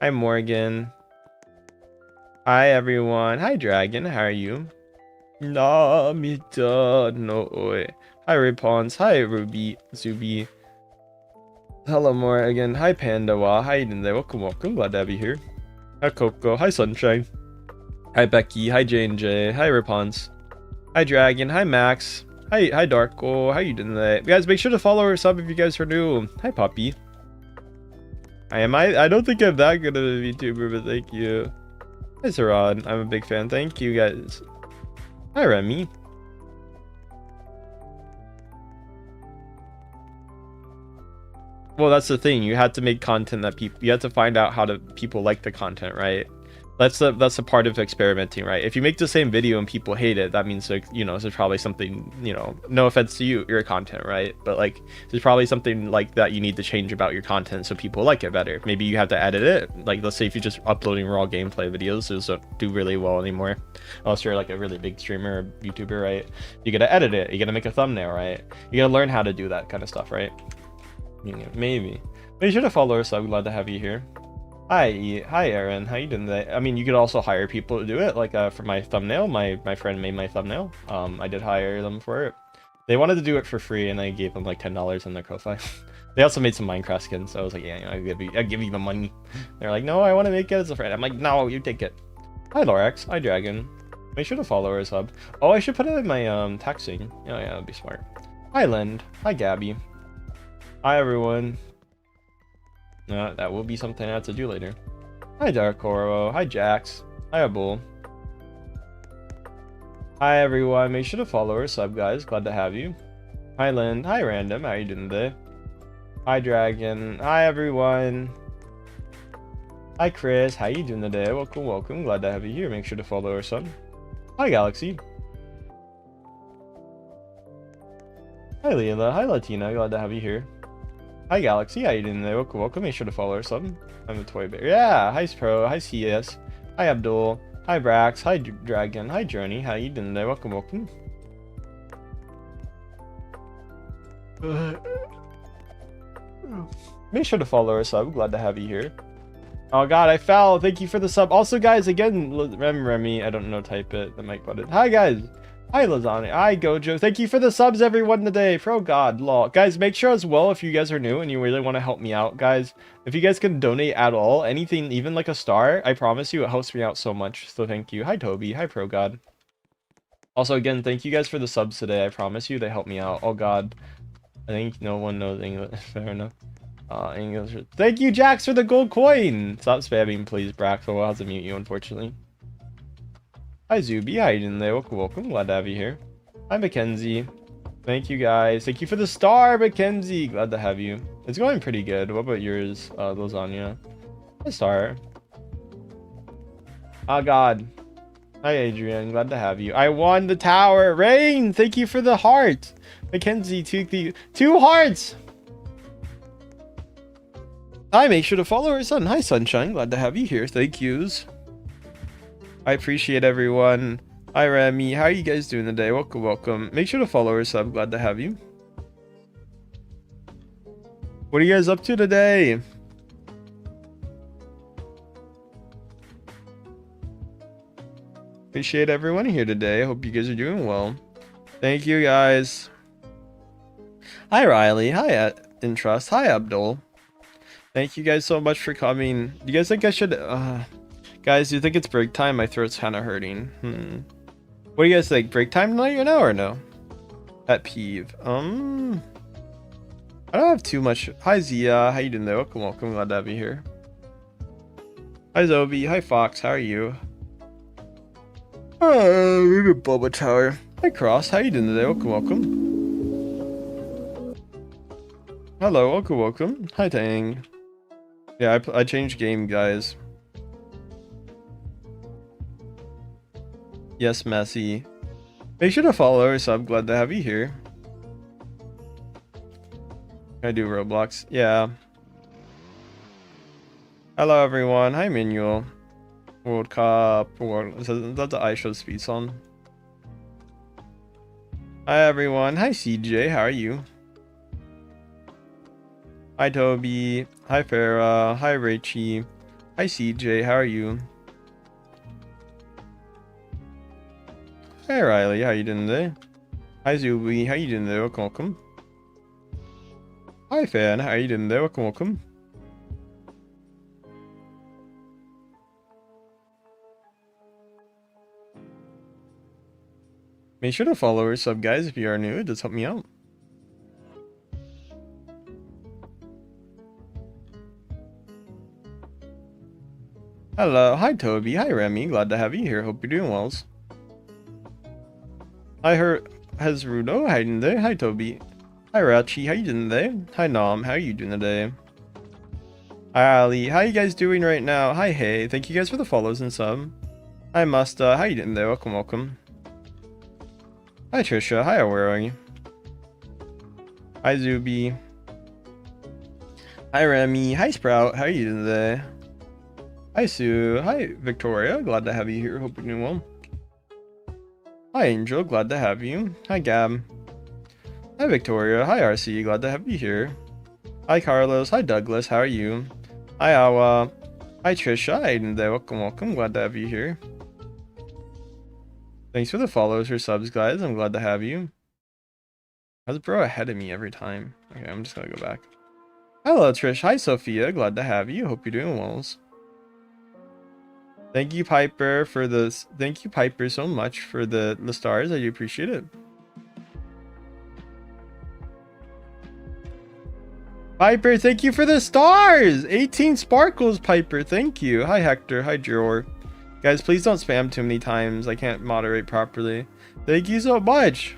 Hi, Morgan. Hi, everyone. Hi, Dragon. How are you? Namita no oe. Hi, Raypons. Hi, Ruby. Zuby. Hello, more again. Hi, Pandawa. How you doing there? Welcome, welcome. Glad to have you here. Hi, Coco. Hi, Sunshine. Hi, Becky. Hi, J&J. Hi, Raypons. Hi, Dragon. Hi, Max. Hi, Darko. How you doing there? Guys, make sure to follow or sub if you guys are new. Hi, Poppy. I don't think I'm that good of a VTuber, but thank you. Hi, Sarad. I'm a big fan. Thank you, guys. Hi, Remy. Well, that's the thing. You have to make content that you have to find out how people like the content, right? That's a part of experimenting, right? If you make the same video and people hate it, that means, like, you know, there's probably something, you know, no offense to your content, right? But like, there's probably something like that you need to change about your content so people like it better. Maybe you have to edit it. Like, let's say if you're just uploading raw gameplay videos, those don't do really well anymore, unless you're like a really big streamer or YouTuber, right? You gotta edit it. You gotta make a thumbnail, right? You gotta learn how to do that kind of stuff, right? Maybe. Make sure to follow us. I'm glad to have you here. Hi, Aaron. How you doing today? I mean, you could also hire people to do it. Like, for my thumbnail, my friend made my thumbnail. I did hire them for it. They wanted to do it for free, and I gave them like $10 on their Ko-Fi. They also made some Minecraft skins, so I was like, yeah, I'll give you the money. They're like, no, I want to make it as a friend. I'm like, no, you take it. Hi, Lorax. Hi, Dragon. Make sure to follow or sub. Oh, I should put it in my texting. Oh yeah, that'd be smart. Hi, Lind. Hi, Gabby. Hi, everyone. That will be something I have to do later. Hi, Dark Oro. Hi, Jax. Hi, Abul. Hi, everyone. Make sure to follow or sub, guys. Glad to have you. Hi, Lind. Hi, Random. How you doing today? Hi, Dragon. Hi, everyone. Hi, Chris. How you doing today? Welcome, welcome. Glad to have you here. Make sure to follow or sub. Hi, Galaxy. Hi, Leela. Hi, Latina. Glad to have you here. Hi, Galaxy. How you doing today? Welcome, welcome. Make sure to follow or something. I'm a toy bear. Yeah. Hi, Pro. Hi, CS. Hi, Abdul. Hi, Brax. Hi, Dragon. Hi, Journey. How you doing today? Welcome, welcome. Make sure to follow or sub. Glad to have you here. Oh god, I fell. Thank you for the sub. Also, guys, again, Remy, I don't know, type it, the mic button. Hi, guys. Hi, Lasagna. Hi, Gojo. Thank you for the subs, everyone, today. Pro God, lol. Guys, make sure as well, if you guys are new and you really want to help me out, guys, if you guys can donate at all, anything, even like a star, I promise you, it helps me out so much. So thank you. Hi, Toby. Hi, Pro God. Also, again, thank you guys for the subs today. I promise you, they help me out. Oh god. I think no one knows English. Fair enough. English. Thank you, Jax, for the gold coin. Stop spamming, please, Brax. I'll have to mute you, unfortunately. Hi, Zuby. How you doing there? Welcome. Glad to have you here. Hi, Mackenzie. Thank you, guys. Thank you for the star, Mackenzie. Glad to have you. It's going pretty good. What about yours, Lasagna? Hi, star. Oh, God. Hi, Adrian. Glad to have you. I won the tower. Rain, thank you for the heart. Mackenzie, two hearts. Hi, make sure to follow our son. Hi, Sunshine. Glad to have you here. Thank yous. I appreciate everyone. Hi, Remy. How are you guys doing today? Welcome. Make sure to follow our sub. Glad to have you. What are you guys up to today? Appreciate everyone here today. I hope you guys are doing well. Thank you, guys. Hi, Riley. Hi, Intrust. Hi, Abdul. Thank you guys so much for coming. Do you guys think I should... guys, do you think it's break time? My throat's kind of hurting. What do you guys think? Break time tonight or no? Pet peeve. I don't have too much. Hi, Zia. How you doing there? Welcome. Glad to have you here. Hi, Zobi. Hi, Fox. How are you? Maybe Boba Tower. Hi, Cross. How you doing today? Welcome. Hello. Welcome. Hi, Tang. Yeah, I changed game, guys. Yes, Messy. Make sure to follow or sub. Glad to have you here. I do Roblox. Yeah. Hello, everyone. Hi, Manuel. World Cup. That's the iShow speed song. Hi, everyone. Hi, CJ. How are you? Hi, Toby. Hi, Farah. Hi, Rachie. Hi, CJ. How are you? Hi, Riley. How you doing today? Hi, Zuby. How you doing today? Welcome. Hi, Fan. How you doing today? Welcome. Make sure to follow or sub, guys, if you are new. It does help me out. Hello. Hi, Toby. Hi, Remy. Glad to have you here. Hope you're doing well. Hi, has Rudo. How you doing today? Hi, Toby. Hi, Rachi. How you doing today? Hi, Nom. How are you doing today? Hi, Ali. How you guys doing right now? Hi, Hey. Thank you guys for the follows and sub. Hi, Musta. How you doing today? Welcome. Hi, Trisha. Hi, where are you? Hi, Zuby. Hi, Remy. Hi, Sprout. How are you doing today? Hi, Sue. Hi, Victoria. Glad to have you here. Hope you're doing well. Hi, Angel. Glad to have you. Hi, Gab. Hi, Victoria. Hi, RC. Glad to have you here. Hi, Carlos. Hi, Douglas. How are you? Hi, Awa. Hi, Trisha. Hi, Aiden. Welcome. Glad to have you here. Thanks for the follows or subs, guys. I'm glad to have you. How's bro ahead of me every time? Okay, I'm just gonna go back. Hello, Trish. Hi, Sophia. Glad to have you. Hope you're doing well. Thank you, Piper, for this. Thank you, Piper, so much for the stars. I do appreciate it. Piper, thank you for the stars. 18 sparkles, Piper. Thank you. Hi, Hector. Hi, Jor. Guys, please don't spam too many times. I can't moderate properly. Thank you so much.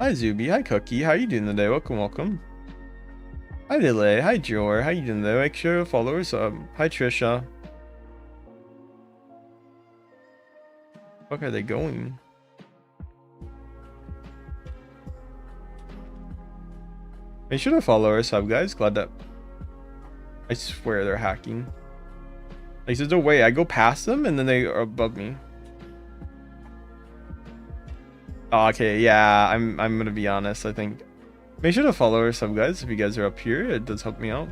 Hi, Zuby. Hi, Cookie. How you doing today? Welcome. Hi, Delay. Hi, Jor. How you doing today? Make sure to follow us up. Hi, Trisha. Fuck are they going? Make sure to follow our sub, guys. Glad that... I swear they're hacking. Like, there's no way. I go past them and then they are above me. Oh, okay, yeah. I'm gonna be honest, I think. Make sure to follow our sub, guys. If you guys are up here, it does help me out.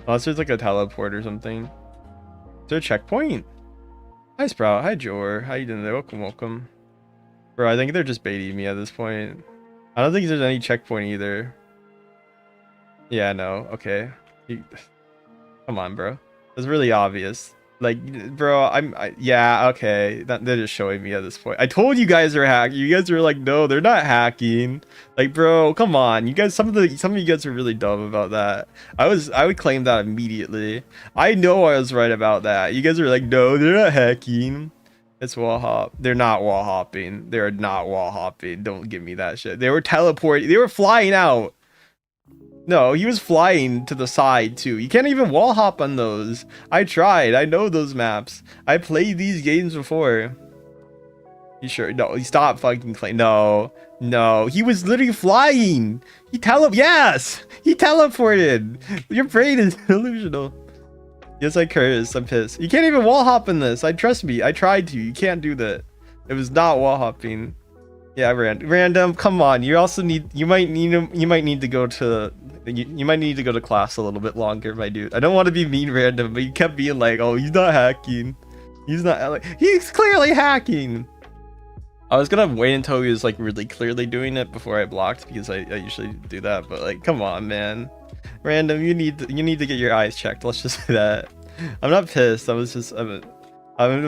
Unless there's like a teleport or something. Is there a checkpoint? Hi Sprout, hi Jor, how you doing there? Welcome, welcome. Bro, I think they're just baiting me at this point. I don't think there's any checkpoint either. Yeah, no, okay. Come on, bro. It's really obvious. Like, bro, yeah, okay. They're just showing me at this point. I told you guys are hacking. You guys are like, no, they're not hacking. Like, bro, come on. You guys, some of you guys are really dumb about that. I would claim that immediately. I know I was right about that. You guys are like, no, they're not hacking. It's wall hop. They're not wall hopping. They're not wall hopping. Don't give me that shit. They were teleporting. They were flying out. No, he was flying to the side too. You can't even wall hop on those. I tried. I know those maps. I played these games before. You sure? No, he stopped fucking playing. No, no. He was literally flying. Yes! He teleported. Your brain is delusional. Yes, I cursed. I'm pissed. You can't even wall hop in this. Trust me. I tried to. You can't do that. It was not wall hopping. Yeah, random. Come on. You also need. You might need to go to. You might need to go to class a little bit longer, my dude. I don't want to be mean, random, but you kept being like, "Oh, he's not hacking. He's not. Like, he's clearly hacking." I was gonna wait until he was like really clearly doing it before I blocked because I usually do that. But like, come on, man. Random, you need to get your eyes checked. Let's just say that. I'm not pissed. I'm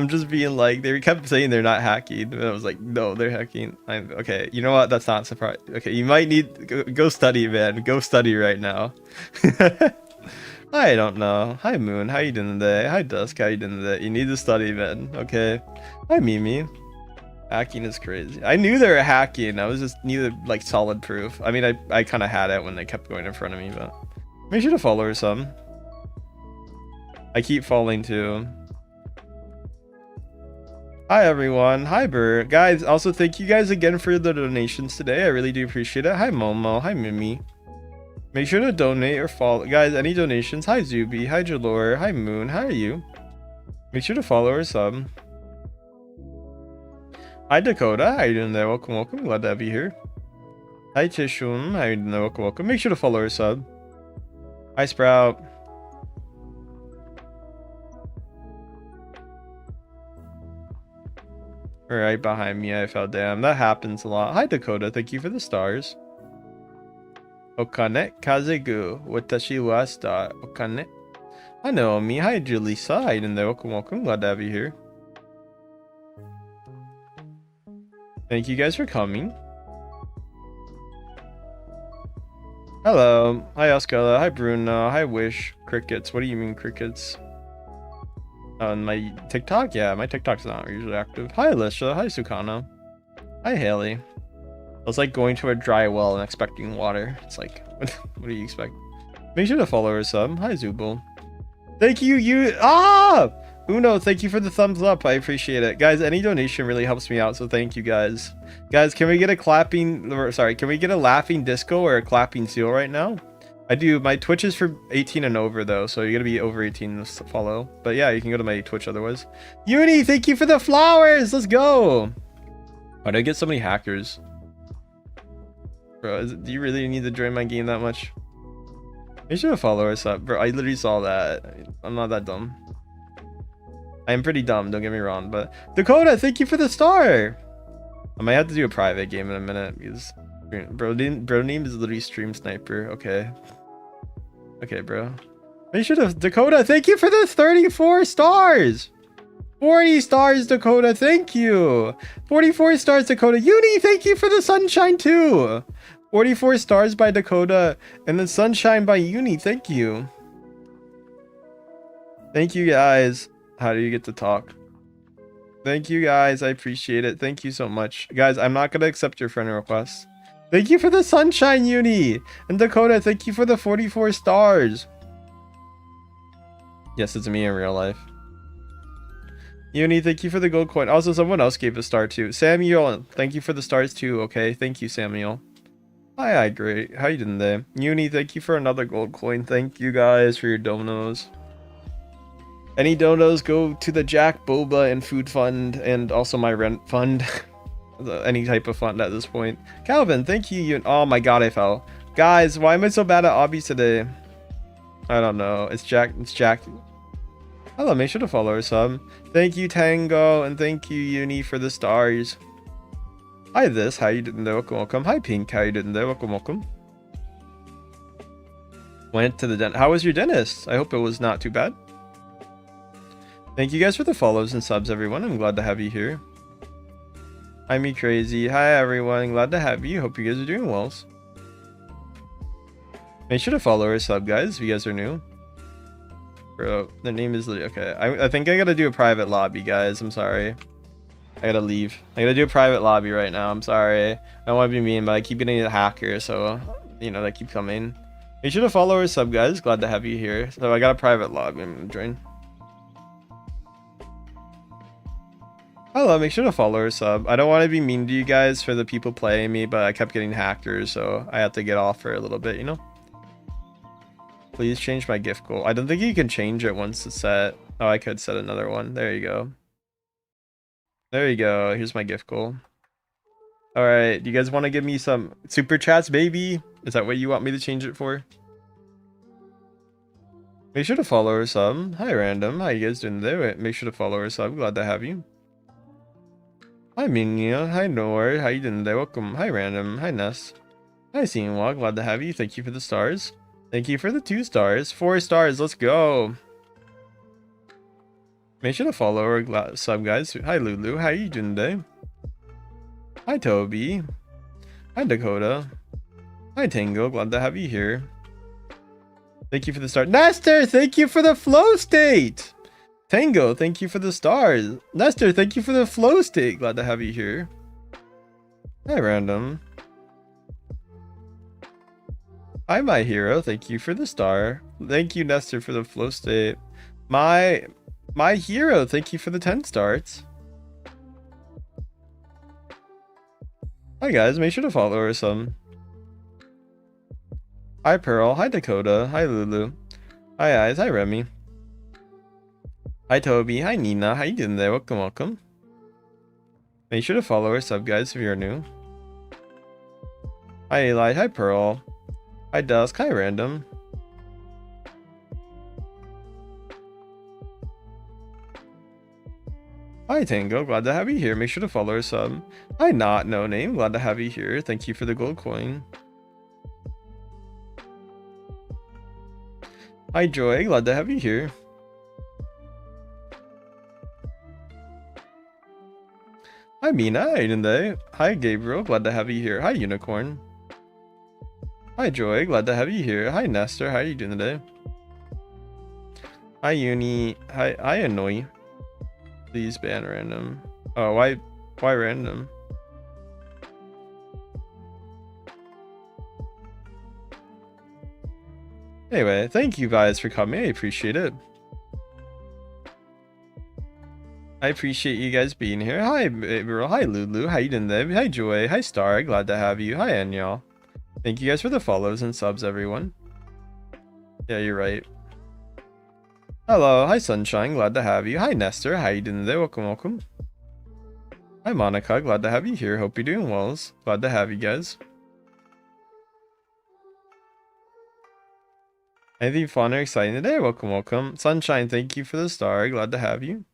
just being like, they kept saying they're not hacking, and I was like, no, they're hacking. Okay. You know what? That's not surprising. Okay, you might need go study, man. Go study right now. I don't know. Hi Moon, how you doing today? Hi Dusk, how you doing today? You need to study, man. Okay. Hi Mimi. Hacking is crazy. I knew they were hacking. I was just needed like solid proof. I mean, I kind of had it when they kept going in front of me, but make sure to follow her some. I keep falling too. Hi everyone. Hi Bert. Guys, also thank you guys again for the donations today. I really do appreciate it. Hi Momo. Hi Mimi. Make sure to donate or follow. Guys, any donations? Hi Zuby. Hi Jalore. Hi Moon. How are you? Make sure to follow or sub. Hi Dakota. How you doing there? Welcome, welcome. Glad to have you here. Hi Tishun. How you doing there? Welcome, welcome. Make sure to follow or sub. Hi Sprout. Right behind me, I fell down. That happens a lot. Hi Dakota, thank you for the stars. Okane kazegu watashi wa star. Okane. Hi Naomi. Hi Julissa. Hi in there. Welcome, welcome. Glad to have you here. Thank you guys for coming. Hello. Hi Oscar. Hi Bruno. Hi Wish. Crickets. What do you mean crickets? On my TikTok? Yeah, my TikTok's not usually active. Hi Alicia. Hi Sukano. Hi Haley. It's like going to a dry well and expecting water. It's like, what do you expect? Make sure to follow her sub. Hi Zubul. Thank you, Uno, thank you for the thumbs up. I appreciate it. Guys, any donation really helps me out, so thank you guys. Guys, can we get a can we get a laughing disco or a clapping seal right now? I do. My Twitch is for 18 and over though, so you gotta be over 18 to follow. But yeah, you can go to my Twitch otherwise. Uni, thank you for the flowers. Let's go. Why did I get so many hackers? Bro, do you really need to join my game that much? Make sure to follow us up, bro. I literally saw that. I'm not that dumb. I am pretty dumb, don't get me wrong, but Dakota, thank you for the star. I might have to do a private game in a minute because bro name is literally Stream Sniper. Okay, bro. Make sure to Dakota, thank you for the 34 stars. 40 stars, Dakota, thank you. 44 stars, Dakota. Uni, thank you for the sunshine too. 44 stars by Dakota and then sunshine by Uni, thank you. Thank you guys. How do you get to talk? Thank you guys, I appreciate it. Thank you so much. Guys, I'm not gonna accept your friend request. Thank you for the sunshine, Uni. And Dakota, thank you for the 44 stars. Yes, it's me in real life. Uni, thank you for the gold coin. Also, someone else gave a star too. Samuel, thank you for the stars too. Okay, thank you, Samuel. Hi, great. How you doing there? Uni, thank you for another gold coin. Thank you guys for your donos. Any donos go to the Jack, Boba, and Food Fund, and also my rent fund. Any type of fund at this point. Calvin, thank you. Oh my god, I fell. Guys, why am I so bad at obbies today? I don't know. It's Jack. It's Jack. Hello, make sure to follow or sub. Thank you, Tango, and thank you, Uni, for the stars. Hi, this. How you doing there? Welcome, welcome. Hi, Pink. How you doing there? Welcome, welcome. Went to the dentist. How was your dentist? I hope it was not too bad. Thank you guys for the follows and subs, everyone. I'm glad to have you here. Hi, me crazy. Hi, everyone. Glad to have you. Hope you guys are doing well. Make sure to follow or sub, guys, if you guys are new. Bro, their name is okay. I think I gotta do a private lobby, guys. I'm sorry. I gotta leave. I gotta do a private lobby right now. I'm sorry. I don't want to be mean, but I keep getting a hacker, so you know they keep coming. Make sure to follow or sub, guys. Glad to have you here. So I got a private lobby. I'm gonna join. Hello. Make sure to follow or sub. I don't want to be mean to you guys for the people playing me, but I kept getting hackers, so I had to get off for a little bit, you know. Please change my gift goal. I don't think you can change it once it's set. Oh, I could set another one. There you go. There you go. Here's my gift goal. All right. Do you guys want to give me some super chats, baby? Is that what you want me to change it for? Make sure to follow or sub. Hi, Random. How you guys doing there? Make sure to follow or sub. Glad to have you. Hi, Minia. Hi, Nor. How you doing there? Welcome. Hi, Random. Hi, Ness. Hi, Seeing Glad to have you. Thank you for the stars. Thank you for the 2 stars. 4 stars. Let's go. Make sure to follow or sub, guys. Hi, Lulu. How you doing today? Hi, Toby. Hi, Dakota. Hi, Tango. Glad to have you here. Thank you for the start. Nestor, thank you for the flow state. Tango, thank you for the stars. Nestor, thank you for the flow state. Glad to have you here. Hi, Random. Hi, my hero. Thank you for the star. Thank you, Nestor, for the flow state. My hero. Thank you for the 10 starts. Hi, guys. Make sure to follow or some. Hi, Pearl. Hi, Dakota. Hi, Lulu. Hi, Eyes. Hi, Remy. Hi, Toby. Hi, Nina. How you doing there? Welcome, welcome. Make sure to follow or sub, guys, if you're new. Hi, Eli. Hi, Pearl. Hi, Dusk. Hi, Random. Hi, Tango. Glad to have you here. Make sure to follow or sub. Hi, Not No Name. Glad to have you here. Thank you for the gold coin. Hi, Joy. Glad to have you here. Hi, Mina. How you doing today? Hi, Gabriel. Glad to have you here. Hi, Unicorn. Hi, Joy. Glad to have you here. Hi, Nestor. How are you doing today? Hi, Uni. Hi, Annoy. Please ban random. Oh, why random? Anyway, thank you guys for coming. I appreciate it. I appreciate you guys being here. Hi, Gabriel. Hi, Lulu. How you doing today? Hi, Joy. Hi, Star. Glad to have you. Hi, Anyal. Thank you guys for the follows and subs, everyone. Yeah, you're right. Hello. Hi, Sunshine. Glad to have you. Hi, Nestor. How you doing today? Welcome, welcome. Hi, Monica. Glad to have you here. Hope you're doing well. Glad to have you guys. Anything fun or exciting today? Welcome, welcome. Sunshine, thank you for the star. Glad to have you.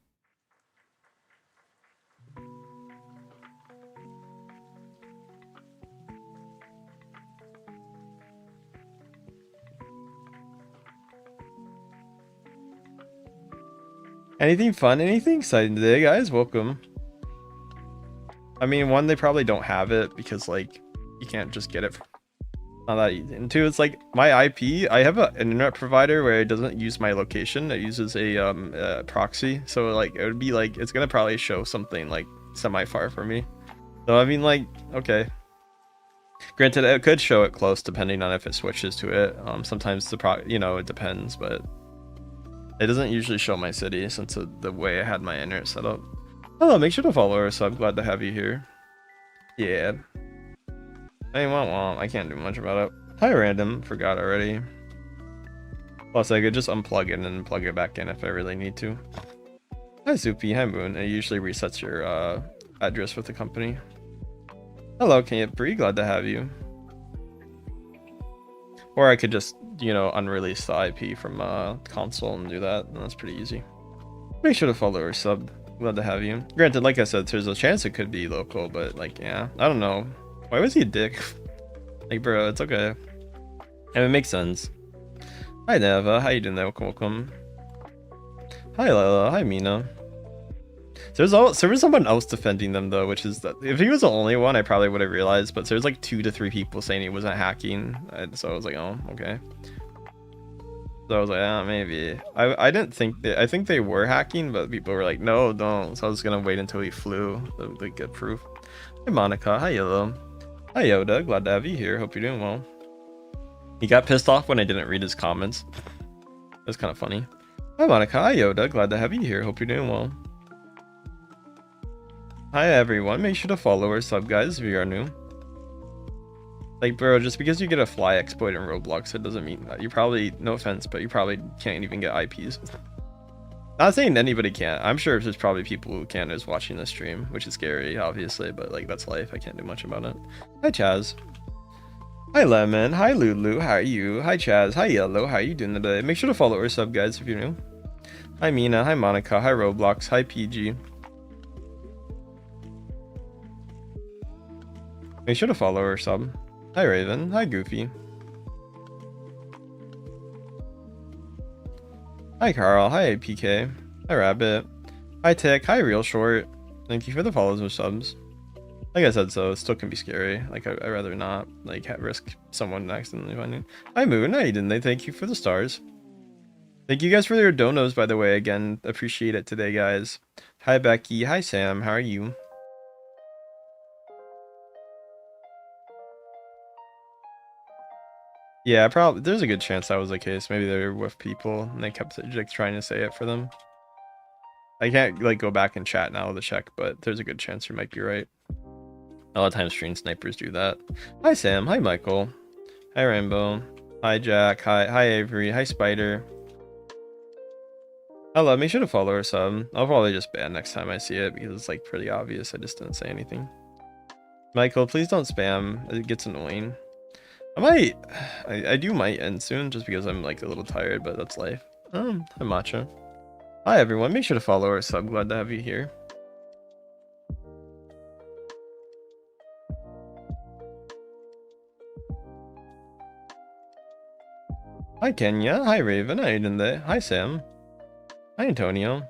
Anything fun? Anything exciting today, guys? Welcome. I mean, one, they probably don't have it because, like, you can't just get it. Not that easy. And two, it's like my IP. I have an internet provider where it doesn't use my location. It uses a proxy. So, like, it would be like it's gonna probably show something like semi-far for me. So, I mean, like, okay. Granted, it could show it close depending on if it switches to it. Sometimes it depends, but it doesn't usually show my city since the way I had my internet set up. Hello, make sure to follow us. I'm glad to have you here. Yeah. I can't do much about it. Hi, Random. Forgot already. Plus, I could just unplug it and plug it back in if I really need to. Hi, Soupy. Hi, Moon. It usually resets your address with the company. Hello, Camp Bree. Glad to have you. Or I could just, you know, unrelease the IP from console and do that. And that's pretty easy. Make sure to follow or sub. Glad to have you. Granted, like I said, there's a chance it could be local, but like, yeah, I don't know. Why was he a dick? Like, bro, it's okay. And it makes sense. Hi, Neva. How you doing there? Welcome. Hi, Layla. Hi, Mina. There was someone else defending them though, which is that if he was the only one, I probably would have realized. But there's like 2 to 3 people saying he wasn't hacking, so I was like, oh, okay. So I was like, ah, maybe. I didn't think I think they were hacking, but people were like, no, don't. So I was gonna wait until he flew to get proof. Hi, Monica. Hi, Yellow. Hi, Yoda. Glad to have you here. Hope you're doing well. He got pissed off when I didn't read his comments. That's kind of funny. Hi, Monica. Hi, Yoda. Glad to have you here. Hope you're doing well. Hi everyone, make sure to follow or sub, guys, if you are new. Like, bro, just because you get a fly exploit in Roblox, it doesn't mean that you probably, no offense, but you probably can't even get IPs. Not saying anybody can't. I'm sure there's probably people who can is watching this stream, which is scary, obviously, but like, that's life. I can't do much about it. Hi, Chaz. Hi, Lemon. Hi, Lulu. How are you? Hi, Chaz. Hi, Yellow. How are you doing today? Make sure to follow or sub, guys, if you're new. Hi, Mina. Hi, Monica. Hi, Roblox. Hi, PG. Make sure to follow or sub. Hi, Raven. Hi, Goofy. Hi, Carl. Hi, PK. Hi, Rabbit. Hi, Tick. Hi, Real Short. Thank you for the follows or subs. Like I said, so it still can be scary. Like, I'd rather not, like, risk someone accidentally finding. Hi, Moon. How you doing? They thank you for the stars. Thank you guys for your donos, by the way. Again, appreciate it today, guys. Hi, Becky. Hi, Sam. How are you? Yeah, probably. There's a good chance that was the case. Maybe they were with people and they kept like trying to say it for them. I can't like go back and chat now to check, but there's a good chance you might be right. A lot of times stream snipers do that. Hi Sam. Hi Michael. Hi Rainbow. Hi Jack. Hi Avery. Hi Spider. Hello. Make sure to follow or sub. I'll probably just ban next time I see it because it's like pretty obvious. I just didn't say anything. Michael, please don't spam. It gets annoying. I do might end soon just because I'm like a little tired, but that's life. Hi Matcha. Hi everyone, make sure to follow or sub. Glad to have you here. Hi Kenya. Hi Raven. How you doing there? Hi Sam. Hi Antonio.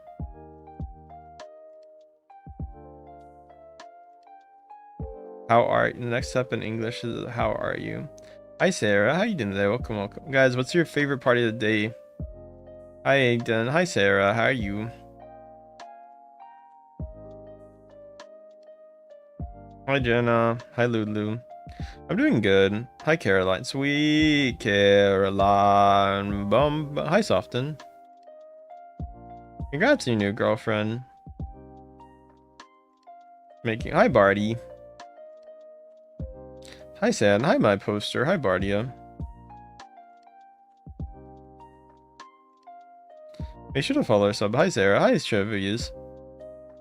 How are you? The next step in English is how are you? Hi Sarah, how you doing today? Welcome, welcome. Guys, what's your favorite part of the day? Hi Aiden, hi Sarah, how are you? Hi Jenna, hi Lulu. I'm doing good. Hi Caroline, sweet Caroline. Hi Soften. Congrats on your new girlfriend. Hi Barty. Hi Sad, hi my poster, hi Bardia. Make sure to follow us up. Hi Sarah, hi Trevius.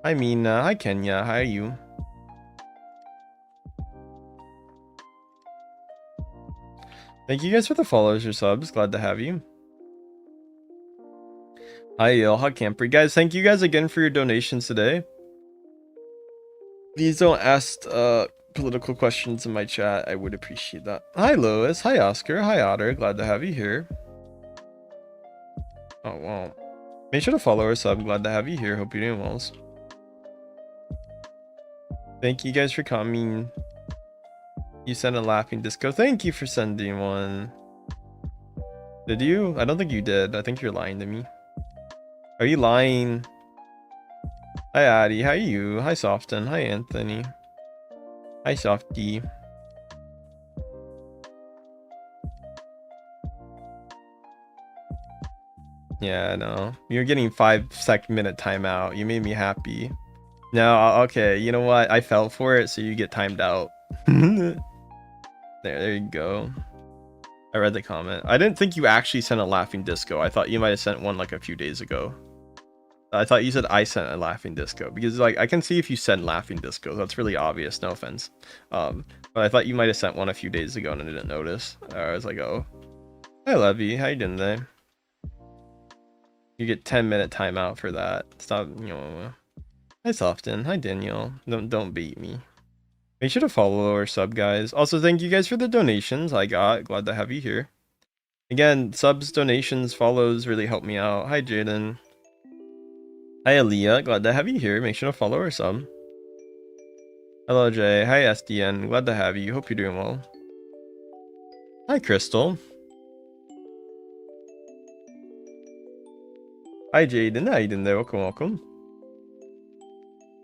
Hi Mina, hi Kenya, how are you? Thank you guys for the follows or subs, glad to have you. Hi Yale, hi Camper. Guys, thank you guys again for your donations today. Please don't ask political questions in my chat. I would appreciate that. Hi Lois, hi Oscar, hi Otter, glad to have you here. Oh wow. Make sure to follow or sub, glad to have you here. Hope you're doing well. Thank you guys for coming. You sent a laughing disco. Thank you for sending one. Did you? I don't think you did. I think you're lying to me. Are you lying? Hi Addie, how are you? Hi Soften, hi Anthony. Hi Softy. Yeah, I know. You're getting 5-minute timeout. You made me happy. No, okay. You know what? I fell for it, so you get timed out. There you go. I read the comment. I didn't think you actually sent a laughing disco. I thought you might have sent one like a few days ago. I thought you said I sent a laughing disco because like I can see if you send laughing discos. That's really obvious. No offense. But I thought you might have sent one a few days ago and I didn't notice. I was like, oh. Hi Levy, how you doing today? You get 10-minute timeout for that. Stop, you know. Hi Soften, hi Daniel. Don't beat me. Make sure to follow or sub, guys. Also, thank you guys for the donations I got. Glad to have you here. Again, subs, donations, follows really help me out. Hi Jaden. Hi Aaliyah, glad to have you here. Make sure to follow or sub. Hello Jay. Hi SDN, glad to have you. Hope you're doing well. Hi Crystal. Hi Jaden, how you doing there? Welcome, welcome.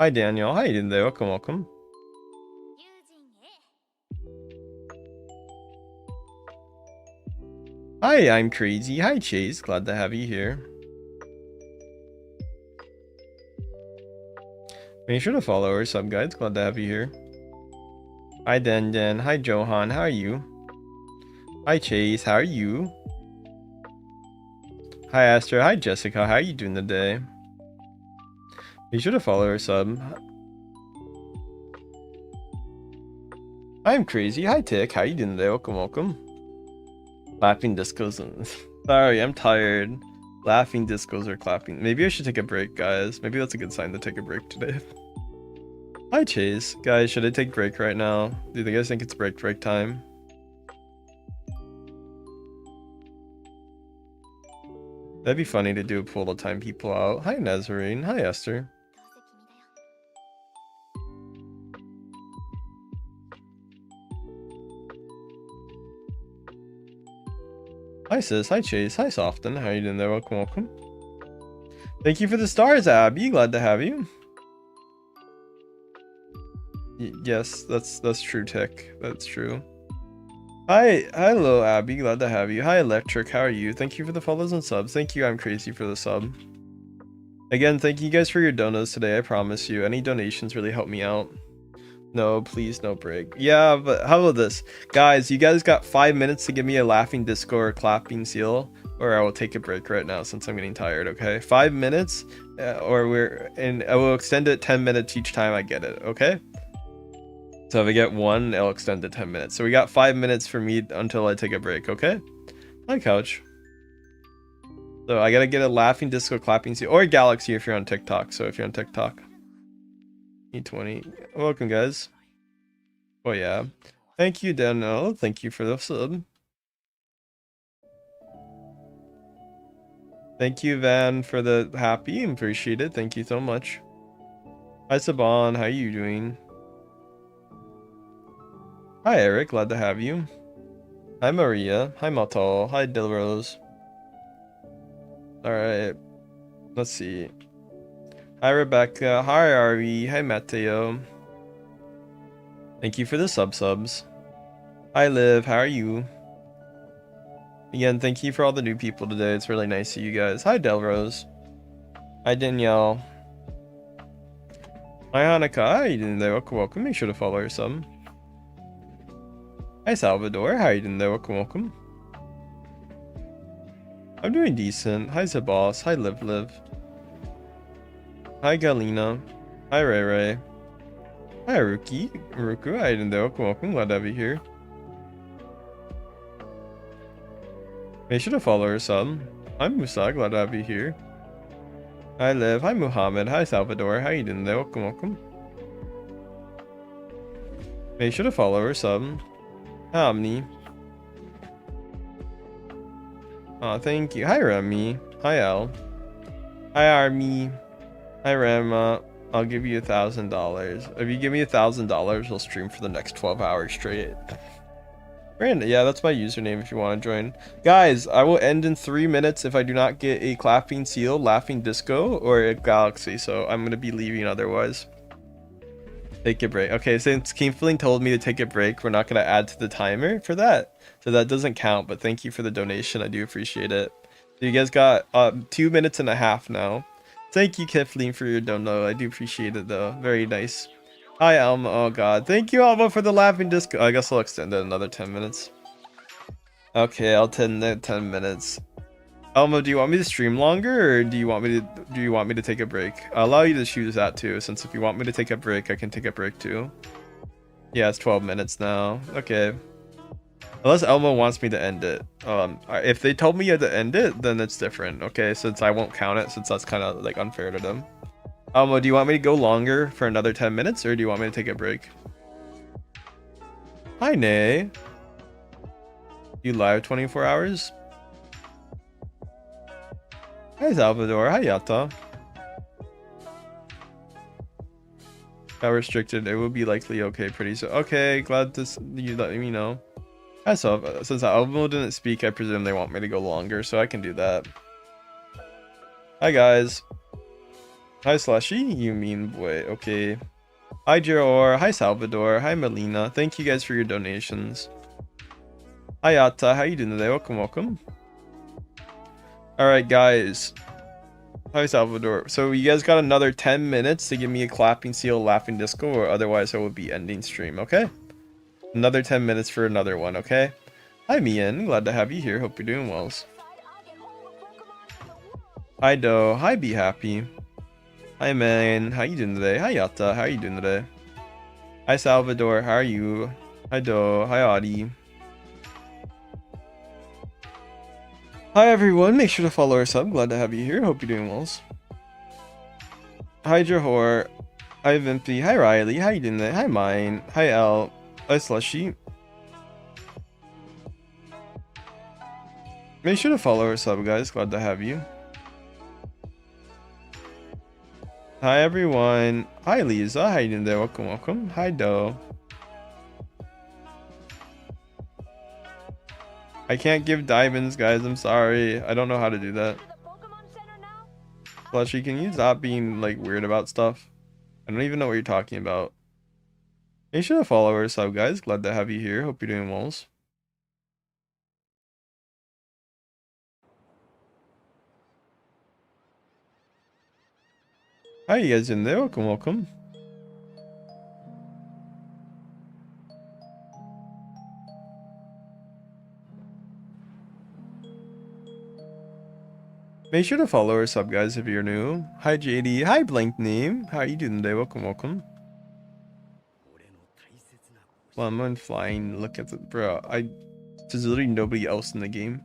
Hi Daniel, how you doing there? Welcome, welcome. Hi, I'm Crazy. Hi Chase, glad to have you here. Make sure to follow or sub, guys. Glad to have you here. Hi Den. Hi Johan, how are you? Hi Chase, how are you? Hi Esther, hi Jessica, how are you doing today? Make sure to follow or sub. I'm Crazy, hi Tick, how you doing today? Welcome, welcome. Clapping discos. Sorry, I'm tired. Laughing discos or clapping. Maybe I should take a break, guys. Maybe that's a good sign to take a break today. Hi Chase. Guys, should I take break right now? Do you guys think it's break time? That'd be funny to do a poll to time people out. Hi Nazarene. Hi Esther. Hi Sis. Hi Chase. Hi Soften. How you doing there? Welcome, welcome. Thank you for the stars, Abby. Glad to have you. Yes, that's true, Tick. That's true. Hello, Abby. Glad to have you. Hi, Electric. How are you? Thank you for the follows and subs. Thank you. I'm Crazy for the sub. Again, thank you guys for your donos today. I promise you, any donations really help me out. No, please, no break. Yeah, but how about this, guys? You guys got 5 minutes to give me a laughing disco or clapping seal, or I will take a break right now since I'm getting tired. Okay, 5 minutes, and I will extend it 10 minutes each time I get it. Okay. So if I get one, I'll extend it 10 minutes. So we got 5 minutes for me until I take a break, okay? Hi, Couch. So I gotta get a laughing disco clapping seal, or Galaxy if you're on TikTok. So if you're on TikTok. E20. Welcome, guys. Oh, yeah. Thank you, Daniel. Thank you for the sub. Thank you, Van, for the happy. Appreciate it. Thank you so much. Hi, Saban. How are you doing? Hi, Eric. Glad to have you. Hi, Maria. Hi, Matal. Hi, Dilrose. Alright. Let's see. Hi, Rebecca. Hi, Ari. Hi, Mateo. Thank you for the subs. Hi, Liv. How are you? Again, thank you for all the new people today. It's really nice of you guys. Hi, Delrose. Hi, Danielle. Hi, Hanukkah. How are you doing there? Welcome. Make sure to follow her some. Hi, Salvador. How are you doing there? Welcome. I'm doing decent. Hi, Zaboss. Hi, Liv. Hi, Galina. Hi, Ray. Hi, Ruku. How are you doing there? Welcome. Glad to have you here. Make sure to follow her some. I'm Musa. Glad to have you here. Hi, Liv. Hi, Muhammad. Hi, Salvador. How you doing there? Welcome. Make sure to follow her some. Hi, Omni. Aw, thank you. Hi, Remy. Hi, Al. Hi, Army. Hi, Rama. I'll give you $1,000. If you give me $1,000, I'll stream for the next 12 hours straight. Brandon, yeah, that's my username if you want to join. Guys, I will end in 3 minutes if I do not get a clapping seal, laughing disco, or a galaxy. So I'm going to be leaving otherwise. Take a break. Okay, since Keemfling told me to take a break, we're not going to add to the timer for that. So that doesn't count, but thank you for the donation. I do appreciate it. So you guys got 2 minutes and a half now. Thank you, Keemfling, for your dono. I do appreciate it, though. Very nice. Hi, Alma. Oh, God. Thank you, Alma, for the laughing disco. I guess I'll extend it another 10 minutes. Okay, I'll 10 minutes. Alma, do you want me to stream longer, or do you want me to take a break? I'll allow you to choose that too, since if you want me to take a break, I can take a break too. Yeah, it's 12 minutes now. Okay. Unless Elmo wants me to end it. If they told me to end it, then it's different. Okay, since I won't count it, since that's kind of like unfair to them. Elmo, do you want me to go longer for another 10 minutes, or do you want me to take a break? Hi, Nay. You live 24 hours? Hi, Salvador. Hi, Yata. How restricted? It will be likely okay pretty soon. Okay, glad you let me know. So since Elmo didn't speak, I presume they want me to go longer, so I can do that. Hi, guys. Hi, Slushy. You mean boy. Okay. Hi, Jor. Hi, Salvador. Hi, Melina. Thank you guys for your donations. Hi, Yata. How you doing today? Welcome, welcome. Alright, guys. Hi, Salvador. So you guys got another 10 minutes to give me a clapping seal, laughing disco, or otherwise I will be ending stream, okay? Another 10 minutes for another one, okay? Hi, Mian. Glad to have you here. Hope you're doing well. Hi, Do. Hi, Be Happy. Hi, man. How you doing today? Hi, Yata. How are you doing today? Hi, Salvador. How are you? Hi, Do. Hi, Audie. Hi, everyone. Make sure to follow our sub. Glad to have you here. Hope you're doing well. Hi, Johor. Hi, Vimpy. Hi, Riley. How you doing today? Hi, Mine. Hi, L. Hi, Slushy. Make sure to follow our sub, guys. Glad to have you. Hi, everyone. Hi, Lisa. How you doing there? Welcome, welcome. Hi, Do. I can't give diamonds, guys. I'm sorry. I don't know how to do that. Slushy, can you stop being, like, weird about stuff? I don't even know what you're talking about. Make sure to follow our sub, guys. Glad to have you here. Hope you're doing well. How you guys in there? Welcome, welcome. Make sure to follow our sub, guys, if you're new. Hi, JD. Hi, Blank Name. How are you doing today? Welcome, welcome. Well, I'm on flying. Look at the bro. There's literally nobody else in the game.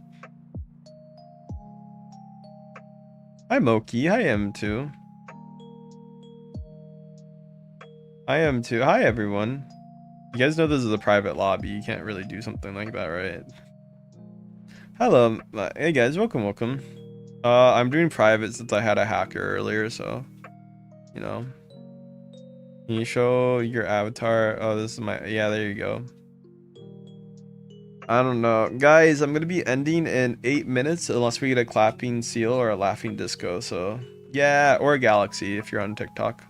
Hi, Moki. Hi, M2. I am too. Hi, everyone. You guys know this is a private lobby. You can't really do something like that, right? Hello. Hey, guys. Welcome, welcome. I'm doing private since I had a hacker earlier, so, you know. Can you show your avatar? Oh, this is my... Yeah, there you go. I don't know. Guys, I'm going to be ending in 8 minutes unless we get a clapping seal or a laughing disco, so... Yeah, or a galaxy if you're on TikTok.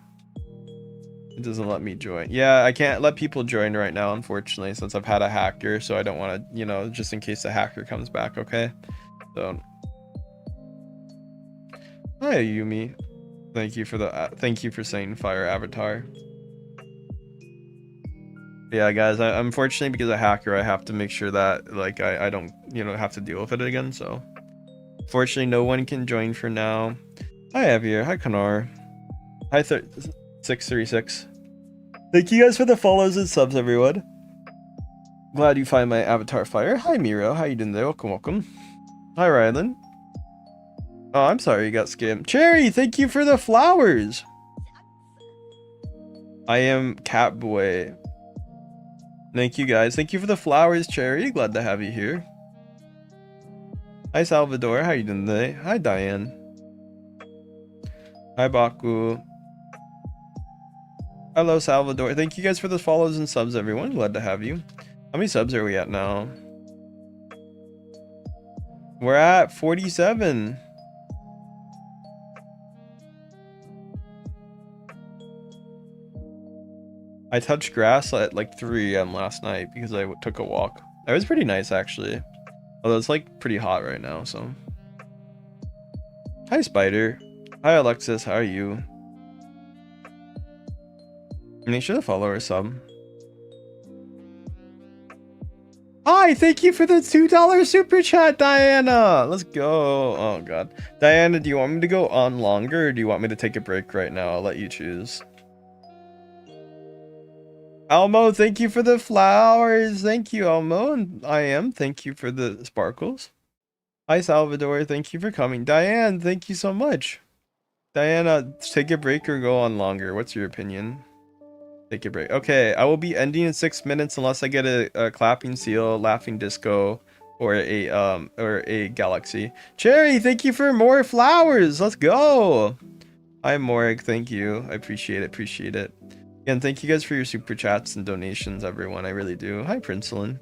It doesn't let me join. Yeah, I can't let people join right now, unfortunately, since I've had a hacker, so I don't want to, you know, just in case the hacker comes back, okay? So... Hi, Yumi. Thank you for saying fire avatar. Yeah, guys, unfortunately, because of hacker, I have to make sure that, like, I don't, you know, have to deal with it again, so... Fortunately, no one can join for now. Hi, Avier. Hi, Kanar. Hi, 636. Thank you guys for the follows and subs, everyone. Glad you find my avatar fire. Hi, Miro. How you doing there? Welcome, welcome. Hi, Rylan. Oh, I'm sorry you got scammed. Cherry, thank you for the flowers. I am Catboy. Thank you, guys. Thank you for the flowers, Cherry. Glad to have you here. Hi, Salvador. How you doing today? Hi, Diane. Hi, Baku. Hello, Salvador. Thank you guys for the follows and subs, everyone. Glad to have you. How many subs are we at now? We're at 47. I touched grass at like 3 AM last night because I took a walk. It was pretty nice, actually. Although it's like pretty hot right now, so. Hi, Spider. Hi, Alexis. How are you? Make sure to follow our sub. Hi, thank you for the $2 super chat, Diana. Let's go. Oh, God. Diana, do you want me to go on longer or do you want me to take a break right now? I'll let you choose. Elmo, thank you for the flowers. Thank you, Elmo. And I am. Thank you for the sparkles. Hi, Salvador. Thank you for coming. Diane, thank you so much. Diana, take a break or go on longer. What's your opinion? Take a break. Okay, I will be ending in 6 minutes unless I get a clapping seal, laughing disco, or a galaxy. Cherry, thank you for more flowers. Let's go. Hi, Morg. Thank you. I appreciate it. Appreciate it. And thank you guys for your super chats and donations, everyone. I really do. Hi, Princeland.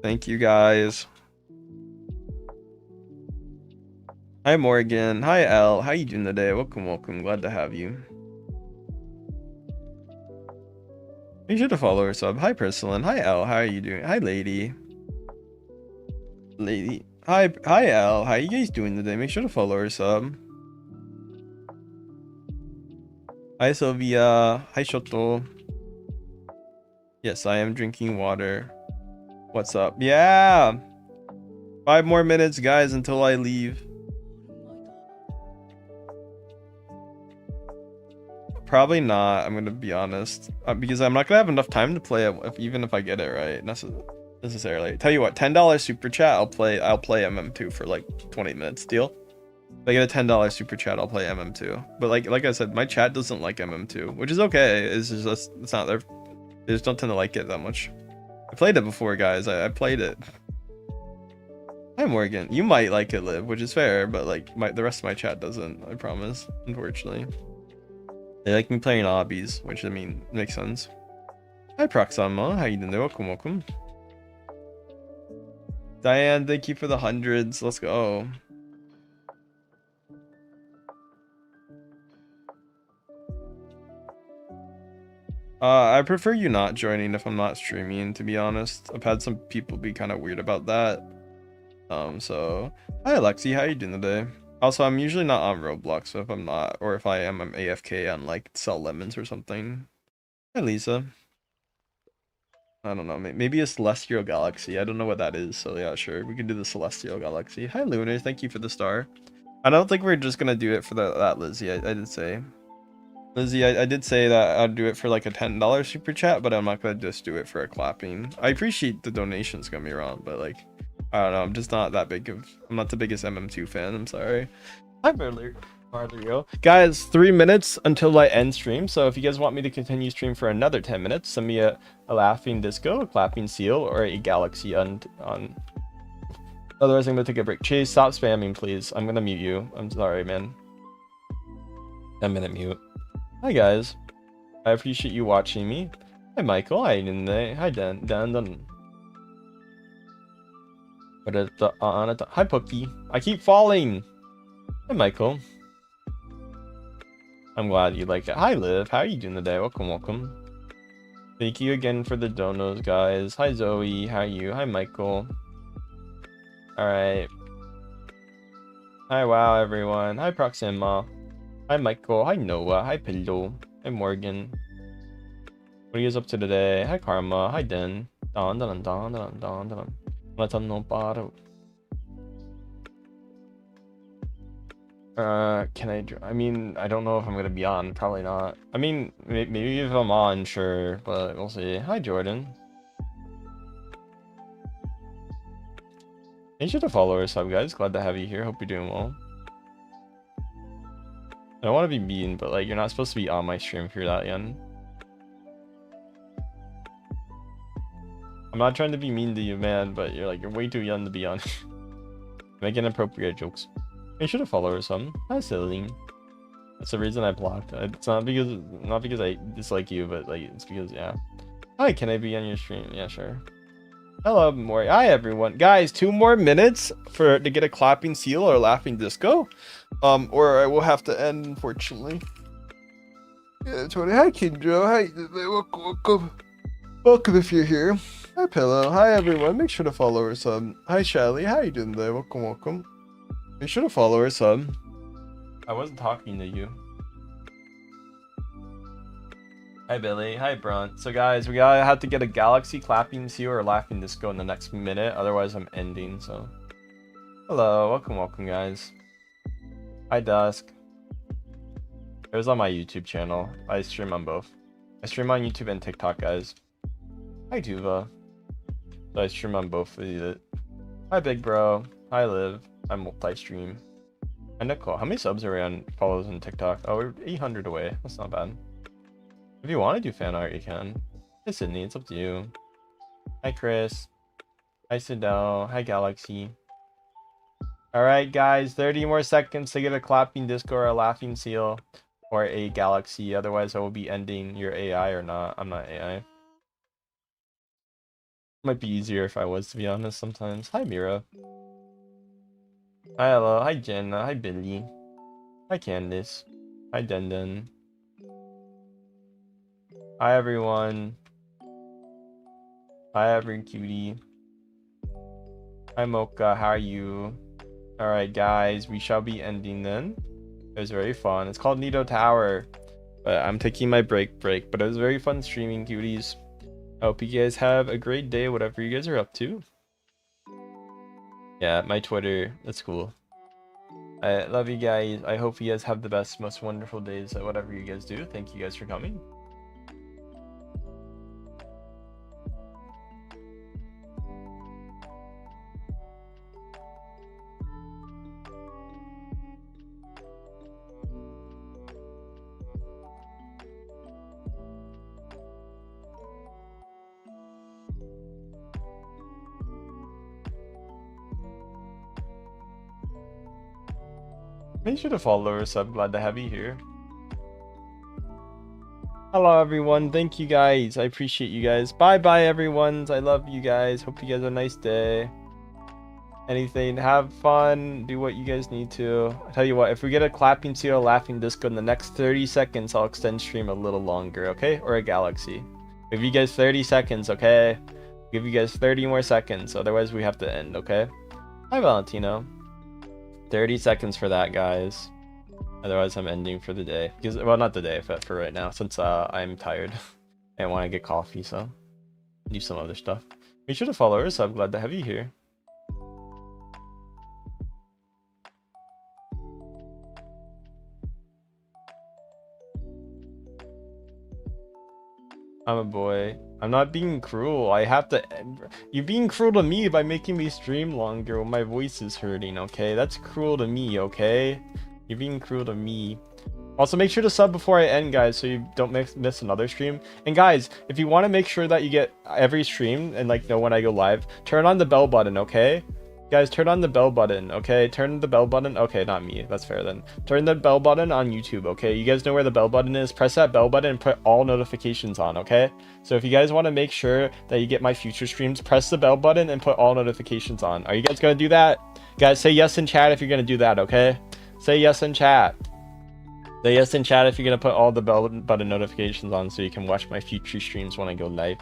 Thank you guys. Hi, Morgan. Hi, Elle. How you doing today? Welcome, welcome. Glad to have you. Make sure to follow or sub. Hi, Princeland. Hi, Elle. How are you doing? Hi, Lady. Lady. Hi, Elle. How you guys doing today? Make sure to follow or sub. Hi, Sylvia. Hi, Shoto. Yes, I am drinking water. What's up? Yeah. 5 more minutes, guys, until I leave. Probably not. I'm gonna be honest, because I'm not gonna have enough time to play it, even if I get it right necessarily. Tell you what, $10 super chat. I'll play MM2 for like 20 minutes. Deal? If I get a $10 super chat, I'll play MM2. But like I said, my chat doesn't like MM2, which is okay. It's just it's not their. They just don't tend to like it that much. I played it before, guys. I played it. Hi, Morgan. You might like it, Liv, which is fair, but like the rest of my chat doesn't. I promise. Unfortunately. They like me playing obbies, which I mean makes sense. Hi Proxama, how you doing there? Welcome, welcome. Diane, thank you for the hundreds. Let's go. I prefer you not joining if I'm not streaming, to be honest. I've had some people be kind of weird about that. So hi Alexi, how you doing today? Also, I'm usually not on Roblox, so if I'm not, or if I am, I'm AFK on like Sell Lemons or something. Hi Lisa. I don't know, maybe a Celestial Galaxy. I don't know what that is, so yeah, sure. We can do the Celestial Galaxy. Hi Lunar, thank you for the star. I don't think we're just gonna do it for that Lizzie. I did say. Lizzie, I did say that I'd do it for like a $10 super chat, but I'm not gonna just do it for a clapping. I appreciate the donations, don't get me wrong, but like, I don't know, I'm just not that big of, I'm not the biggest MM2 fan, I'm sorry. Hi, Mario. Guys, 3 minutes until I end stream, so if you guys want me to continue stream for another 10 minutes, send me a laughing disco, a clapping seal, or a galaxy on. Otherwise, I'm gonna take a break. Chase, stop spamming, please. I'm gonna mute you. I'm sorry, man. 10-minute mute. Hi, guys. I appreciate you watching me. Hi, Michael. Hi, Nene. Hi, Dan. Hi, Pookie. I keep falling. Hi, Michael. I'm glad you like it. Hi, Liv. How are you doing today? Welcome, welcome. Thank you again for the donos, guys. Hi, Zoe. How are you? Hi, Michael. Alright. Hi, wow, everyone. Hi, Proxima. Hi, Michael. Hi, Noah. Hi, Pillow. Hi, Morgan. What are you guys up to today? Hi, Karma. Hi, Den. Can I mean, I don't know if I'm gonna be on. Probably not. I mean, maybe if I'm on, sure, but we'll see. Hi, Jordan. Make sure to follow or sub, guys. Glad to have you here. Hope you're doing well. I don't want to be mean, but like, you're not supposed to be on my stream if you're that young. I'm not trying to be mean to you, man, but you're way too young to be on. Make inappropriate jokes. Make sure to follow or something. Hi, Celine. That's the reason I blocked. It's not because I dislike you, but like it's because yeah. Hi, can I be on your stream? Yeah, sure. Hello, Mori. Hi, everyone. Guys, 2 more minutes to get a clapping seal or laughing disco. Or I will have to end, unfortunately. Yeah, Tony. Hi, Kindra. Hi, welcome. Welcome if you're here. Hi, Pillow. Hi, everyone. Make sure to follow or sub. Hi, Shelly. How you doing today? Welcome, welcome. Make sure to follow or sub. I wasn't talking to you. Hi, Billy. Hi, Brunt. So, guys, we gotta have to get a galaxy clapping seal or laughing disco in the next minute. Otherwise, I'm ending, so. Hello. Welcome, welcome, guys. Hi, Dusk. It was on my YouTube channel. I stream on both. I stream on YouTube and TikTok, guys. Hi, Tuva. So I stream on both of these. Hi, Big Bro. Hi, Liv. I multi-stream. And Nicole. How many subs are we on follows on TikTok? Oh, we're 800 away. That's not bad. If you want to do fan art, you can. Hi, Sydney. It's up to you. Hi, Chris. Hi, Sidel. Hi, Galaxy. Alright, guys. 30 more seconds to get a clapping disco or a laughing seal or a galaxy. Otherwise, I will be ending your AI or not. I'm not AI. Might be easier if I was, to be honest, sometimes. Hi, Mira. Hi, hello. Hi, Jenna. Hi, Billy. Hi, Candice. Hi, Denden. Hi, everyone. Hi, every cutie. Hi, Mocha. How are you? Alright, guys. We shall be ending then. It was very fun. It's called Nido Tower. But I'm taking my break. But it was very fun streaming, cuties. I hope you guys have a great day, whatever you guys are up to. Yeah, my Twitter. That's cool. I love you guys. I hope you guys have the best, most wonderful days at whatever you guys do. Thank you guys for coming. Make sure to follow or sub. Glad to have you here. Hello, everyone. Thank you, guys. I appreciate you guys. Bye, everyone. I love you guys. Hope you guys have a nice day. Anything. Have fun. Do what you guys need to. I tell you what, if we get a clapping seal, laughing disco in the next 30 seconds, I'll extend stream a little longer, okay? Or a galaxy. Give you guys 30 seconds, okay? Give you guys 30 more seconds. Otherwise, we have to end, okay? Hi, Valentino. 30 seconds for that, guys. Otherwise, I'm ending for the day. Because, well, not the day, but for right now, since I'm tired. I want to get coffee, so do some other stuff. Make sure to follow us. I'm glad to have you here. I'm a boy. I'm not being cruel. I have to. You're being cruel to me by making me stream longer when my voice is hurting, okay? That's cruel to me, okay? You're being cruel to me. Also, make sure to sub before I end, guys, so you don't miss another stream. And guys, if you want to make sure that you get every stream and like know when I go live, turn on the bell button, okay? Guys, turn on the bell button, okay? Turn the bell button. Okay, not me. That's fair then. Turn the bell button on YouTube, okay? You guys know where the bell button is. Press that bell button and put all notifications on, okay? So if you guys want to make sure that you get my future streams, press the bell button and put all notifications on. Are you guys going to do that? Guys, say yes in chat if you're going to do that, okay? Say yes in chat. Say yes in chat if you're going to put all the bell button notifications on so you can watch my future streams when I go live.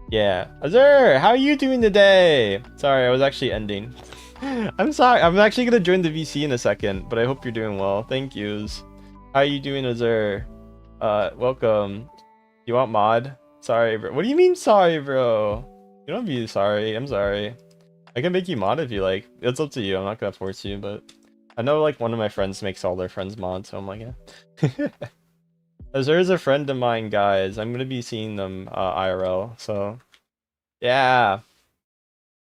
Yeah. Azur, how are you doing today? Sorry, I was actually ending. I'm sorry. I'm actually going to join the VC in a second, but I hope you're doing well. Thank yous. How are you doing, Azur? Welcome. You want mod? Sorry, bro. What do you mean sorry, bro? You don't be sorry. I'm sorry. I can make you mod if you like. It's up to you. I'm not going to force you, but I know like one of my friends makes all their friends mod, so I'm like, yeah. Azur's a friend of mine, guys. I'm gonna be seeing them IRL, so yeah.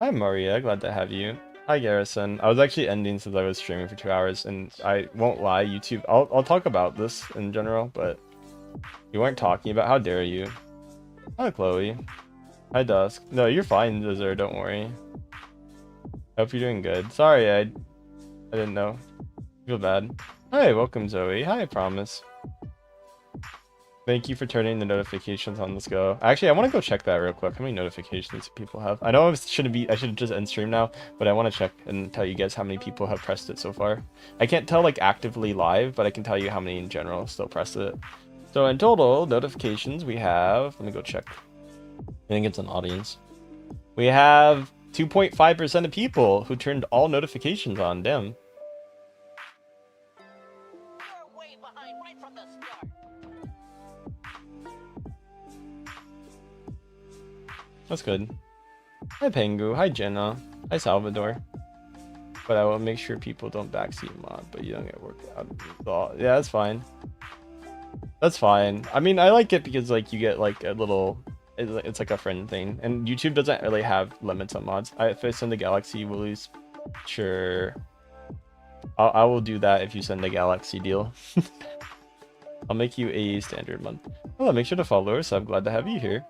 Hi Maria, glad to have you. Hi Garrison. I was actually ending since I was streaming for 2 hours, and I won't lie, YouTube. I'll talk about this in general, but you weren't talking about. How dare you? Hi Chloe. Hi Dusk. No, you're fine, Azur. Don't worry. Hope you're doing good. Sorry, I didn't know. Feel bad. Hi, welcome Zoe. Hi, Promise. Thank you for turning the notifications on. Let's go. Actually, I want to go check that real quick. How many notifications people have? I know I should just end stream now, but I want to check and tell you guys how many people have pressed it so far. I can't tell like actively live, but I can tell you how many in general still press it. So in total, notifications we have, let me go check. I think it's an audience. We have 2.5% of people who turned all notifications on. Damn. That's good. Hi Pengu, hi Jenna, hi Salvador. But I will make sure people don't backseat mod, but you don't get worked out. Yeah, that's fine. That's fine. I mean, I like it because like you get like a little, it's like a friend thing, and YouTube doesn't really have limits on mods. If I send a Galaxy, will lose. Sure, I will do that if you send a Galaxy deal. I'll make you a standard month. Well, make sure to follow us. I'm glad to have you here.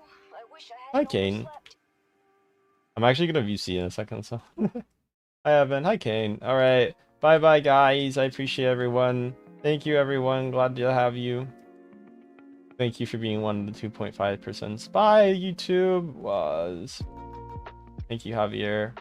Hi, Kane. I'm actually gonna view C in a second, so. Hi, Evan. Hi, Kane. All right. Bye, bye, guys. I appreciate everyone. Thank you, everyone. Glad to have you. Thank you for being one of the 2.5%. Bye, YouTube. Was. Thank you, Javier.